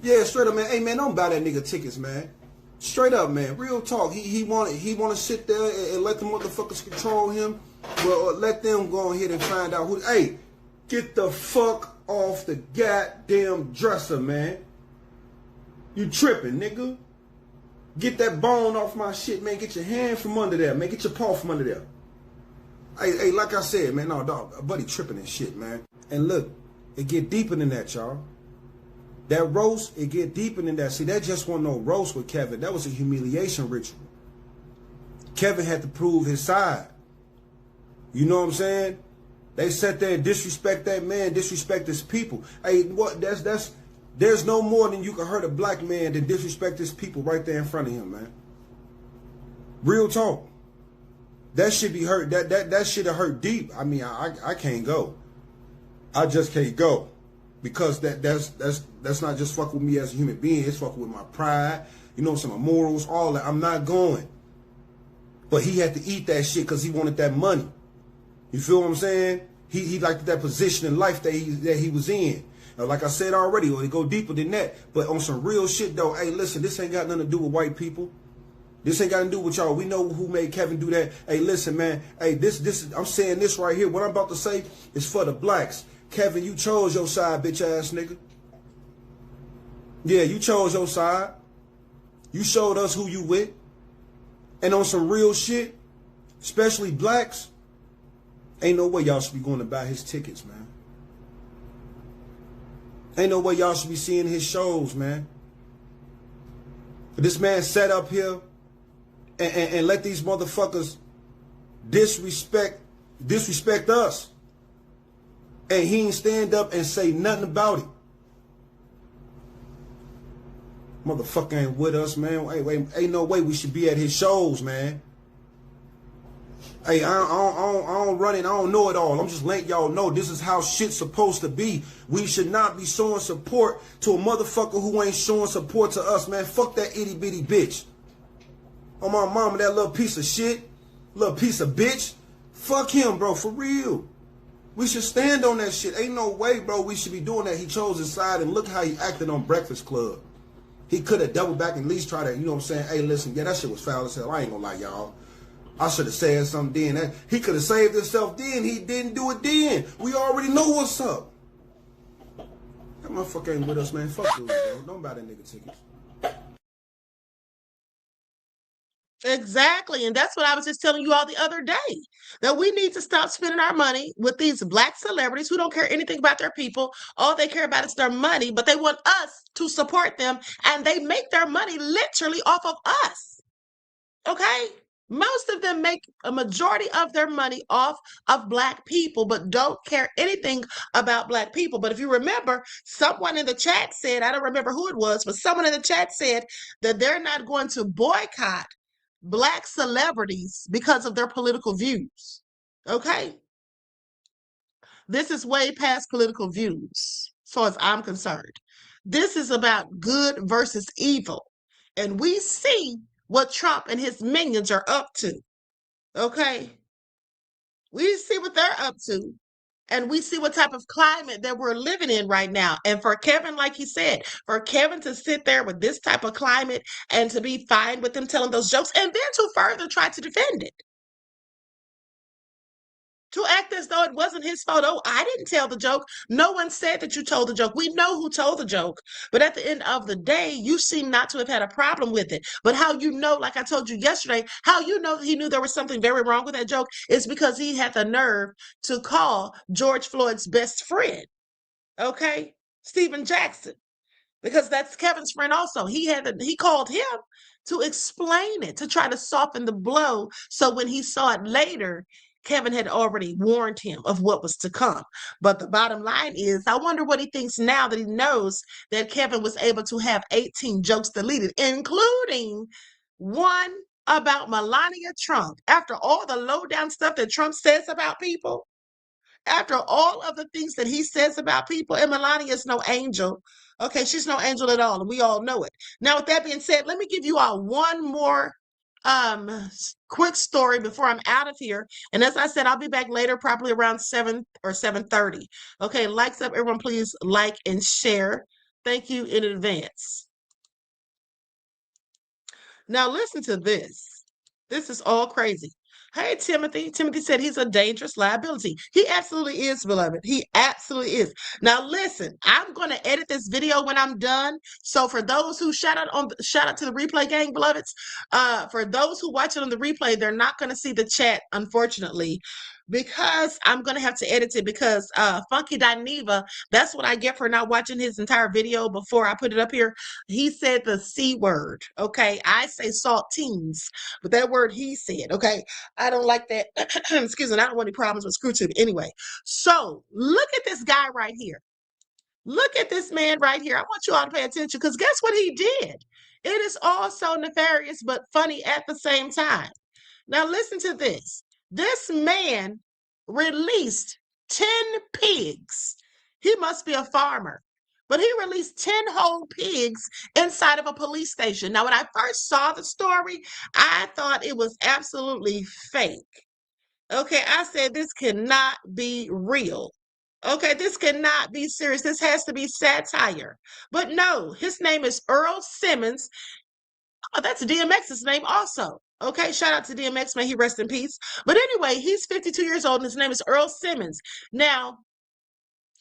Speaker 21: Yeah, straight up, man. Hey, man, don't buy that nigga tickets, man. Straight up, man. Real talk. He want to sit there and let the motherfuckers control him. Well, let them go ahead and find out who. Hey, get the fuck off the goddamn dresser, man. You tripping, nigga. Get that bone off my shit, man. Get your hand from under there, man. Get your paw from under there. Hey, like I said, man, no, dog, buddy tripping and shit, man. And look, it get deeper than that, y'all. That roast, it get deeper than that. See, that just wasn't no roast with Kevin. That was a humiliation ritual. Kevin had to prove his side. You know what I'm saying? They sat there and disrespect that man, disrespect his people. Hey, what? There's no more than you can hurt a black man than disrespect his people right there in front of him, man. Real talk. That should be hurt. That should have hurt deep. I mean, I can't go. I just can't go. Because that's not just fucking with me as a human being. It's fucking with my pride, you know, some morals, all that. I'm not going. But he had to eat that shit because he wanted that money. You feel what I'm saying? He liked that position in life that he was in. Now, like I said already, or go deeper than that. But on some real shit though, hey, listen, this ain't got nothing to do with white people. This ain't got nothing to do with y'all. We know who made Kevin do that. Hey, listen, man. Hey, I'm saying this right here. What I'm about to say is for the blacks. Kevin, you chose your side, bitch ass nigga. Yeah, you chose your side. You showed us who you with. And on some real shit, especially blacks, ain't no way y'all should be going to buy his tickets, man. Ain't no way y'all should be seeing his shows, man. But this man sat up here and let these motherfuckers disrespect us. And he ain't stand up and say nothing about it. Motherfucker ain't with us, man. Hey, ain't no way we should be at his shows, man. Hey, I don't run it. I don't know it all. I'm just letting y'all know this is how shit's supposed to be. We should not be showing support to a motherfucker who ain't showing support to us, man. Fuck that itty bitty bitch. On my mama, that little piece of shit, little piece of bitch. Fuck him, bro, for real. We should stand on that shit. Ain't no way, bro, we should be doing that. He chose his side, and look how he acted on Breakfast Club. He could have doubled back and at least tried to, you know what I'm saying? Hey, listen, yeah, that shit was foul as hell. I ain't gonna lie, y'all. I should have said something then. He could have saved himself then. He didn't do it then. We already know what's up. That motherfucker ain't with us, man. Fuck dude, bro. Don't buy that nigga tickets.
Speaker 4: Exactly. And that's what I was just telling you all the other day, that we need to stop spending our money with these black celebrities who don't care anything about their people. All they care about is their money, but they want us to support them, and they make their money literally off of us. Okay? Most of them make a majority of their money off of black people, but don't care anything about black people. But if you remember, someone in the chat said, I don't remember who it was, but someone in the chat said that they're not going to boycott black celebrities because of their political views. Okay? This is way past political views, as far as I'm concerned. This is about good versus evil. And we see what Trump and his minions are up to. Okay? We see what they're up to. And we see what type of climate that we're living in right now. And for Kevin, like he said, for Kevin to sit there with this type of climate and to be fine with them telling those jokes, and then to further try to defend it. To act as though it wasn't his fault. Oh, I didn't tell the joke. No one said that you told the joke. We know who told the joke. But at the end of the day, you seem not to have had a problem with it. But how you know, like I told you yesterday, how you know he knew there was something very wrong with that joke is because he had the nerve to call George Floyd's best friend, okay, Stephen Jackson, because that's Kevin's friend also. He called him to explain it, to try to soften the blow. So when he saw it later, Kevin had already warned him of what was to come. But the bottom line is, I wonder what he thinks now that he knows that Kevin was able to have 18 jokes deleted, including one about Melania Trump. After all the low-down stuff that Trump says about people, after all of the things that he says about people, and Melania is no angel. Okay, she's no angel at all, and we all know it. Now, with that being said, let me give you all one more quick story before I'm out of here. And as I said, I'll be back later, probably around 7 or 7:30. Okay, likes up, everyone, please like and share. Thank you in advance. Now listen to this. This is all crazy. Hey, Timothy. Timothy said he's a dangerous liability. He absolutely is, beloved. He absolutely is. Now, listen, I'm going to edit this video when I'm done. So for those who shout out to the replay gang, beloveds, for those who watch it on the replay, they're not going to see the chat, unfortunately. because I'm going to have to edit it because Funky Dineva, that's what I get for not watching his entire video before I put it up here. He said the C word, okay? I say saltines, but that word he said, okay? I don't like that. Excuse me, I don't want any problems with ScrewTube. Anyway, so look at this guy right here. Look at this man right here. I want you all to pay attention because guess what he did? It is all so nefarious but funny at the same time. Now listen to this. This man released 10 pigs. He must be a farmer. But he released 10 whole pigs inside of a police station. Now, when I first saw the story, I thought it was absolutely fake. Okay, I said this cannot be real. Okay, this cannot be serious. This has to be satire. But no, his name is Earl Simmons. Oh, that's DMX's name also. Okay, shout out to DMX, may he rest in peace. But anyway, he's 52 years old and his name is Earl Simmons. Now,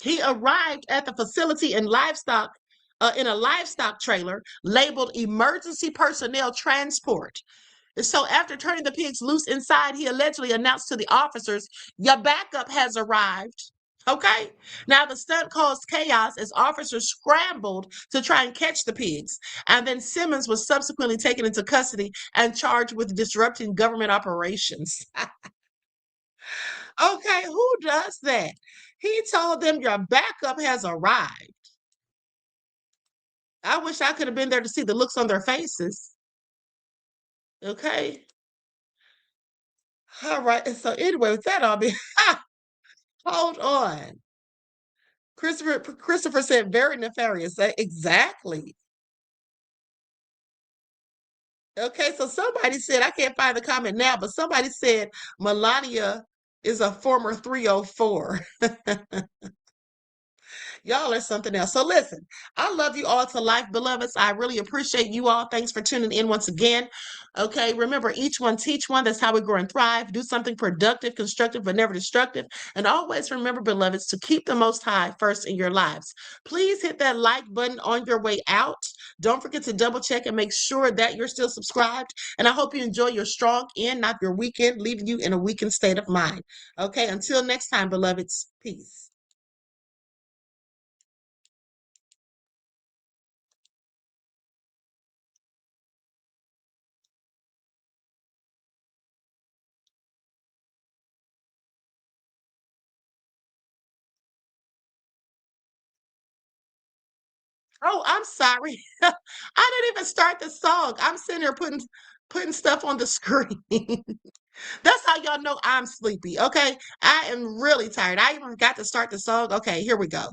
Speaker 4: he arrived at the facility in a livestock trailer labeled emergency personnel transport. So after turning the pigs loose inside, he allegedly announced to the officers, "Your backup has arrived." Okay. Now the stunt caused chaos as officers scrambled to try and catch the pigs. And then Simmons was subsequently taken into custody and charged with disrupting government operations. Okay, who does that? He told them your backup has arrived. I wish I could have been there to see the looks on their faces. Okay. All right. And so anyway, with that, I'll be hold on. Christopher said very nefarious. Exactly. Okay, so somebody said, I can't find the comment now, but somebody said Melania is a former 304. Y'all are something else. So listen, I love you all to life, beloveds. I really appreciate you all. Thanks for tuning in once again. Okay, remember, each one teach one. That's how we grow and thrive. Do something productive, constructive, but never destructive. And always remember, beloveds, to keep the Most High first in your lives. Please hit that like button on your way out. Don't forget to double check and make sure that you're still subscribed. And I hope you enjoy your strong end, not your weekend, leaving you in a weakened state of mind. Okay, until next time, beloveds, peace. Oh, I'm sorry. I didn't even start the song. I'm sitting here putting stuff on the screen. That's how y'all know I'm sleepy. Okay, I am really tired. I even got to start the song. Okay, here we go.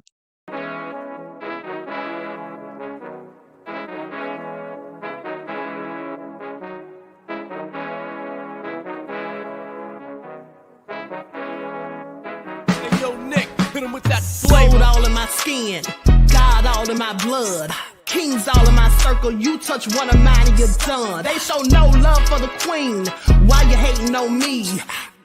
Speaker 7: Hey, yo, Nick, hit him with that flavor. Gold all in my skin, God all in my blood. Kings all in my circle, you touch one of mine and you're done. They show no love for the queen, why you hating on me?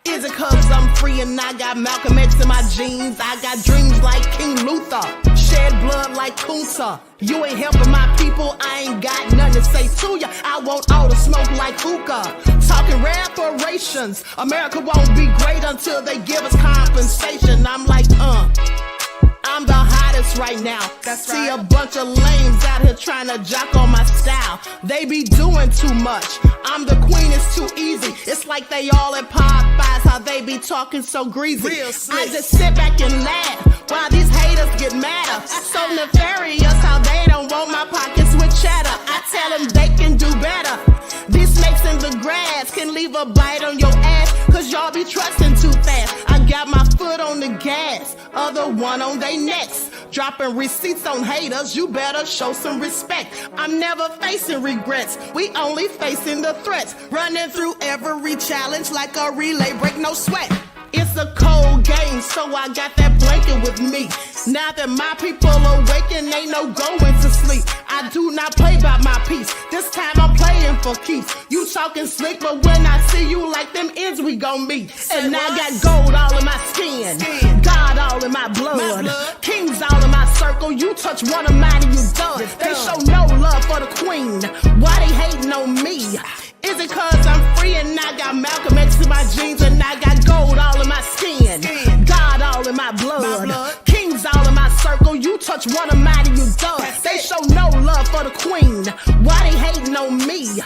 Speaker 7: Is it cause I'm free and I got Malcolm X in my jeans? I got dreams like King Luther, shed blood like Kunsa. You ain't helping my people, I ain't got nothing to say to ya. I want all the smoke like hookah. Talking reparations, America won't be great until they give us compensation. I'm like, I'm the hottest right now. That's See right. A bunch of lames out here trying to jock on my style. They be doing too much. I'm the queen, it's too easy. It's like they all at Popeyes, how they be talking so greasy. I just sit back and laugh while these haters get madder. So nefarious how they don't want my pockets with cheddar. I tell them they can do better. These snakes in the grass can leave a bite on your ass, cause y'all be trusting too fast. I got my foot on the gas, other one on they necks. Dropping receipts on haters, you better show some respect. I'm never facing regrets, we only facing the threats. Running through every challenge like a relay, break no sweat. It's a cold game, so I got that blanket with me. Now that my people awaken, ain't no going to sleep. I do not play by my piece, this time I'm playing for keeps. You talking slick, but when I see you like them ends, we gon' meet. And I got gold all in my skin, God all in my blood. Kings all in my circle, you touch one of mine and you done. They show no love for the queen, why they hating on me? Is it cause I'm free and I got Malcolm X in my jeans and I got gold all in my skin, God all in my blood, kings all in my circle, you touch one of mine and you done. They show no love for the queen, why they hating on me?